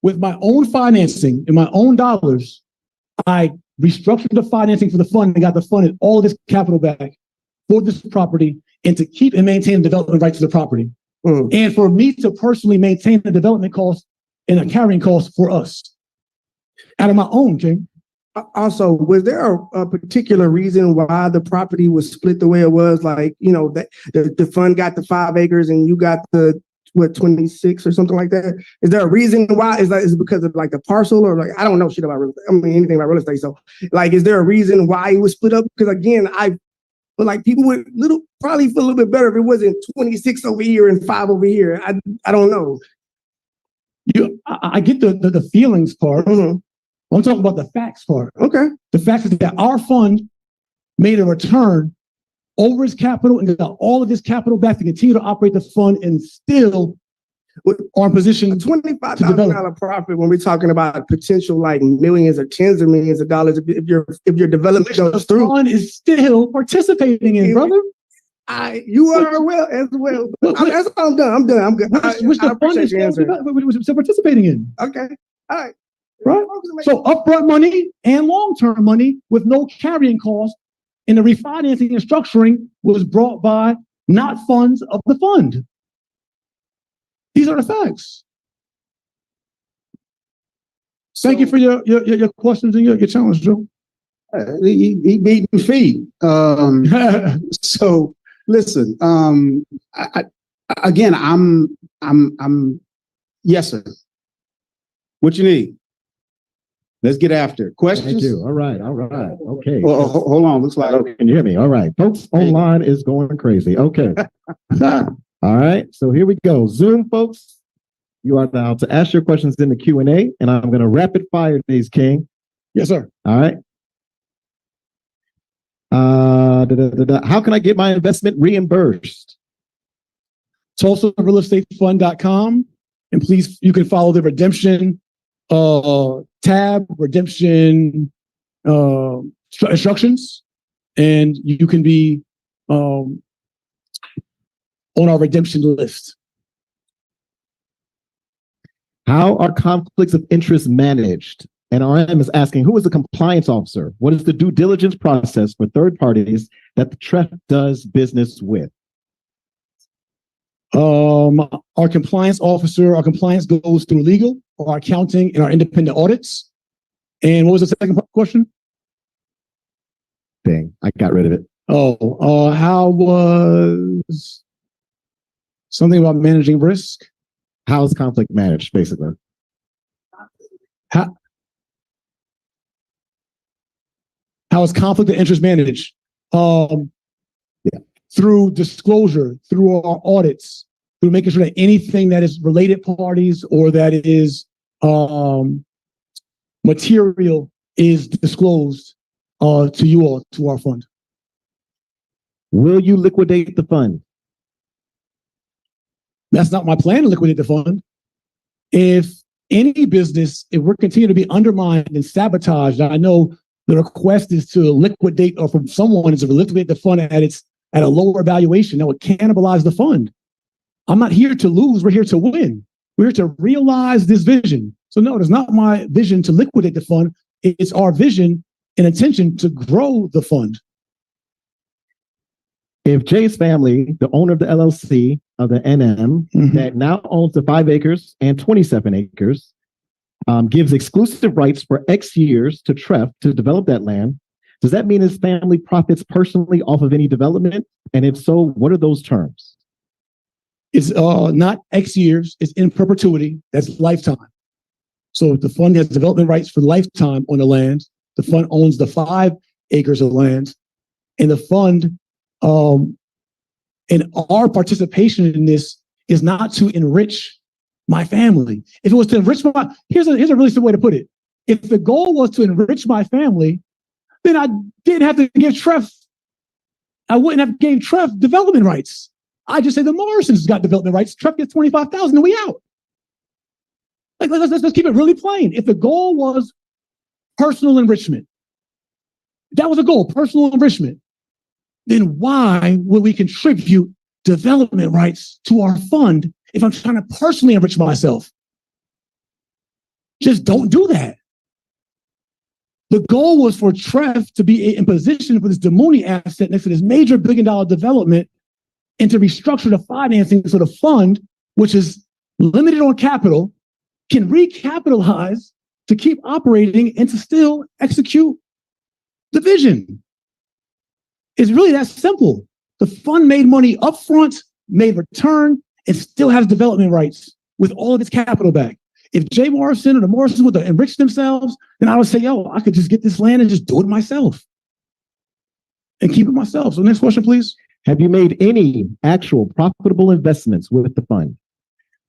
S2: with my own financing and my own dollars. I restructured the financing for the fund and got the fund and all of this capital back for this property and to keep and maintain the development rights to the property. And for me to personally maintain the development costs and the carrying costs for us out of my own, King.
S9: Also, was there a particular reason why the property was split the way it was? Like, you know, that the fund got the 5 acres and you got the 26 or something like that? Is there a reason why? Is it because of like the parcel, or like, I don't know shit about real estate. I mean, anything about real estate. So like, is there a reason why it was split up? Because again, but like, people would probably feel a little bit better if it wasn't 26 over here and 5 over here. I don't know.
S2: I get the feelings part. I'm talking about the facts part.
S9: Okay.
S2: The fact is that our fund made a return over its capital and got all of this capital back to continue to operate the fund and still are in position.
S9: $25,000 profit when we're talking about potential like millions or tens of millions of dollars if your development goes through.
S2: The fund is still participating in, brother.
S9: You are as well. I'm done. I'm good.
S2: Which the fund is still participating in.
S9: Okay. All right.
S2: Right. So upfront money and long-term money with no carrying cost, and the refinancing and structuring was brought by not funds of the fund. These are the facts. Thank you for your questions and your challenge, Joe.
S1: He beat and feed. So listen, again, I'm yes, sir. What you need? Let's get after it. Questions?
S10: Thank you. All right. Okay.
S1: Well, hold on. Looks like.
S10: Can you hear me? All right. Folks online is going crazy. Okay. All right. So here we go. Zoom folks, you are now to ask your questions in the Q&A, and I'm going to rapid fire these, King.
S2: Yes, sir.
S10: All right. How can I get my investment reimbursed?
S2: TulsaRealEstateFund.com. And please, you can follow the redemption tab, redemption instructions, and you can be on our redemption list.
S10: How are conflicts of interest managed? And RM is asking, who is the compliance officer? What is the due diligence process for third parties that the TREF does business with?
S2: Our compliance officer, our compliance goes through legal, our accounting, and our independent audits. And what was the second question?
S10: Dang, I got rid of it.
S2: How was something about managing risk?
S10: How is conflict managed, basically?
S2: How is conflict of interest managed? Through disclosure, through our audits, through making sure that anything that is related parties or that is material is disclosed to you all, to our fund.
S10: Will you liquidate the fund?
S2: That's not my plan to liquidate the fund. If any business, if we're continuing to be undermined and sabotaged, I know the request is to liquidate, or from someone is to liquidate the fund at a lower valuation that would cannibalize the fund. I'm not here to lose. We're here to win. We're here to realize this vision. So no, it's not my vision to liquidate the fund. It's our vision and intention to grow the fund.
S10: If Jay's family, the owner of the LLC of the NM, that now owns the 5 acres and 27 acres, gives exclusive rights for X years to TREF to develop that land, does that mean his family profits personally off of any development? And if so, what are those terms?
S2: It's not X years, it's in perpetuity, that's lifetime. So if the fund has development rights for lifetime on the land, the fund owns the 5 acres of land, and the fund, and our participation in this is not to enrich my family. If it was to enrich here's a really simple way to put it. If the goal was to enrich my family, then I didn't have to give TREF, I wouldn't have gave TREF development rights. I just say the Morrisons got development rights, TREF gets 25,000 and we out. Like, let's keep it really plain. If the goal was personal enrichment, that was a goal, personal enrichment, then why would we contribute development rights to our fund if I'm trying to personally enrich myself? Just don't do that. The goal was for TREF to be in position for this Demuni asset next to this major $1 billion development and to restructure the financing so the fund, which is limited on capital, can recapitalize to keep operating and to still execute the vision. It's really that simple. The fund made money upfront, made return, and still has development rights with all of its capital back. If Jay Morrison or the Morrisons would enrich themselves, then I would say, yo, I could just get this land and just do it myself and keep it myself. So next question, please.
S10: Have you made any actual profitable investments with the fund?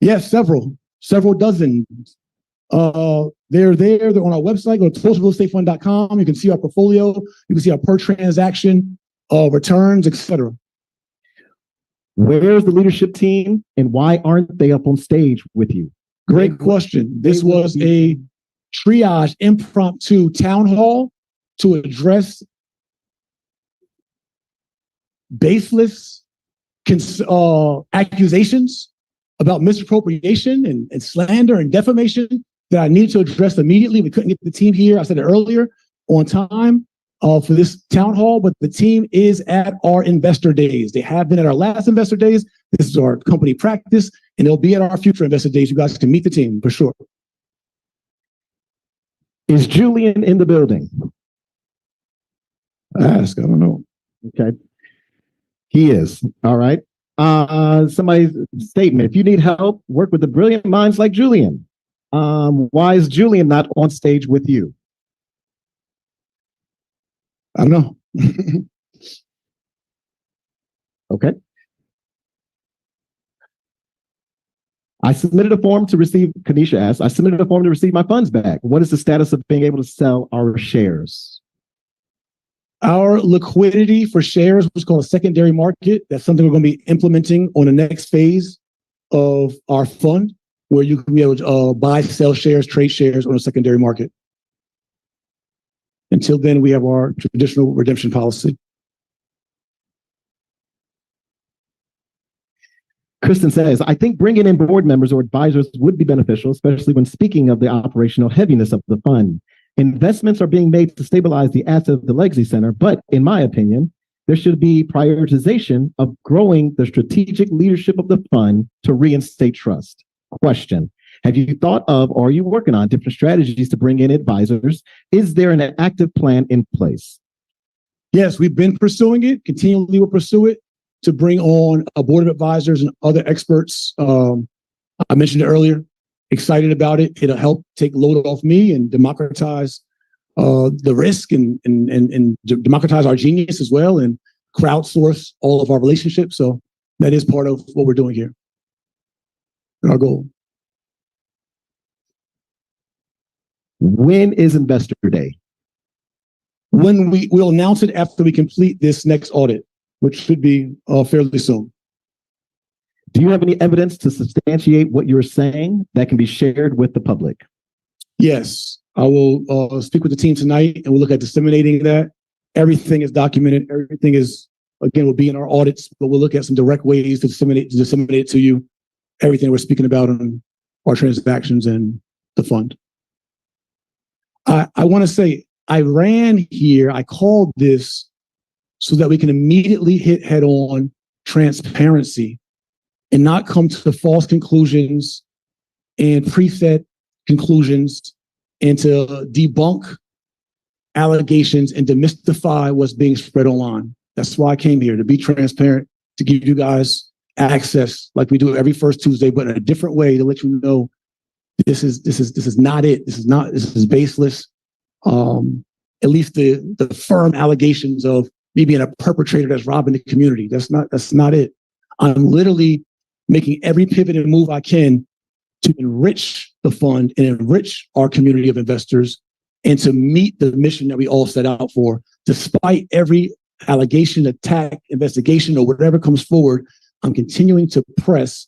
S2: Yes, several dozen. They're there. They're on our website. Go to totalrealestatefund.com. You can see our portfolio. You can see our per transaction returns, etc.
S10: Where's the leadership team and why aren't they up on stage with you?
S2: Great question. This was a triage impromptu town hall to address baseless accusations about misappropriation and slander and defamation that I needed to address immediately. We couldn't get the team here, I said it earlier, on time for this town hall, but the team is at our investor days. They have been at our last investor days. This is our company practice, and they'll be at our future investor days. You guys can meet the team for sure.
S10: Is Jullien in the building?
S2: Ask, I don't know.
S10: Okay. He is. All right. Somebody's statement. If you need help, work with the brilliant minds like Jullien. Why is Jullien not on stage with you?
S2: I don't know.
S10: Okay. I submitted a form to receive, Kanisha asked, I submitted a form to receive my funds back. What is the status of being able to sell our shares?
S2: Our liquidity for shares, which is called a secondary market, that's something we're going to be implementing on the next phase of our fund, where you can be able to buy, sell shares, trade shares on a secondary market. Until then, we have our traditional redemption policy.
S10: Kristen says, I think bringing in board members or advisors would be beneficial, especially when speaking of the operational heaviness of the fund. Investments are being made to stabilize the assets of the Legacy Center, but in my opinion, there should be prioritization of growing the strategic leadership of the fund to reinstate trust. Question, have you thought of, or are you working on different strategies to bring in advisors? Is there an active plan in place?
S2: Yes, we've been pursuing it, continually will pursue it to bring on a board of advisors and other experts. I mentioned it earlier, excited about it. It'll help take load off me and democratize the risk and democratize our genius as well and crowdsource all of our relationships. So that is part of what we're doing here and our goal.
S10: When is Investor Day?
S2: When we'll announce it after we complete this next audit, which should be fairly soon.
S10: Do you have any evidence to substantiate what you're saying that can be shared with the public?
S2: Yes, I will speak with the team tonight and we'll look at disseminating that. Everything is documented. Everything is, again, will be in our audits, but we'll look at some direct ways to disseminate it to you. Everything we're speaking about on our transactions and the fund. I want to say, I called this so that we can immediately hit head on transparency and not come to false conclusions and preset conclusions and to debunk allegations and demystify what's being spread online. That's why I came here, to be transparent, to give you guys access like we do every first Tuesday, but in a different way, to let you know this is not it. This is baseless. At least the firm allegations of me being a perpetrator that's robbing the community. That's not it. I'm literally making every pivot and move I can to enrich the fund and enrich our community of investors and to meet the mission that we all set out for. Despite every allegation, attack, investigation, or whatever comes forward, I'm continuing to press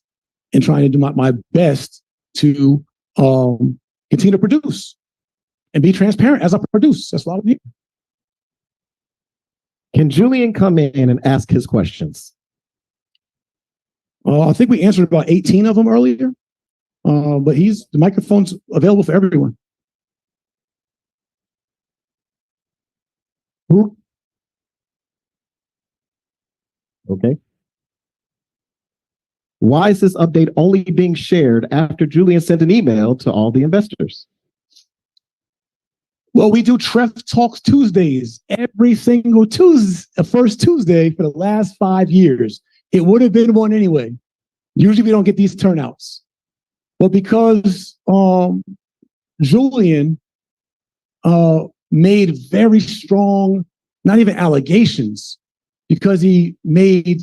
S2: and trying to do my best to continue to produce and be transparent as I produce. That's why I'm here.
S10: Can Jullien come in and ask his questions?
S2: I think we answered about 18 of them earlier, but the microphone's available for everyone.
S10: Who? Okay. Why is this update only being shared after Jullien sent an email to all the investors?
S2: Well, we do TREF Talks Tuesdays every single first Tuesday for the last 5 years. It would have been one anyway. Usually we don't get these turnouts. But because Jullien made very strong, not even allegations, because he made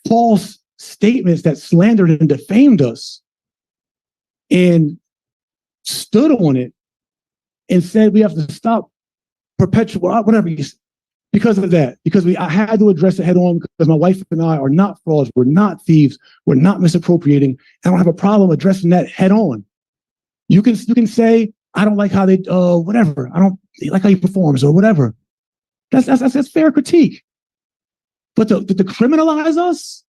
S2: false statements that slandered and defamed us and stood on it and said we have to stop whatever you say. Because of that, I had to address it head on, because my wife and I are not frauds, we're not thieves, we're not misappropriating. I don't have a problem addressing that head on. You can say, I don't like how they, whatever, I don't like how he performs or whatever. That's fair critique. But to criminalize us,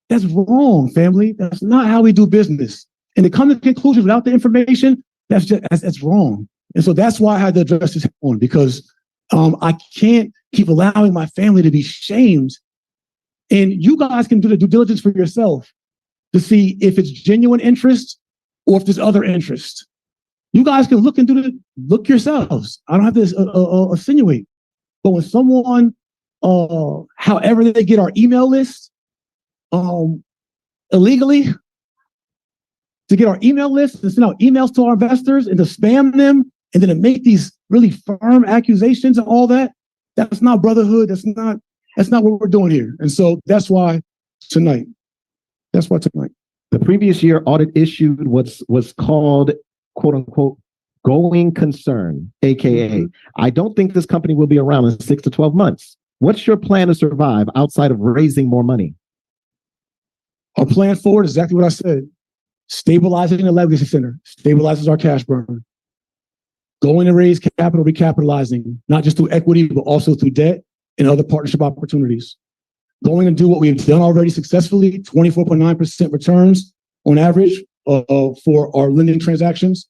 S2: that's wrong, family. That's not how we do business. And to come to conclusions without the information, that's wrong. And so that's why I had to address this head on, because I can't keep allowing my family to be shamed. And you guys can do the due diligence for yourself to see if it's genuine interest or if there's other interest. You guys can look look yourselves. I don't have to insinuate. But when someone, however they get our email list, illegally, to get our email list and send out emails to our investors and to spam them and then to make these really firm accusations and all that, that's not brotherhood. That's not what we're doing here. And so that's why tonight.
S10: The previous year audit issued what's called, quote unquote, going concern, AKA, I don't think this company will be around in 6 to 12 months. What's your plan to survive outside of raising more money?
S2: Our plan forward is exactly what I said. Stabilizing the legacy center, stabilizes our cash burn. Going to raise capital, recapitalizing, not just through equity, but also through debt and other partnership opportunities. Going to do what we've done already successfully, 24.9% returns on average for our lending transactions,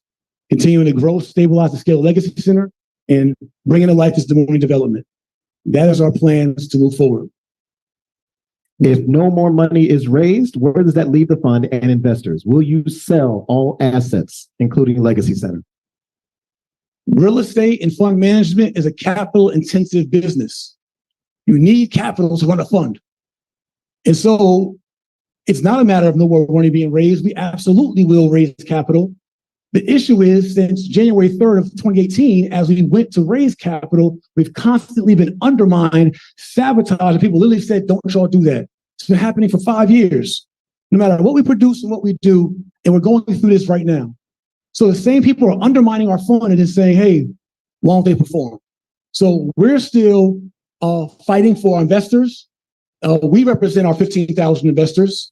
S2: continuing to grow, stabilize the scale legacy center, and bringing to life this demonic development. That is our plans to move forward.
S10: If no more money is raised, where does that leave the fund and investors? Will you sell all assets, including Legacy Center?
S2: Real estate and fund management is a capital-intensive business. You need capital to run a fund. And so it's not a matter of no more money being raised. We absolutely will raise capital. The issue is, since January 3rd of 2018, as we went to raise capital, we've constantly been undermined, sabotaged. People literally said, don't y'all do that. It's been happening for 5 years, no matter what we produce and what we do. And we're going through this right now. So the same people are undermining our fund and then saying, hey, why don't they perform? So we're still fighting for our investors. We represent our 15,000 investors,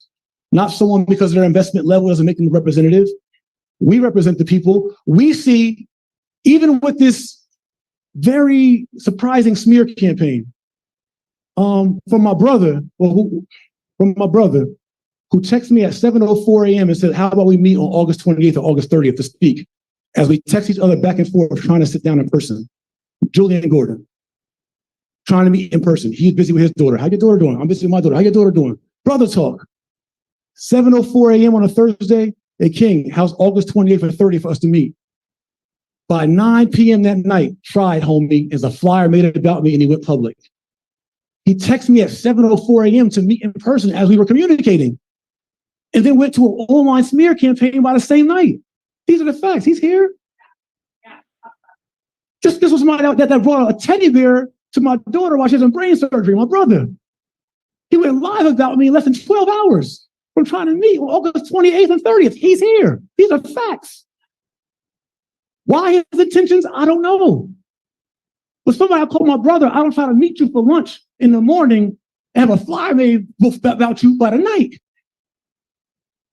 S2: not someone because their investment level doesn't make them a representative. We represent the people. We see, even with this very surprising smear campaign, from my brother, who texted me at 7:04 a.m. and said, how about we meet on August 28th or August 30th to speak, as we text each other back and forth trying to sit down in person. Jullien Gordon. trying to meet in person. He's busy with his daughter. How your daughter doing? I'm busy with my daughter. How your daughter doing? Brother talk. 7:04 a.m. on a Thursday. Hey, King, how's August 28th or 30th for us to meet? By 9 p.m. that night, tried, homie, is a flyer made about me and he went public. He texted me at 7:04 a.m. to meet in person as we were communicating, and then went to an online smear campaign by the same night. These are the facts. He's here. This was somebody that brought a teddy bear to my daughter while she was in brain surgery, my brother. He went live about me in less than 12 hours. We're trying to meet on August 28th and 30th. He's here. These are facts. Why his intentions? I don't know. But somebody I called my brother, I don't try to meet you for lunch in the morning and have a flyer made about you by the night.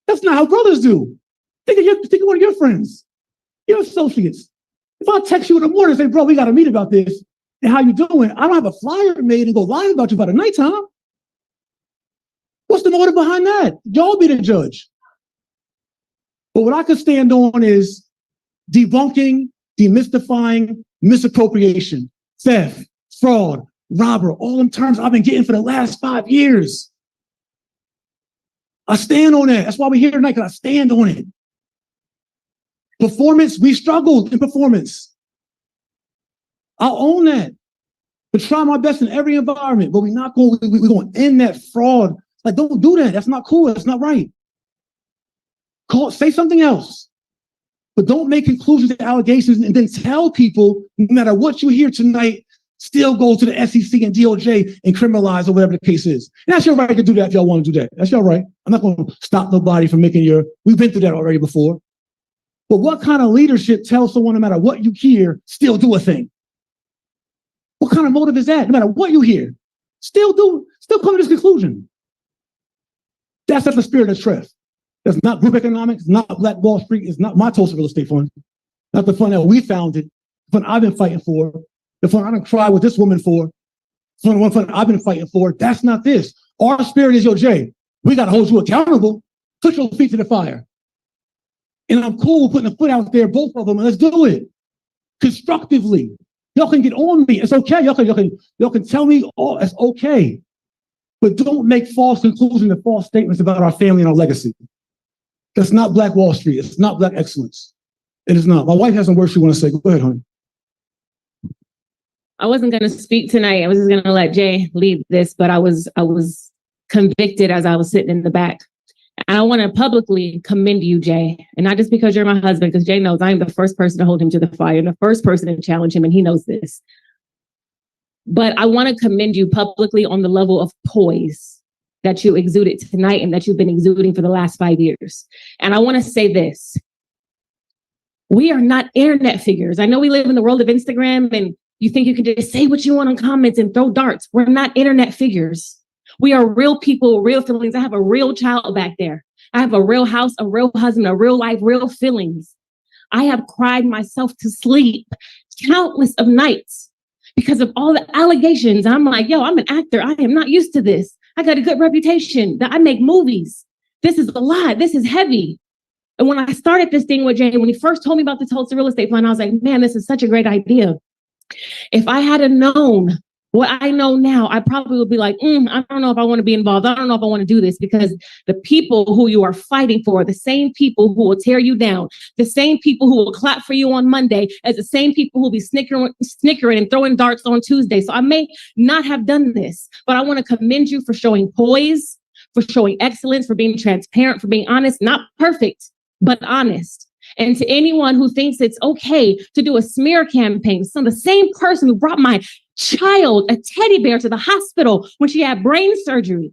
S2: That's not how brothers do. Think of one of your friends, your associates. If I text you in the morning and say, bro, we got to meet about this, and how you doing? I don't have a flyer made and go lie about you by the nighttime. What's the motive behind that? Y'all be the judge. But what I could stand on is debunking, demystifying, misappropriation, theft, fraud, robber, all them terms I've been getting for the last 5 years. I stand on that. That's why we're here tonight, because I stand on it. Performance, we struggled in performance. I'll own that. But try my best in every environment, but we're going to end that fraud. Like, don't do that. That's not cool. That's not right. Say something else. But don't make conclusions and allegations and then tell people, no matter what you hear tonight, still go to the SEC and DOJ and criminalize or whatever the case is. And that's your right to do that if y'all want to do that. That's your right. I'm not going to stop nobody from we've been through that already before. But what kind of leadership tells someone no matter what you hear, still do a thing? What kind of motive is that? No matter what you hear, still come to this conclusion. That's not the spirit of TREF. That's not group economics, not Black Wall Street, it's not my Tulsa real estate fund, not the fund that we founded, the fund I've been fighting for, the fund I done cried with this woman for, the one fund I've been fighting for. That's not this. Our spirit is, Jay, we got to hold you accountable. Put your feet to the fire. And I'm cool with putting a foot out there, both of them, and let's do it constructively. Y'all can get on me. It's okay. Y'all can tell me, oh, it's okay. But don't make false conclusions and false statements about our family and our legacy. That's not Black Wall Street. It's not Black excellence. It is not. My wife has some words she wants to say. Go ahead, honey.
S11: I wasn't going to speak tonight. I was just going to let Jay lead this, but I was convicted as I was sitting in the back. And I want to publicly commend you, Jay. And not just because you're my husband, because Jay knows I am the first person to hold him to the fire and the first person to challenge him, and he knows this. But I want to commend you publicly on the level of poise that you exuded tonight and that you've been exuding for the last 5 years. And I want to say this. We are not internet figures. I know we live in the world of Instagram and you think you can just say what you want on comments and throw darts. We're not internet figures. We are real people, real feelings. I have a real child back there. I have a real house, a real husband, a real life, real feelings. I have cried myself to sleep countless of nights because of all the allegations. I'm like, yo, I'm an actor. I am not used to this. I got a good reputation. That I make movies. This is a lot. This is heavy. And when I started this thing with Jay, when he first told me about the Tulsa real estate fund, I was like, man, this is such a great idea. If I had known what I know now, I probably would be like, I don't know if I want to be involved. I don't know if I want to do this, because the people who you are fighting for, the same people who will tear you down, the same people who will clap for you on Monday as the same people who will be snickering and throwing darts on Tuesday. So I may not have done this, but I want to commend you for showing poise, for showing excellence, for being transparent, for being honest, not perfect, but honest. And to anyone who thinks it's okay to do a smear campaign, the same person who brought my child a teddy bear to the hospital when she had brain surgery,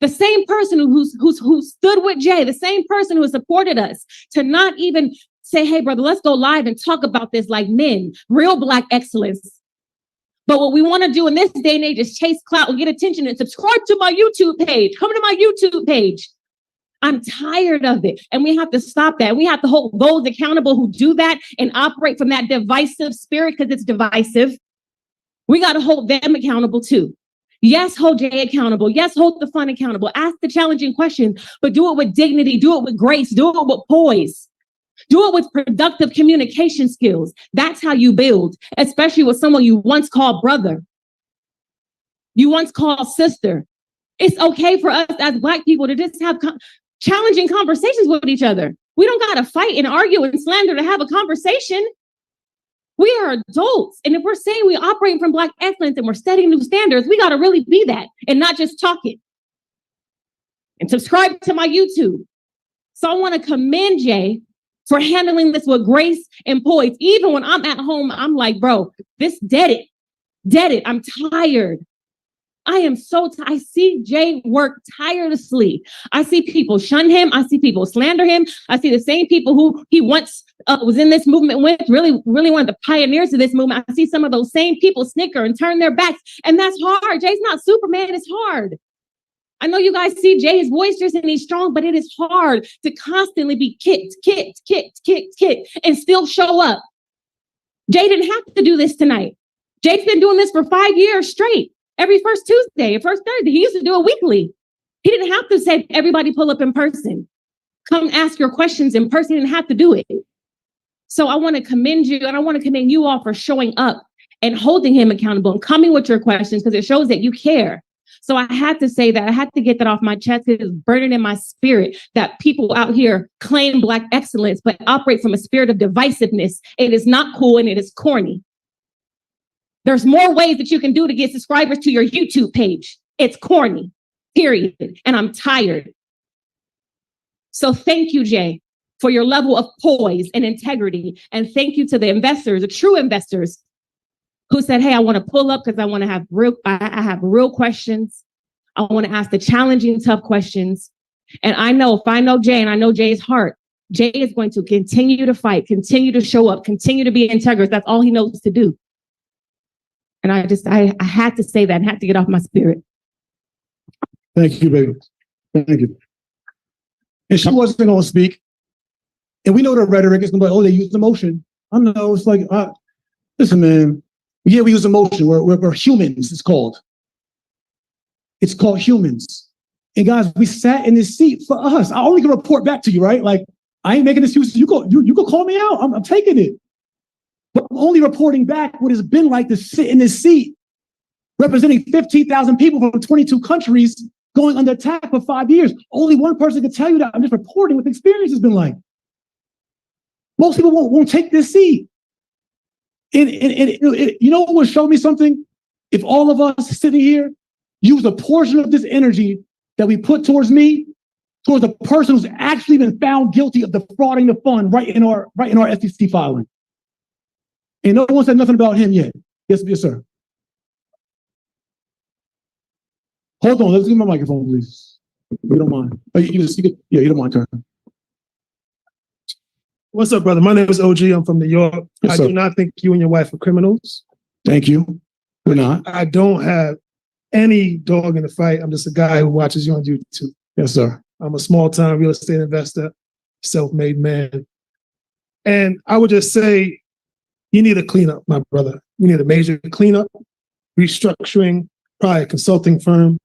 S11: the same person who stood with Jay, the same person who supported us, to not even say, hey, brother, let's go live and talk about this like men, real Black excellence. But what we want to do in this day and age is chase clout and get attention and subscribe to my YouTube page. Come to my YouTube page. I'm tired of it. And we have to stop that. We have to hold those accountable who do that and operate from that divisive spirit, because it's divisive. We got to hold them accountable too. Yes, hold Jay accountable. Yes, hold the fund accountable. Ask the challenging questions, but do it with dignity. Do it with grace. Do it with poise. Do it with productive communication skills. That's how you build, especially with someone you once called brother. you once called sister. It's okay for us as Black people to just have challenging conversations with each other. We don't got to fight and argue and slander to have a conversation. We are adults. And if we're saying we operate from Black excellence and we're setting new standards, we got to really be that and not just talk it. And subscribe to my YouTube. So I want to commend Jay for handling this with grace and poise. Even when I'm at home, I'm like, bro, this dead it. I'm tired. I am so tired. I see Jay work tirelessly. I see people shun him. I see people slander him. I see the same people who he once was in this movement with, really one of the pioneers of this movement. I see some of those same people snicker and turn their backs. And that's hard. Jay's not Superman. It's hard. I know you guys see Jay is boisterous and he's strong, but it is hard to constantly be kicked, and still show up. Jay didn't have to do this tonight. Jay's been doing this for 5 years straight. Every first Tuesday and first Thursday. He used to do it weekly. He didn't have to say, everybody pull up in person. Come ask your questions in person. He didn't have to do it. So I want to commend you, and I want to commend you all for showing up and holding him accountable and coming with your questions, because it shows that you care. So I had to say that. I had to get that off my chest. It is burning in my spirit that people out here claim Black excellence, but operate from a spirit of divisiveness. It is not cool and it is corny. There's more ways that you can do to get subscribers to your YouTube page. It's corny, period. And I'm tired. So thank you, Jay, for your level of poise and integrity. And thank you to the investors, the true investors, who said, hey, I want to pull up because I want to have I have real questions. I want to ask the challenging, tough questions. And I know, if I know Jay and I know Jay's heart, Jay is going to continue to fight, continue to show up, continue to be integrous. That's all he knows to do. And I had to say that and had to get off my spirit.
S2: Thank you, baby. Thank you. And she wasn't going to speak. And we know the rhetoric is going to be like, oh, they use emotion. I know. It's like, listen, man. Yeah, we use emotion. We're humans, it's called. It's called humans. And guys, we sat in this seat for us. I only can report back to you, right? Like, I ain't making excuses. You go call me out. I'm taking it. But I'm only reporting back what it's been like to sit in this seat, representing 15,000 people from 22 countries going under attack for 5 years. Only one person can tell you that. I'm just reporting what the experience has been like. Most people won't take this seat. And you know what would show me something? If all of us sitting here use a portion of this energy that we put towards me, towards the person who's actually been found guilty of defrauding the fund right in our SEC filing. And no one said nothing about him yet. Yes, sir. Hold on, let's give my microphone, please. You don't mind. You don't mind, turn.
S12: What's up, brother? My name is OG. I'm from New York.
S2: Yes,
S12: I do not think you and your wife are criminals.
S2: Thank you. We're not.
S12: I don't have any dog in the fight. I'm just a guy who watches you on YouTube.
S2: Yes, sir.
S12: I'm a small-time real estate investor, self-made man. And I would just say, you need a cleanup, my brother. You need a major cleanup, restructuring, probably a consulting firm,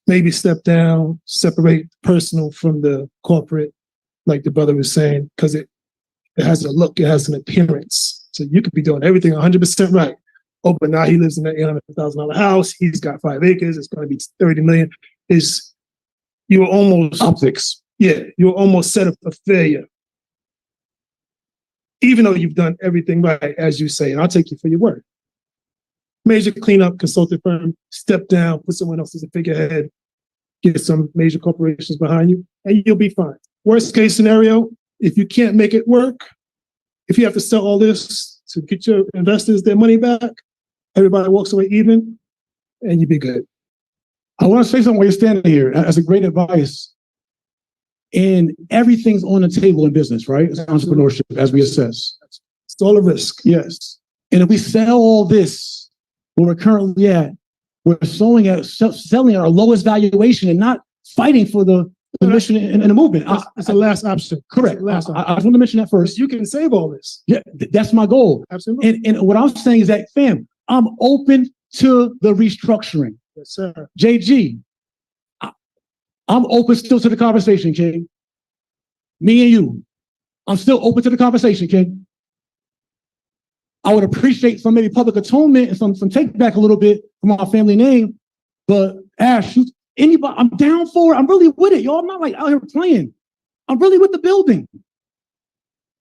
S12: maybe step down, separate personal from the corporate, like the brother was saying, because it has a look, it has an appearance. So you could be doing everything 100% right. Oh, but now he lives in that $800,000 house. He's got 5 acres. It's going to be 30 million. You're almost
S2: optics.
S12: Yeah, you're almost set up for failure. Even though you've done everything right, as you say, and I'll take you for your word. Major cleanup, consulting firm, step down, put someone else as a figurehead, get some major corporations behind you, and you'll be fine. Worst case scenario, if you can't make it work, if you have to sell all this to get your investors their money back, everybody walks away even, and you'll be good.
S2: I want to say something while you're standing here as a great advice. And everything's on the table in business, right? It's entrepreneurship, as we assess.
S12: It's all a risk.
S2: Yes. And if we sell all this where we're currently at, we're selling at our lowest valuation and not fighting for the mission in the movement.
S12: It's the last option.
S2: Correct.
S12: Last option.
S2: I just want to mention that first.
S12: You can save all this.
S2: Yeah, that's my goal.
S12: Absolutely.
S2: And what I'm saying is that, fam, I'm open to the restructuring.
S12: Yes, sir.
S2: JG, I'm open still to the conversation, King. Me and you. I'm still open to the conversation, King. I would appreciate some maybe public atonement and some take back a little bit from our family name. But Ash, anybody, I'm down for it. I'm really with it, y'all. I'm not like out here playing. I'm really with the building.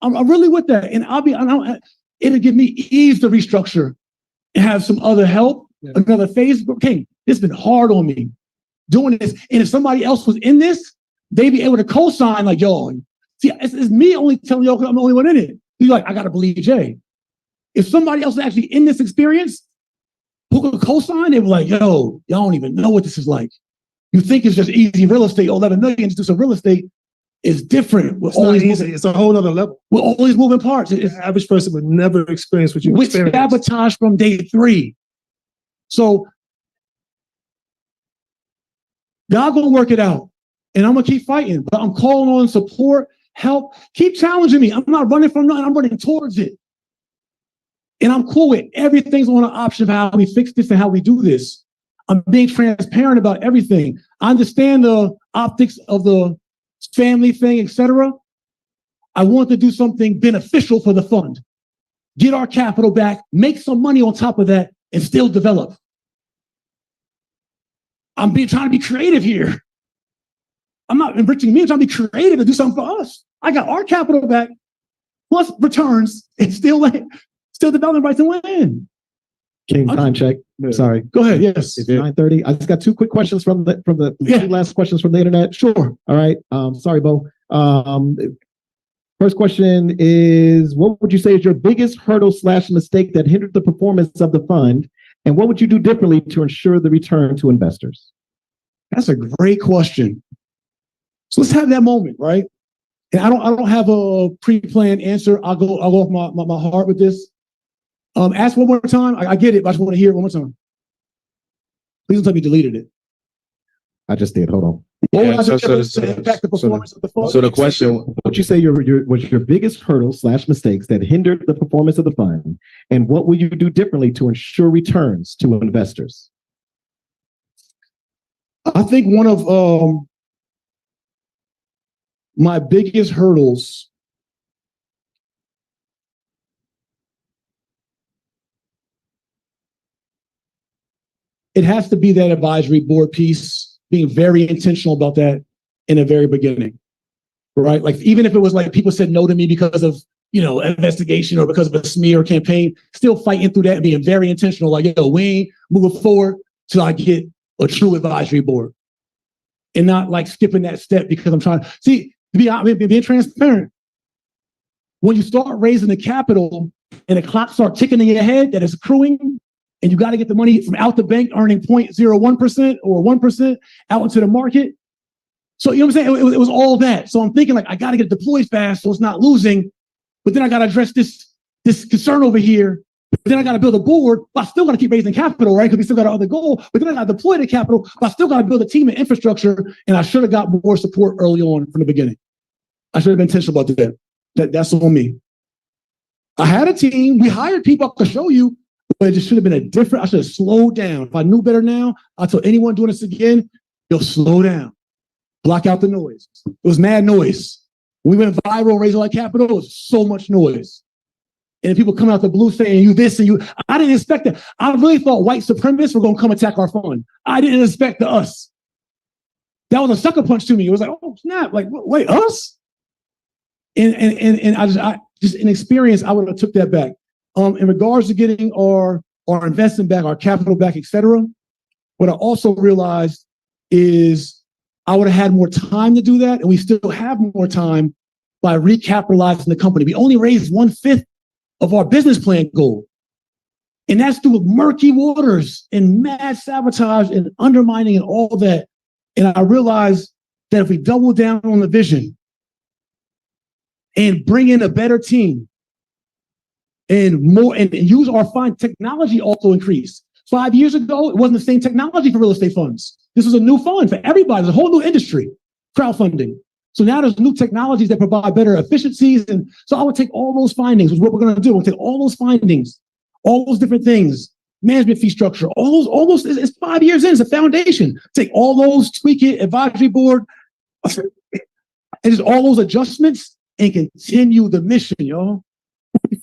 S2: I'm really with that. And it'll give me ease to restructure and have some other help, another phase. Okay, it's been hard on me doing this. And if somebody else was in this, they'd be able to co-sign like, yo, see, it's me only telling y'all because I'm the only one in it. You're like, I got to believe Jay. If somebody else is actually in this experience who could co-sign, they were like, yo, y'all don't even know what this is like. You think it's just easy real estate, 11 million to do some real estate. It's different.
S12: It's not easy. It's a whole other level.
S2: With all these moving parts. The
S12: average person would never experience what you experienced.
S2: Sabotage from day 3. So God gonna work it out. And I'm gonna keep fighting. But I'm calling on support, help. Keep challenging me. I'm not running from nothing. I'm running towards it. And I'm cool with everything's on an option of how we fix this and how we do this. I'm being transparent about everything. I understand the optics of the family thing, etc. I want to do something beneficial for the fund. Get our capital back, make some money on top of that, and still develop. I'm trying to be creative here. I'm not enriching me. I'm trying to be creative and do something for us. I got our capital back, plus returns, and still developing rights and land.
S10: King, time check. Sorry.
S2: Go ahead. Yes.
S10: It's 9:30. I just got 2 quick questions from the 2 last questions from the internet.
S2: Sure.
S10: All right. Sorry, Bo. First question is, what would you say is your biggest hurdle / mistake that hindered the performance of the fund? And what would you do differently to ensure the return to investors?
S2: That's a great question. So let's have that moment, right? And I don't have a pre-planned answer. I'll go off my heart with this. Ask one more time. I get it, but I just want to hear it one more time. Please don't tell me you deleted it.
S10: I just did. Hold on.
S2: So
S6: the question,
S10: what would you say was your biggest hurdle / mistakes that hindered the performance of the fund? And what will you do differently to ensure returns to investors?
S2: I think one of my biggest hurdles it has to be that advisory board piece, being very intentional about that in the very beginning, right? Like, even if it was like people said no to me because of, investigation or because of a smear campaign, still fighting through that and being very intentional. Like, we ain't moving forward till I get a true advisory board, and not like skipping that step because I'm trying to being transparent. When you start raising the capital and the clock starts ticking in your head that is accruing, and you got to get the money from out the bank earning 0.01% or 1% out into the market. So, you know what I'm saying? It was all that. So I'm thinking like, I got to get deployed fast so it's not losing, but then I got to address this concern over here. But then I got to build a board, but I still got to keep raising capital, right? Because we still got our other goal. But then I got to deploy the capital, but I still got to build a team and infrastructure. And I should have got more support early on from the beginning. I should have been intentional about that. That's on me. I had a team. We hired people to show you. But it just should have been I should have slowed down. If I knew better now, I'll tell anyone doing this again, you'll slow down. Block out the noise. It was mad noise. When we went viral, raising our capital, it was so much noise. And people coming out the blue saying you this and you, I didn't expect that. I really thought white supremacists were going to come attack our fund. I didn't expect us. That was a sucker punch to me. It was like, oh snap, like, wait, us? And I just in experience, I would have took that back. In regards to getting our investment back, our capital back, et cetera, what I also realized is I would have had more time to do that, and we still have more time by recapitalizing the company. We only raised 1/5 of our business plan goal, and that's through murky waters and mad sabotage and undermining and all that. And I realized that if we double down on the vision and bring in a better team, and more, and use our fund, technology also increased. 5 years ago, it wasn't the same technology for real estate funds. This was a new fund for everybody. There's a whole new industry, crowdfunding. So now there's new technologies that provide better efficiencies. And so I would take all those findings, which is what we're going to do. We'll take all those findings, all those different things, management fee structure, all those, it's 5 years in, it's a foundation. Take all those, tweak it, advisory board, and just all those adjustments and continue the mission, y'all.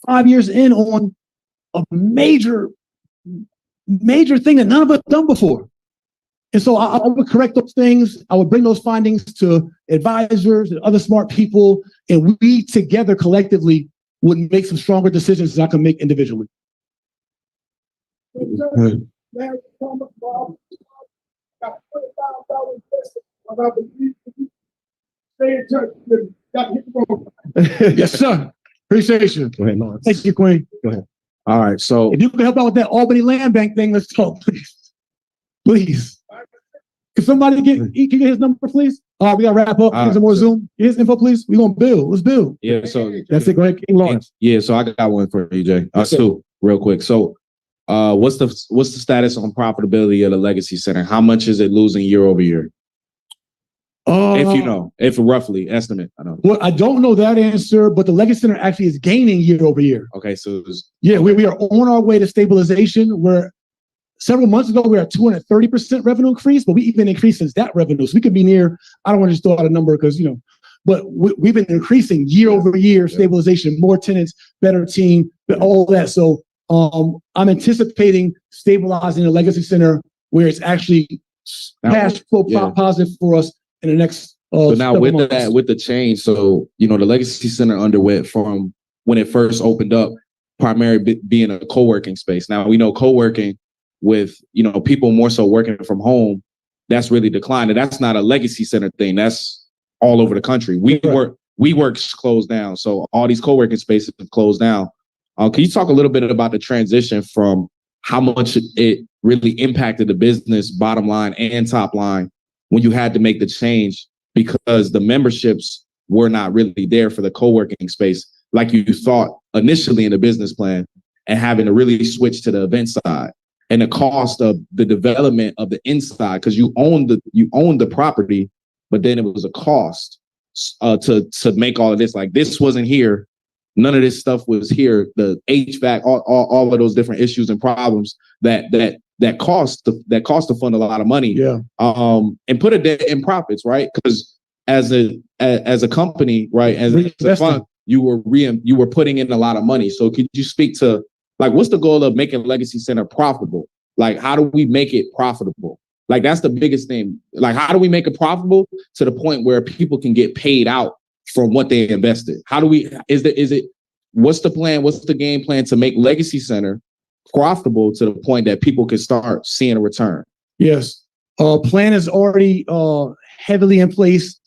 S2: 5 years in on a major thing that none of us done before. And so I would correct those things. I would bring those findings to advisors and other smart people, and we together collectively would make some stronger decisions than I can make individually. Yes, sir. Appreciate you.
S6: Go ahead, Lawrence.
S2: Thank you, Queen.
S6: Go ahead. All right, so
S2: If you can help out with that Albany Land Bank thing, let's talk, please. Please. Can somebody get his number, please? We gotta wrap up. Get some more Zoom. Get his info, please. We gonna build. Let's build.
S6: yeah, so
S2: That's it. Go ahead, King Lawrence.
S6: yeah, so I got one for you, Jay. Two, real quick. So, what's the status on profitability of the Legacy Center? How much is it losing year over year? If you know, if roughly estimate, I don't know.
S2: Well, I don't know that answer, but the Legacy Center actually is gaining year over year.
S6: Okay, so
S2: Yeah, we are on our way to stabilization. Where several months ago we were at 230% revenue increase, but we even increased since that revenue. So we could be near. I don't want to just throw out a number because but we've been increasing year over year, stabilization, more tenants, better team, all that. So I'm anticipating stabilizing the Legacy Center where it's actually cash flow positive for us in the next.
S6: So now with
S2: months.
S6: that, with the change, so the Legacy Center underwent from when it first opened up, primarily being a co-working space. Now we know co-working with people more so working from home, that's really declined, and that's not a Legacy Center thing. That's all over the country. WeWork's closed down, so all these co-working spaces have closed down. Can you talk a little bit about the transition from how much it really impacted the business bottom line and top line when you had to make the change because the memberships were not really there for the co-working space like you thought initially in the business plan, and having to really switch to the event side and the cost of the development of the inside, because you own the property, but then it was a cost to make all of this. Like, this wasn't here. None of this stuff was here. The HVAC, all of those different issues and problems that cost to fund a lot of money.
S2: Yeah.
S6: And put it in profits, right? Because as a company, right, as a fund, you were putting in a lot of money. So could you speak to, like, what's the goal of making Legacy Center profitable? Like, how do we make it profitable? Like, that's the biggest thing. Like, how do we make it profitable to the point where people can get paid out from what they invested? How do we, what's the plan? What's the game plan to make Legacy Center profitable to the point that people can start seeing a return?
S2: Yes. Plan is already heavily in place.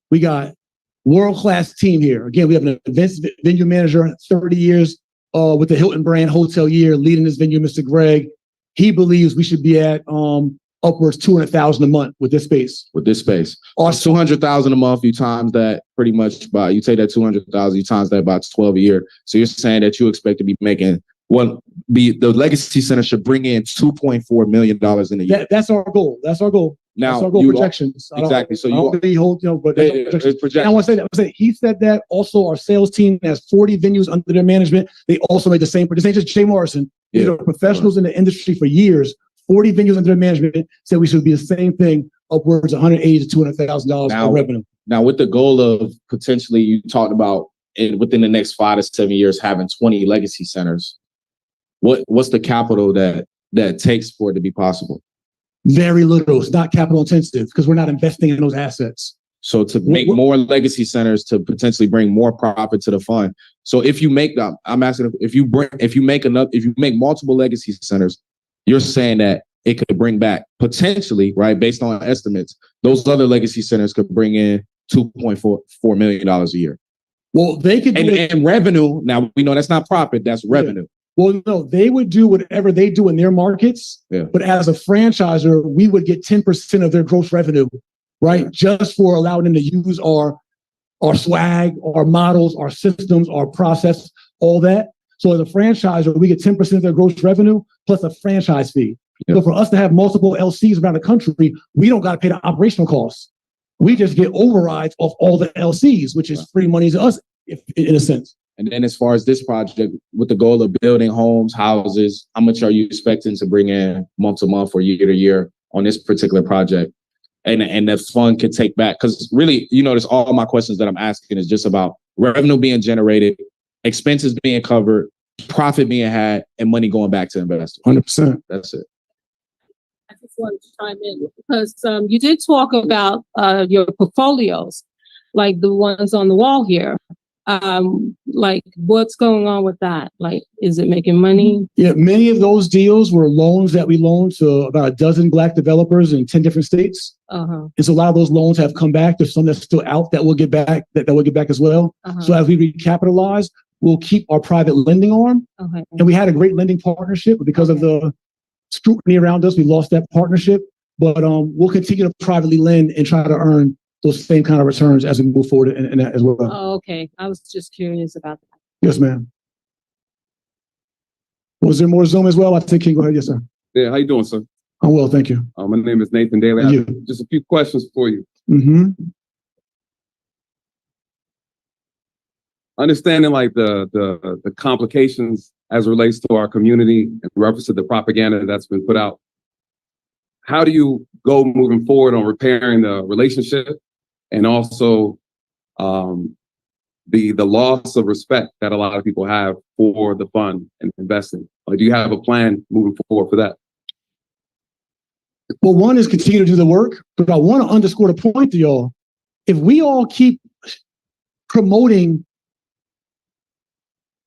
S2: We got world-class team here. Again, we have an events venue manager, 30 years with the Hilton brand hotel year, leading this venue, Mr. Greg. He believes we should be at upwards $200,000 a month with this space.
S6: With this space, or $200,000 a month. You times that pretty much by, you take that $200,000, you times that by 12 a year. So you're saying that you expect to be making the Legacy Center should bring in $2.4 million in a year.
S2: That's our goal. That's our goal.
S6: Now,
S2: that's our goal projections.
S6: Exactly. So
S2: but I want to say that. He said that also our sales team has 40 venues under their management. They also made the same. This ain't just Jay Morrison. These are professionals in the industry for years. 40 venues under their management said we should be the same thing, upwards of $180,000 to $200,000 of revenue. Now,
S6: with the goal of potentially, you talked about within the next 5 to 7 years having 20 Legacy Centers. What's the capital that takes for it to be possible?
S2: Very little. It's not capital intensive because we're not investing in those assets.
S6: So to make more Legacy Centers to potentially bring more profit to the fund. So if you make I'm asking if you make multiple Legacy Centers, you're saying that it could bring back potentially, right, based on estimates, those other Legacy Centers could bring in $2.4 million a year.
S2: Well, they could
S6: and revenue. Now we know that's not profit, that's revenue.
S2: Yeah. Well, no, they would do whatever they do in their markets.
S6: Yeah.
S2: But as a franchisor, we would get 10% of their gross revenue, right? Just for allowing them to use our swag, our models, our systems, our process, all that. So as a franchisor, we get 10% of their gross revenue plus a franchise fee. Yeah. So for us to have multiple LCs around the country, we don't got to pay the operational costs. We just get overrides off all the LCs, which is free money to us, in a sense.
S6: And then as far as this project, with the goal of building homes, houses, how much are you expecting to bring in month to month or year to year on this particular project? And the fund can take back, because really, that's all my questions that I'm asking is just about revenue being generated, expenses being covered, profit being had and money going back to investors.
S2: 100%.
S6: That's it.
S13: I just wanted to chime in because you did talk about your portfolios, like the ones on the wall here. Like what's going on with that? Like, is it making money?
S2: Yeah, many of those deals were loans that we loaned to about a dozen Black developers in 10 different states. And so a lot of those loans have come back. There's some that's still out that we'll get back, that we'll get back as well. So as we recapitalize, we'll keep our private lending arm. And we had a great lending partnership, but because of the scrutiny around us, we lost that partnership. But we'll continue to privately lend and try to earn those same kind of returns as we move forward in that as well.
S13: Oh, okay. I was just curious about that.
S2: Yes, ma'am. Was there more Zoom as well? I think King, go ahead. Yes, sir.
S14: Yeah, how you doing, sir?
S2: I'm well, thank you.
S14: My name is Nathan Daly. I have just a few questions for you. Understanding like the complications as it relates to our community in reference to the propaganda that's been put out, how do you go moving forward on repairing the relationship and also the loss of respect that a lot of people have for the fund and investing? Like, do you have a plan moving forward for that?
S2: Well, one is continue to do the work, but I want to underscore the point to y'all. If we all keep promoting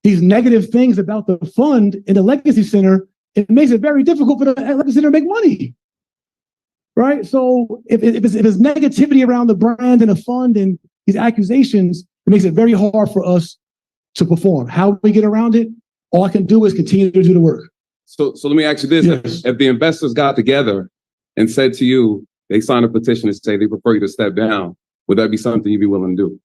S2: these negative things about the fund and the Legacy Center, it makes it very difficult for the Legacy Center to make money. Right? So if it's negativity around the brand and the fund and these accusations, it makes it very hard for us to perform. How we get around it, all I can do is continue to do the work.
S14: So let me ask you this.
S2: Yes.
S14: If the investors got together and said to you, they signed a petition to say they prefer you to step down, would that be something you'd be willing to do?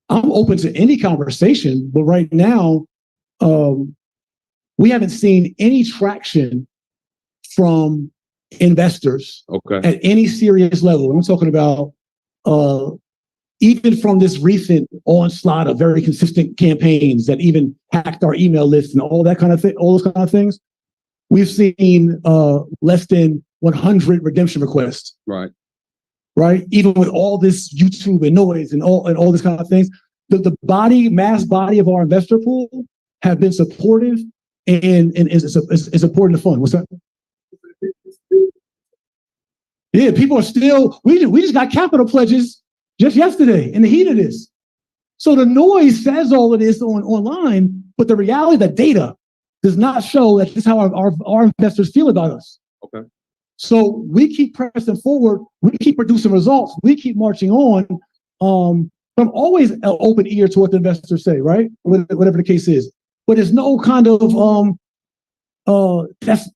S2: I'm open to any conversation, but right now, we haven't seen any traction from investors at any serious level. I'm talking about even from this recent onslaught of very consistent campaigns that even hacked our email list and all that kind of thing, all those kind of things. We've seen less than 100 redemption requests. Right. Even with all this YouTube and noise and all this kind of things, the mass body of our investor pool have been supportive and is supporting the fund. What's that? Yeah, people are still. We just got capital pledges just yesterday in the heat of this. So the noise says all of this online, but the reality, the data does not show that this is how our investors feel about us. So we keep pressing forward. We keep producing results. We keep marching on. I'm always an open ear to what the investors say, right? Whatever the case is. But there's no kind of I'll just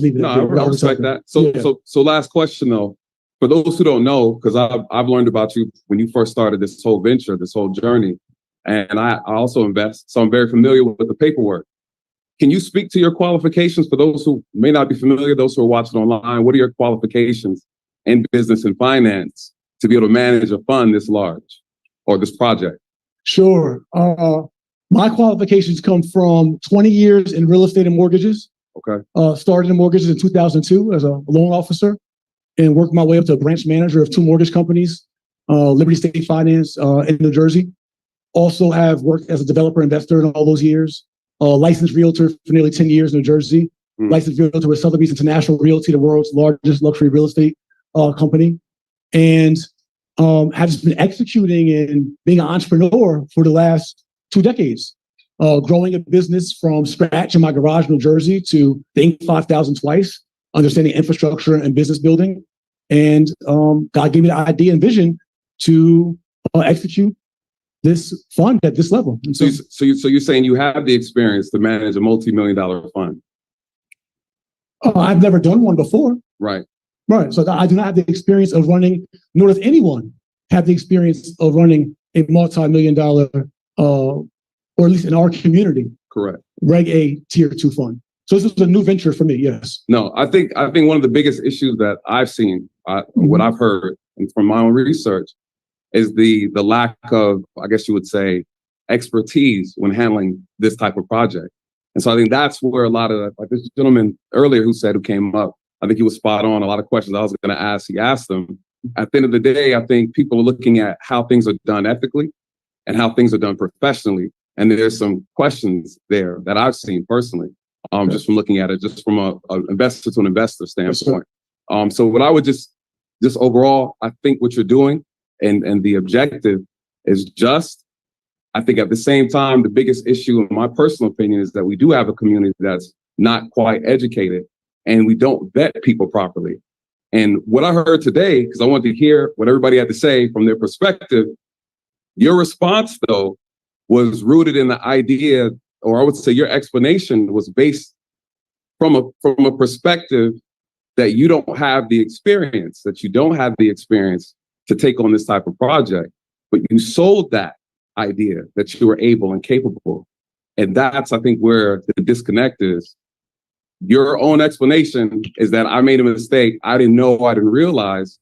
S2: leave it.
S14: No, I respect that. So last question though, for those who don't know, because I've learned about you when you first started this whole venture, this whole journey, and I also invest, so I'm very familiar with the paperwork. Can you speak to your qualifications for those who may not be familiar, those who are watching online? What are your qualifications in business and finance to be able to manage a fund this large or this project?
S2: Sure. My qualifications come from 20 years in real estate and mortgages. Started in mortgages in 2002 as a loan officer and worked my way up to a branch manager of 2 mortgage companies, Liberty State Finance in New Jersey. Also have worked as a developer investor in all those years. Licensed realtor for nearly 10 years in New Jersey. Licensed realtor with Sotheby's International Realty, the world's largest luxury real estate company. And have just been executing and being an entrepreneur for the last 2 decades. Growing a business from scratch in my garage, New Jersey, to the Inc. 5000 twice, understanding infrastructure and business building. And God gave me the idea and vision to execute this fund at this level. And
S14: so you're saying you have the experience to manage a multi-million-dollar fund?
S2: I've never done one before.
S14: Right.
S2: So I do not have the experience of running, nor does anyone have the experience of running a multi-million-dollar, or at least in our community,
S14: correct,
S2: Reg A Tier 2 fund. So this is a new venture for me. Yes.
S14: No, I think one of the biggest issues that I've seen, what I've heard, and from my own research, is the lack of, I guess you would say, expertise when handling this type of project. And so I think that's where a lot of, like this gentleman earlier who came up, I think he was spot on. A lot of questions I was going to ask, he asked them. At the end of the day, I think people are looking at how things are done ethically and how things are done professionally. And there's some questions there that I've seen personally, just from looking at it, just from a investor to an investor standpoint. So what I would just overall, I think what you're doing and the objective is just, I think at the same time, the biggest issue, in my personal opinion, is that we do have a community that's not quite educated and we don't vet people properly. And what I heard today, because I wanted to hear what everybody had to say from their perspective, your response, though, was rooted in the idea, or I would say your explanation was based from a perspective that you don't have the experience, to take on this type of project, but you sold that idea that you were able and capable. And that's, I think, where the disconnect is. Your own explanation is that I made a mistake. I didn't know, I didn't realize.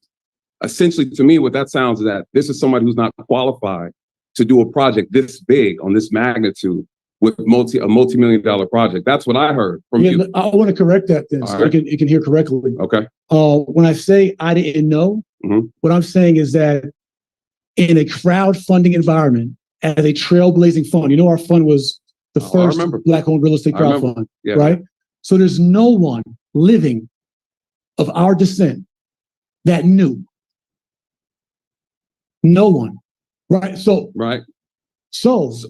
S14: Essentially, to me, what that sounds is that this is somebody who's not qualified to do a project this big on this magnitude with a multi-million-dollar project. That's what I heard from you.
S2: I want to correct that then, so
S14: right.
S2: you can hear correctly.
S14: Okay.
S2: When I say I didn't know, what I'm saying is that in a crowdfunding environment, as a trailblazing fund, our fund was the first Black-owned real estate crowd fund, right? So there's no one living of our descent that knew. No one, right? So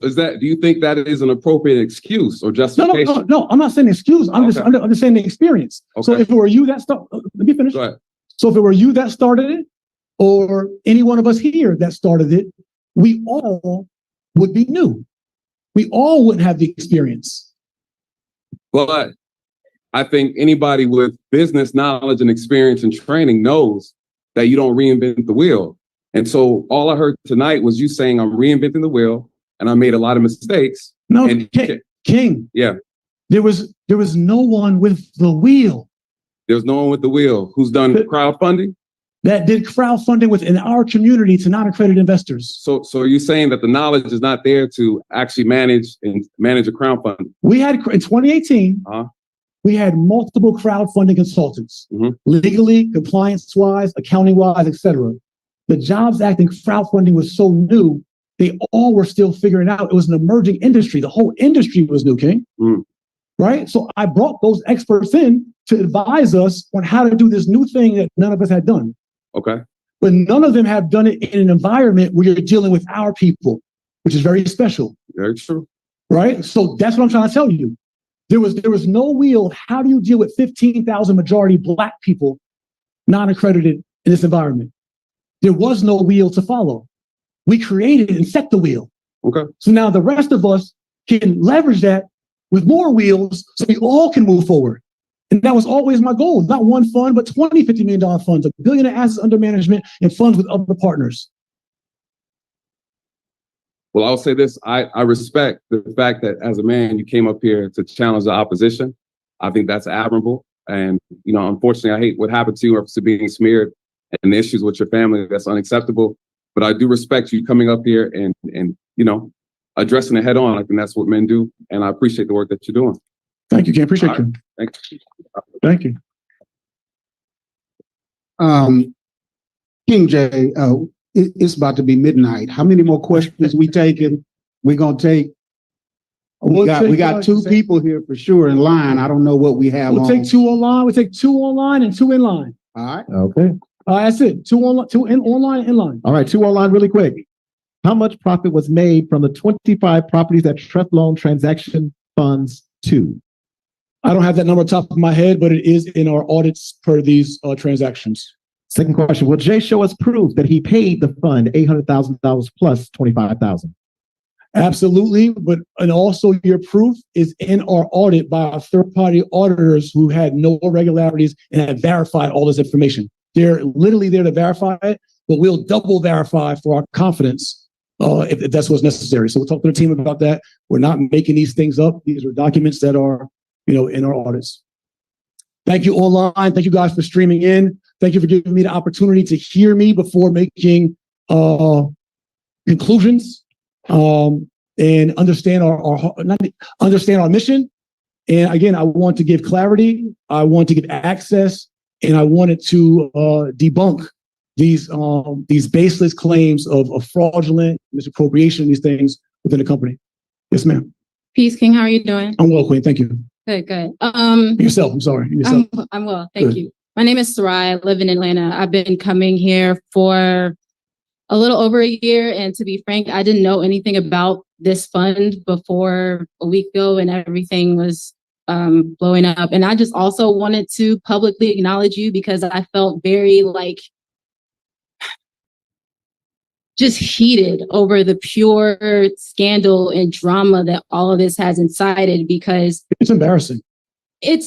S2: is that? Do you think that is an appropriate excuse or justification? No. I'm not saying excuse. I'm just saying the experience. Okay. So if it were you that started, let me finish.
S14: Go ahead.
S2: So if it were you that started it, or any one of us here that started it, we all would be new. We all wouldn't have the experience.
S14: But I think anybody with business knowledge and experience and training knows that you don't reinvent the wheel. And so all I heard tonight was you saying I'm reinventing the wheel and I made a lot of mistakes.
S2: No, King.
S14: Yeah.
S2: There was no one with the wheel.
S14: There's no one with the wheel who's done crowdfunding?
S2: That did crowdfunding within our community to non-accredited investors.
S14: So are you saying that the knowledge is not there to actually manage a crowdfunding?
S2: We had, in 2018, we had multiple crowdfunding consultants, legally, compliance-wise, accounting-wise, et cetera. The Jobs Act and crowdfunding was so new, they all were still figuring out. It was an emerging industry. The whole industry was new, King. Right? So I brought those experts in to advise us on how to do this new thing that none of us had done.
S14: Okay.
S2: But none of them have done it in an environment where you're dealing with our people, which is very special.
S14: Very true.
S2: Right? So that's what I'm trying to tell you. There was no wheel. How do you deal with 15,000 majority Black people, non-accredited in this environment? There was no wheel to follow. We created and set the wheel.
S14: Okay.
S2: So now the rest of us can leverage that with more wheels so we all can move forward. And that was always my goal, not one fund, but 20, $50 million funds, $1 billion in assets under management and funds with other partners.
S14: Well, I'll say this. I respect the fact that as a man, you came up here to challenge the opposition. I think that's admirable. And, unfortunately, I hate what happened to you after being smeared and the issues with your family. That's unacceptable. But I do respect you coming up here and addressing it head on. I think that's what men do. And I appreciate the work that you're doing.
S2: Thank you, Ken. Appreciate you.
S14: Thank you.
S2: Thank you.
S1: King Jay, it's about to be midnight. How many more questions we taking? We're gonna take. We got two people here for sure in line. I don't know what we have.
S2: We'll take two online. We'll take two online and two in line.
S1: All right.
S10: Okay.
S2: That's it. Two online, online, in line.
S10: All right. Two online, really quick. How much profit was made from the 25 properties that TREF loan transaction funds to?
S2: I don't have that number on top of my head, but it is in our audits per these transactions.
S10: Second question, will Jay show us proof that he paid the fund $800,000 plus $25,000?
S2: Absolutely, and also your proof is in our audit by our third-party auditors who had no irregularities and have verified all this information. They're literally there to verify it, but we'll double verify for our confidence if that's what's necessary. So we'll talk to the team about that. We're not making these things up. These are documents that are, in our audits. Thank you online. Thank you guys for streaming in. Thank you for giving me the opportunity to hear me before making conclusions and understand our mission. And again, I want to give clarity. I want to give access, and I wanted to debunk these baseless claims of fraudulent misappropriation, these things within the company. Yes, ma'am.
S15: Peace, King. How are you doing?
S2: I'm well, Queen. Thank you.
S15: Good, good.
S2: Yourself. I'm sorry. Yourself.
S15: I'm well. Thank
S2: Good.
S15: you. My name is Sarai. I live in Atlanta. I've been coming here for a little over a year. And to be frank, I didn't know anything about this fund before a week ago, and everything was blowing up. And I just also wanted to publicly acknowledge you because I felt very just heated over the pure scandal and drama that all of this has incited, because
S2: it's embarrassing.
S15: It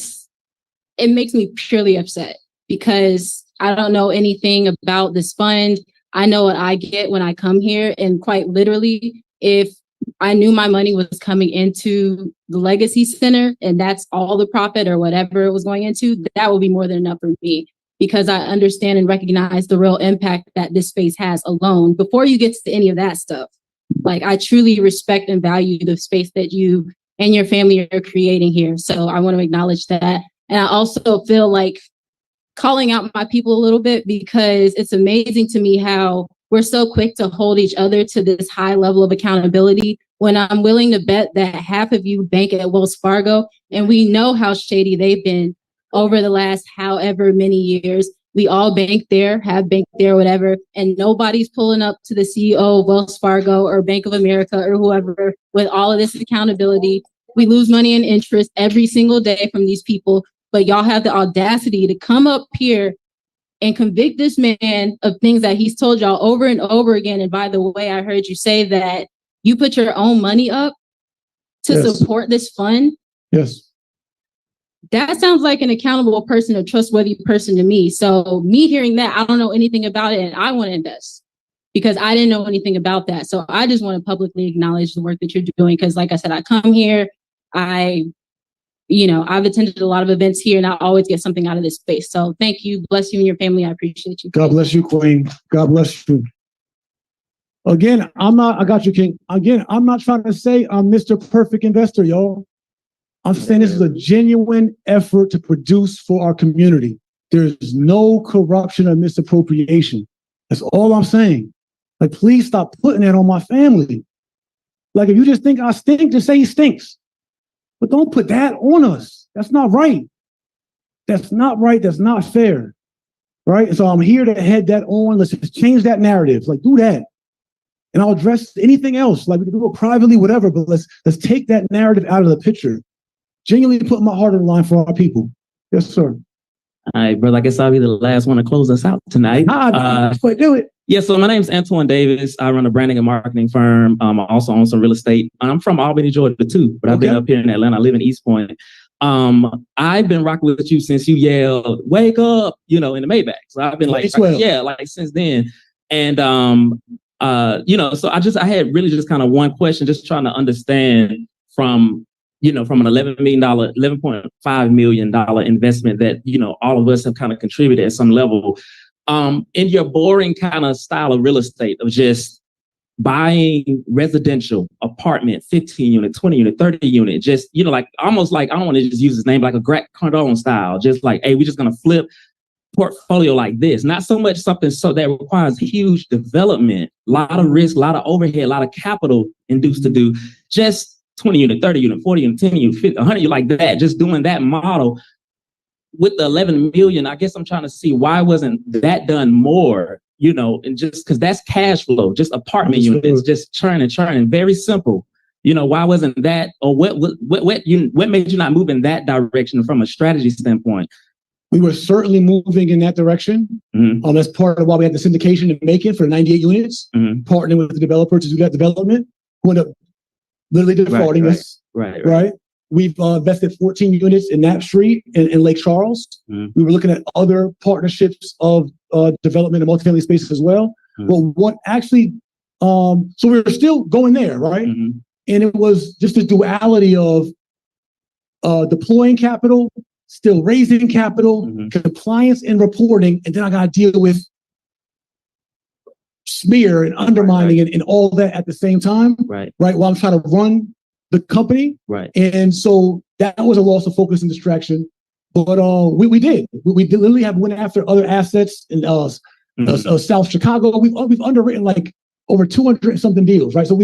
S15: makes me purely upset because I don't know anything about this fund. I know what I get when I come here, and quite literally, if I knew my money was coming into the Legacy Center and that's all the profit or whatever it was going into, that would be more than enough for me, because I understand and recognize the real impact that this space has alone. Before you get to any of that stuff, I truly respect and value the space that you and your family are creating here. So I want to acknowledge that. And I also feel like calling out my people a little bit, because it's amazing to me how we're so quick to hold each other to this high level of accountability, when I'm willing to bet that half of you bank at Wells Fargo, and we know how shady they've been over the last however many years. We all bank there, have banked there, whatever, and nobody's pulling up to the CEO of Wells Fargo or Bank of America or whoever with all of this accountability. We lose money and interest every single day from these people, but y'all have the audacity to come up here and convict this man of things that he's told y'all over and over again. And by the way, I heard you say that you put your own money up to support this fund.
S2: Yes.
S15: That sounds like an accountable person, a trustworthy person to me. So me hearing that, I don't know anything about it, and I want to invest because I didn't know anything about that. So I just want to publicly acknowledge the work that you're doing, because like I said, I come here, I've attended a lot of events here, and I always get something out of this space. So thank you. Bless you and your family. I appreciate you.
S2: God bless you, Queen. God bless you. Again, I got you, King. Again, I'm not trying to say I'm Mr. Perfect Investor, y'all. I'm saying this is a genuine effort to produce for our community. There's no corruption or misappropriation. That's all I'm saying. Please stop putting that on my family. If you just think I stink, just say he stinks. But don't put that on us. That's not right. That's not right. That's not fair. Right? And so I'm here to head that on. Let's just change that narrative. Do that. And I'll address anything else. We can do it privately, whatever, but let's take that narrative out of the picture. Genuinely put my heart on the line for our people. Yes, sir.
S16: All right, brother. I guess I'll be the last one to close us out tonight.
S2: Do it.
S16: Yeah, so my name's Antoine Davis. I run a branding and marketing firm. I also own some real estate. I'm from Albany, Georgia, too, but I've been up here in Atlanta. I live in East Point. I've been rocking with you since you yelled, "Wake up," in the Maybach. So I've been since then. And so I had really just kind of one question, just trying to understand from an $11.5 million investment that, all of us have kind of contributed at some level. In your boring kind of style of real estate of just buying residential apartment, 15 unit, 20 unit, 30 unit, just, almost I don't want to just use his name, like a Grant Cardone style, just hey, we're just going to flip portfolio like this. Not so much something that requires huge development, a lot of risk, a lot of overhead, a lot of capital induced to do, just 20 unit, 30 unit, 40 unit, 10 unit, 50, 100 unit, like that, just doing that model. With the 11 million, I guess I'm trying to see why wasn't that done more, and just because that's cash flow, just apartment units, just churning, very simple. Why wasn't that, or what made you not move in that direction from a strategy standpoint?
S2: We were certainly moving in that direction. Mm-hmm. That's part of why we had the syndication in Macon for 98 units, partnering with the developer to do that development, who ended up literally defrauding us. Right. We've invested 14 units in Knapp Street in Lake Charles. Mm-hmm. We were looking at other partnerships of development and multifamily spaces as well. Mm-hmm. But what actually, so we were still going there, right? Mm-hmm. And it was just a duality of deploying capital, still raising capital, compliance and reporting, and then I got to deal with smear and undermining and all that at the same time. Right. While I'm trying to run the company. Right. And so that was a loss of focus and distraction. But we did. We literally have went after other assets and South Chicago. We've underwritten like over 200 and something deals, right? So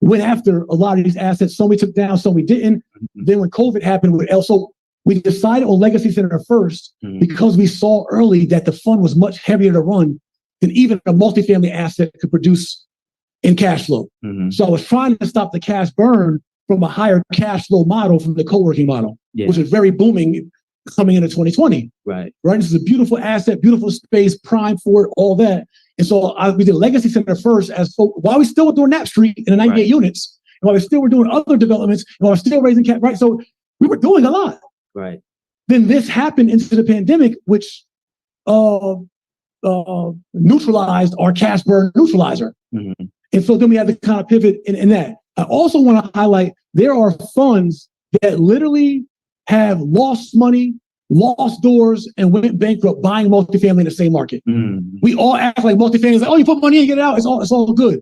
S2: went after a lot of these assets. Some we took down, some we didn't. Then when COVID happened with so we decided on Legacy Center first because we saw early that the fund was much heavier to run than even a multifamily asset could produce in cash flow. So I was trying to stop the cash burn from a higher cash flow model from the co-working model, which is very booming coming into 2020.
S16: Right.
S2: This is a beautiful asset, beautiful space, prime for it, all that. And so we did Legacy Center first while we still were doing Knapp Street in the 98 units, and while we still were doing other developments, and while we're still raising cap, right? So we were doing a lot.
S16: Right.
S2: Then this happened into the pandemic, which neutralized our cash burn neutralizer. And so then we had to kind of pivot in that. I also want to highlight there are funds that literally have lost money, lost doors, and went bankrupt buying multifamily in the same market. We all act like multifamily is like, oh, you put money in, get it out, it's all good.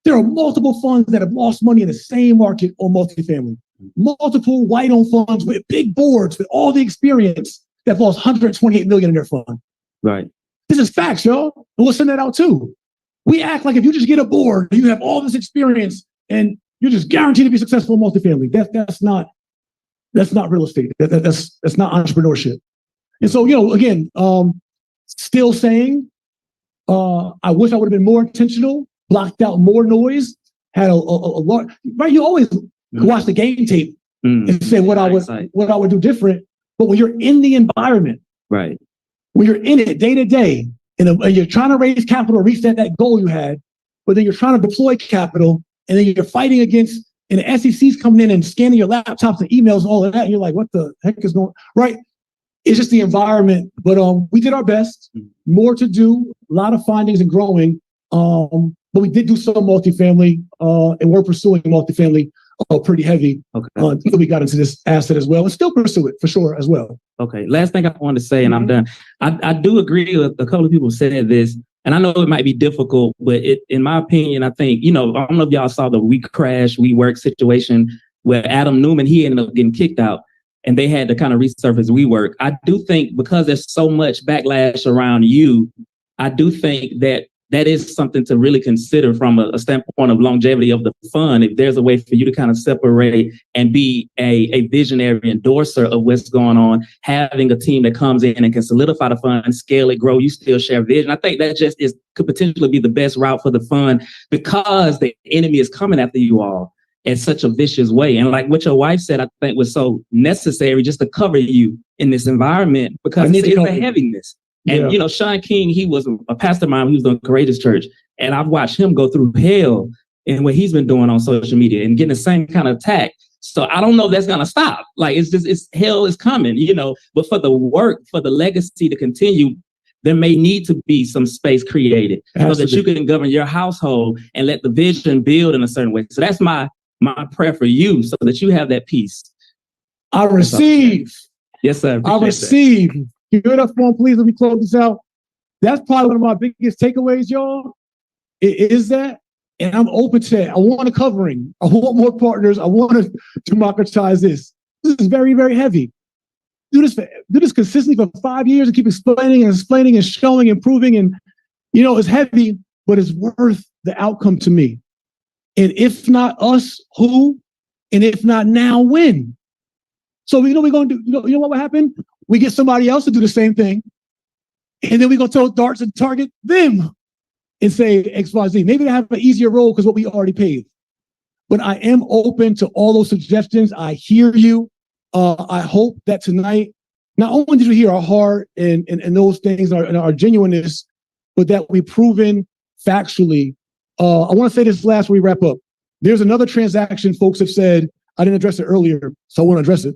S2: There are multiple funds that have lost money in the same market on multifamily. Multiple white-owned funds with big boards with all the experience that have lost $128 million in their fund.
S16: Right.
S2: This is facts, y'all. And we'll send that out too. We act like if you just get a board, you have all this experience and you're just guaranteed to be successful in multifamily. That's not real estate. That's not entrepreneurship. And so, again, still saying, I wish I would have been more intentional, blocked out more noise, had a lot, right? You always watch the game tape and say what I would do different. But when you're in the environment,
S16: right,
S2: when you're in it day to day, and you're trying to raise capital, reach that goal you had, but then you're trying to deploy capital, and then you're fighting against, and the SEC's coming in and scanning your laptops and emails and all of that, and you're like, what the heck is going on? Right? It's just the environment. But we did our best, more to do, a lot of findings and growing. But we did do some multifamily, and we're pursuing multifamily pretty heavy until we got into this asset as well, and still pursue it for sure as well.
S16: Okay, last thing I want to say, and I'm done. I do agree with a couple of people said this, and I know it might be difficult, but in my opinion, I think, I don't know if y'all saw the WeWork situation where Adam Newman, he ended up getting kicked out, and they had to kind of resurface WeWork. I do think because there's so much backlash around you, I do think that is something to really consider from a standpoint of longevity of the fund. If there's a way for you to kind of separate and be a visionary endorser of what's going on, having a team that comes in and can solidify the fund, scale it, grow, you still share vision. I think that just could potentially be the best route for the fund because the enemy is coming after you all in such a vicious way. And like what your wife said, I think was so necessary just to cover you in this environment because it's a heaviness. And, Sean King, he was a pastor of mine. He was on Courageous Church. And I've watched him go through hell in what he's been doing on social media and getting the same kind of attack. So I don't know if that's going to stop. Like, hell is coming, but for the work, for the legacy to continue, there may need to be some space created so that you can govern your household and let the vision build in a certain way. So that's my prayer for you so that you have that peace.
S2: I receive.
S16: Yes, sir.
S2: I receive. Give it up for him, please. Let me close this out. That's probably one of my biggest takeaways, y'all. It is that, and I'm open to that. I want a covering. I want more partners. I want to democratize this. This is very, very heavy. Do this consistently for 5 years and keep explaining and showing, improving, and it's heavy, but it's worth the outcome to me. And if not us, who? And if not now, when? So we're going to do. You know what will happen? We get somebody else to do the same thing, and then we're going to throw darts and target them and say XYZ. Maybe they have an easier role because what we already paid. But I am open to all those suggestions. I hear you. I hope that tonight, not only did you hear our heart and those things and our genuineness, but that we've proven factually. I want to say this last where we wrap up. There's another transaction folks have said, I didn't address it earlier, so I want to address it.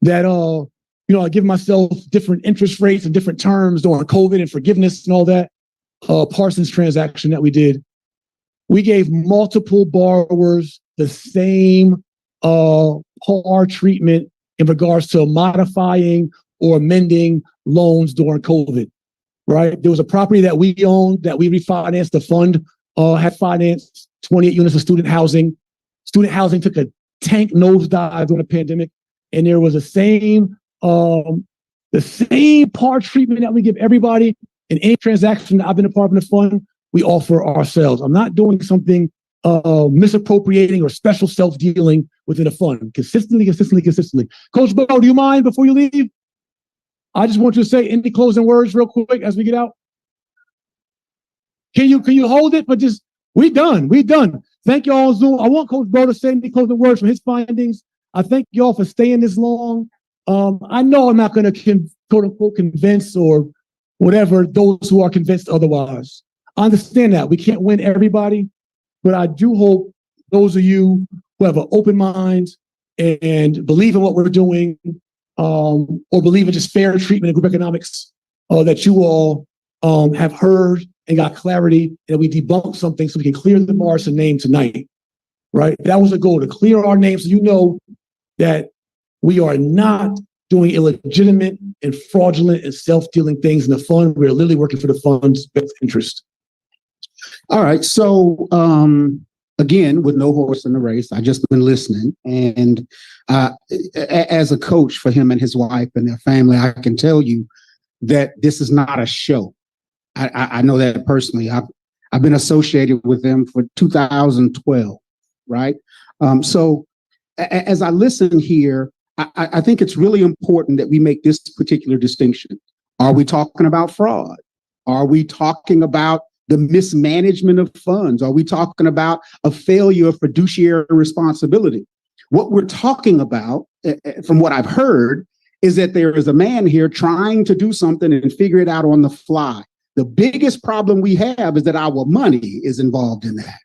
S2: That, I give myself different interest rates and different terms during COVID and forgiveness and all that. Parsons transaction that we did. We gave multiple borrowers the same par treatment in regards to modifying or amending loans during COVID, right? There was a property that we owned that we refinanced. The fund had financed 28 units of student housing. Student housing took a tank nosedive during the pandemic. And there was the same par treatment that we give everybody. in any transaction that I've been a part of the fund, we offer ourselves. I'm not doing something misappropriating or special self-dealing within a fund. Consistently. Coach Bo, do you mind before you leave? I just want you to say any closing words real quick as we get out. Can you hold it? But just, we done. Thank you all on Zoom. I want Coach Bo to say any closing words from his findings. I thank you all for staying this long. I know I'm not going to quote unquote convince or whatever those who are convinced otherwise. I understand that we can't win everybody, but I do hope those of you who have an open mind and believe in what we're doing, or believe in just fair treatment in group economics, that you all have heard and got clarity, and we debunk something so we can clear the Morrison name tonight, right? That was the goal, to clear our name so you know that we are not doing illegitimate and fraudulent and self-dealing things in the fund. We're literally working for the fund's best interest.
S1: All right. So again, with no horse in the race, I just been listening. And as a coach for him and his wife and their family, I can tell you that this is not a show. I know that personally. I've been associated with them for 2012, right? So as I listen here, I think it's really important that we make this particular distinction. Are we talking about fraud? Are we talking about the mismanagement of funds? Are we talking about a failure of fiduciary responsibility? What we're talking about, from what I've heard, is that there is a man here trying to do something and figure it out on the fly. The biggest problem we have is that our money is involved in that.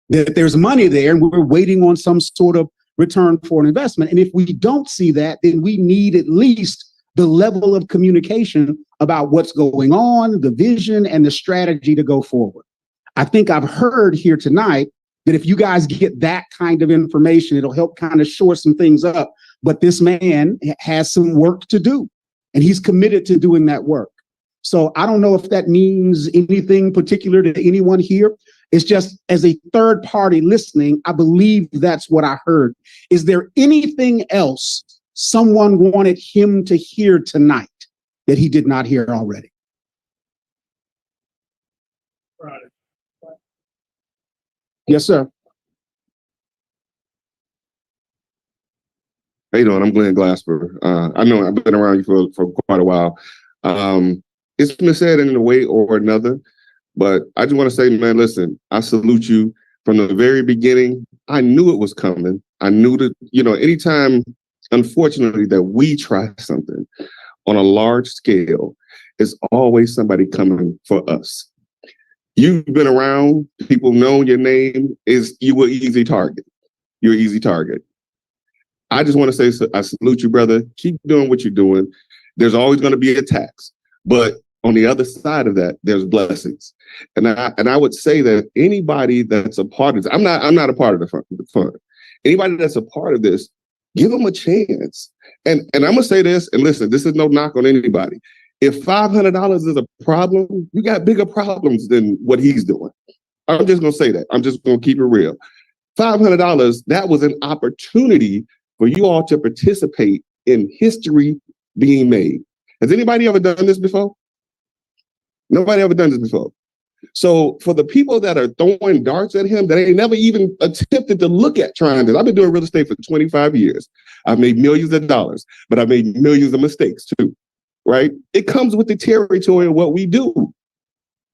S1: That there's money there and we're waiting on some sort of return for an investment. And if we don't see that, then we need at least the level of communication about what's going on, the vision and the strategy to go forward. I think I've heard here tonight that if you guys get that kind of information, it'll help kind of shore some things up. But this man has some work to do, and he's committed to doing that work. So I don't know if that means anything particular to anyone here. It's just, as a third party listening, I believe that's what I heard. Is there anything else someone wanted him to hear tonight that he did not hear already?
S12: Right.
S1: Yes, sir.
S17: How you doing? I'm Glenn Glasper. I know I've been around you for quite a while. It's been said in a way or another, but I just want to say, man, listen, I salute you from the very beginning. I knew it was coming. I knew that, anytime, unfortunately, that we try something on a large scale, it's always somebody coming for us. You've been around, people know your name, you were easy target. You're an easy target. I just want to say, I salute you, brother. Keep doing what you're doing. There's always going to be attacks, but on the other side of that, there's blessings. And I would say that anybody that's a part of this, I'm not a part of the fund. Anybody that's a part of this, give them a chance. And I'm gonna say this, and listen, this is no knock on anybody. If $500 is a problem, you got bigger problems than what he's doing. I'm just gonna say that. I'm just gonna keep it real. $500, that was an opportunity for you all to participate in history being made. Has anybody ever done this before? Nobody ever done this before. So for the people that are throwing darts at him, that ain't never even attempted to look at trying this. I've been doing real estate for 25 years. I've made millions of dollars, but I've made millions of mistakes too, right? It comes with the territory of what we do,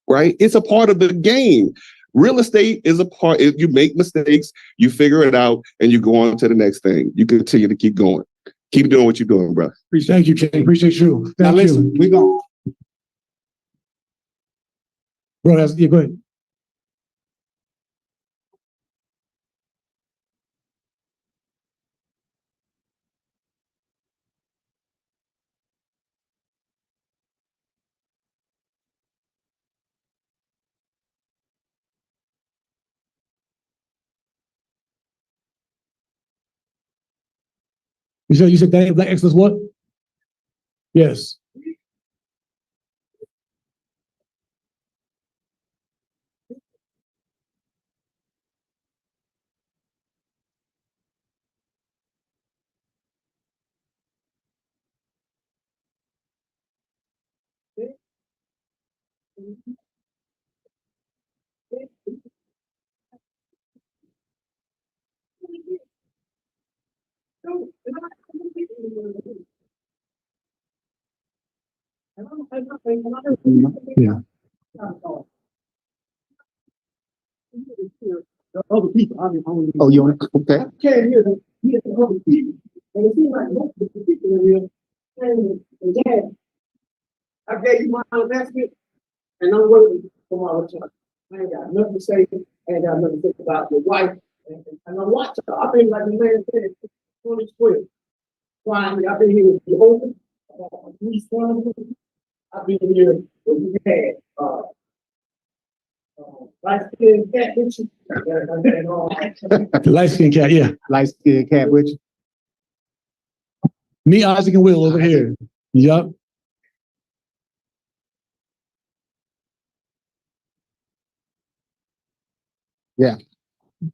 S17: right? It's a part of the game. Real estate is a part. If you make mistakes, you figure it out, and you go on to the next thing. You continue to keep going. Keep doing what you're doing, bro.
S2: Thank you, Jay. Appreciate you.
S1: Now listen, we go.
S2: Bro, yeah, go ahead. You said that Black excellence what? Yes. Yeah.
S1: Oh, you want okay?
S8: I can't hear them. Hear the other people. And it seems like most of the people in here saying, Dad, I gave you my investment and I'm waiting for my return. I ain't got nothing to say. I ain't got nothing to think about your wife. And I'm watching. I've been like the man said, 20 square. Finally, I've been here with the open. I've been here with you had light skinned cat with you.
S2: Light skinned cat, yeah.
S1: Light skinned cat with you.
S2: Me, Isaac, and Will over here. Yup.
S1: Yeah.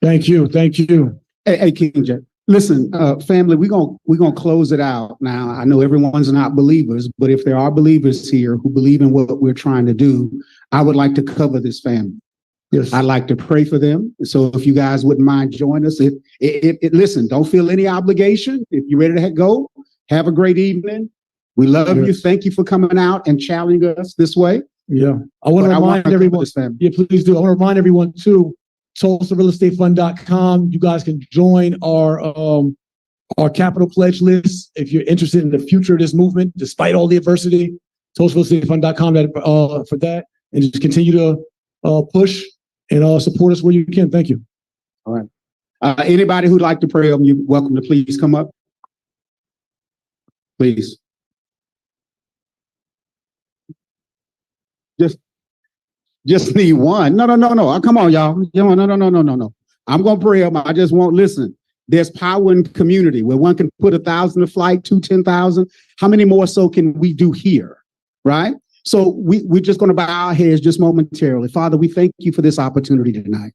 S2: Thank you. Thank you.
S1: Hey, King Jack. Listen, family, we're gonna close it out now. I know everyone's not believers, but if there are believers here who believe in what we're trying to do, I would like to cover this family.
S2: Yes.
S1: I'd like to pray for them. So if you guys wouldn't mind joining us, listen, don't feel any obligation. If you're ready to go, have a great evening. We love you. Thank you for coming out and challenging us this way.
S2: Yeah. I want to remind everyone. Yeah, please do. I want to remind everyone too, TulsaRealEstateFund.com. You guys can join our capital pledge list if you're interested in the future of this movement, despite all the adversity. TulsaRealEstateFund.com for that, and just continue to push and support us where you can. Thank you.
S1: All right. Anybody who'd like to pray, you're welcome to please come up. Please. Just need one. No. Come on, y'all. No. I'm gonna pray them. I just won't listen. There's power in community where one can put 1,000 to flight, 10,000. How many more so can we do here? Right? So we're just going to bow our heads just momentarily. Father, we thank you for this opportunity tonight.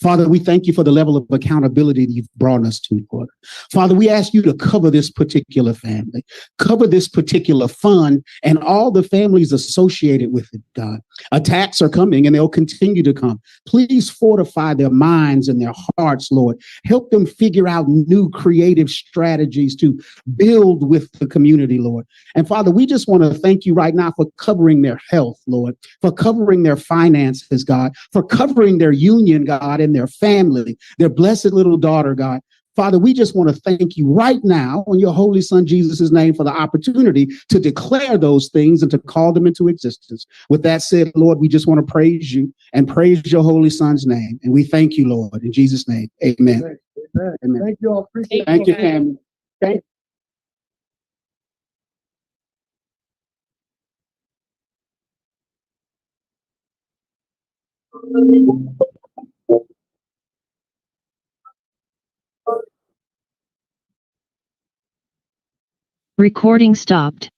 S1: Father, we thank you for the level of accountability that you've brought us to, Lord. Father, we ask you to cover this particular family, cover this particular fund and all the families associated with it, God. Attacks are coming and they'll continue to come. Please fortify their minds and their hearts, Lord. Help them figure out new creative strategies to build with the community, Lord. And Father, we just want to thank you right now for covering their health, Lord, for covering their finances, God, for covering their union, God, and their family, their blessed little daughter, God. Father, we just want to thank you right now in your holy son, Jesus' name, for the opportunity to declare those things and to call them into existence. With that said, Lord, we just want to praise you and praise your holy son's name. And we thank you, Lord, in Jesus' name. Amen.
S8: Amen. Thank you all.
S1: Thank you, family. Thank
S18: Recording stopped.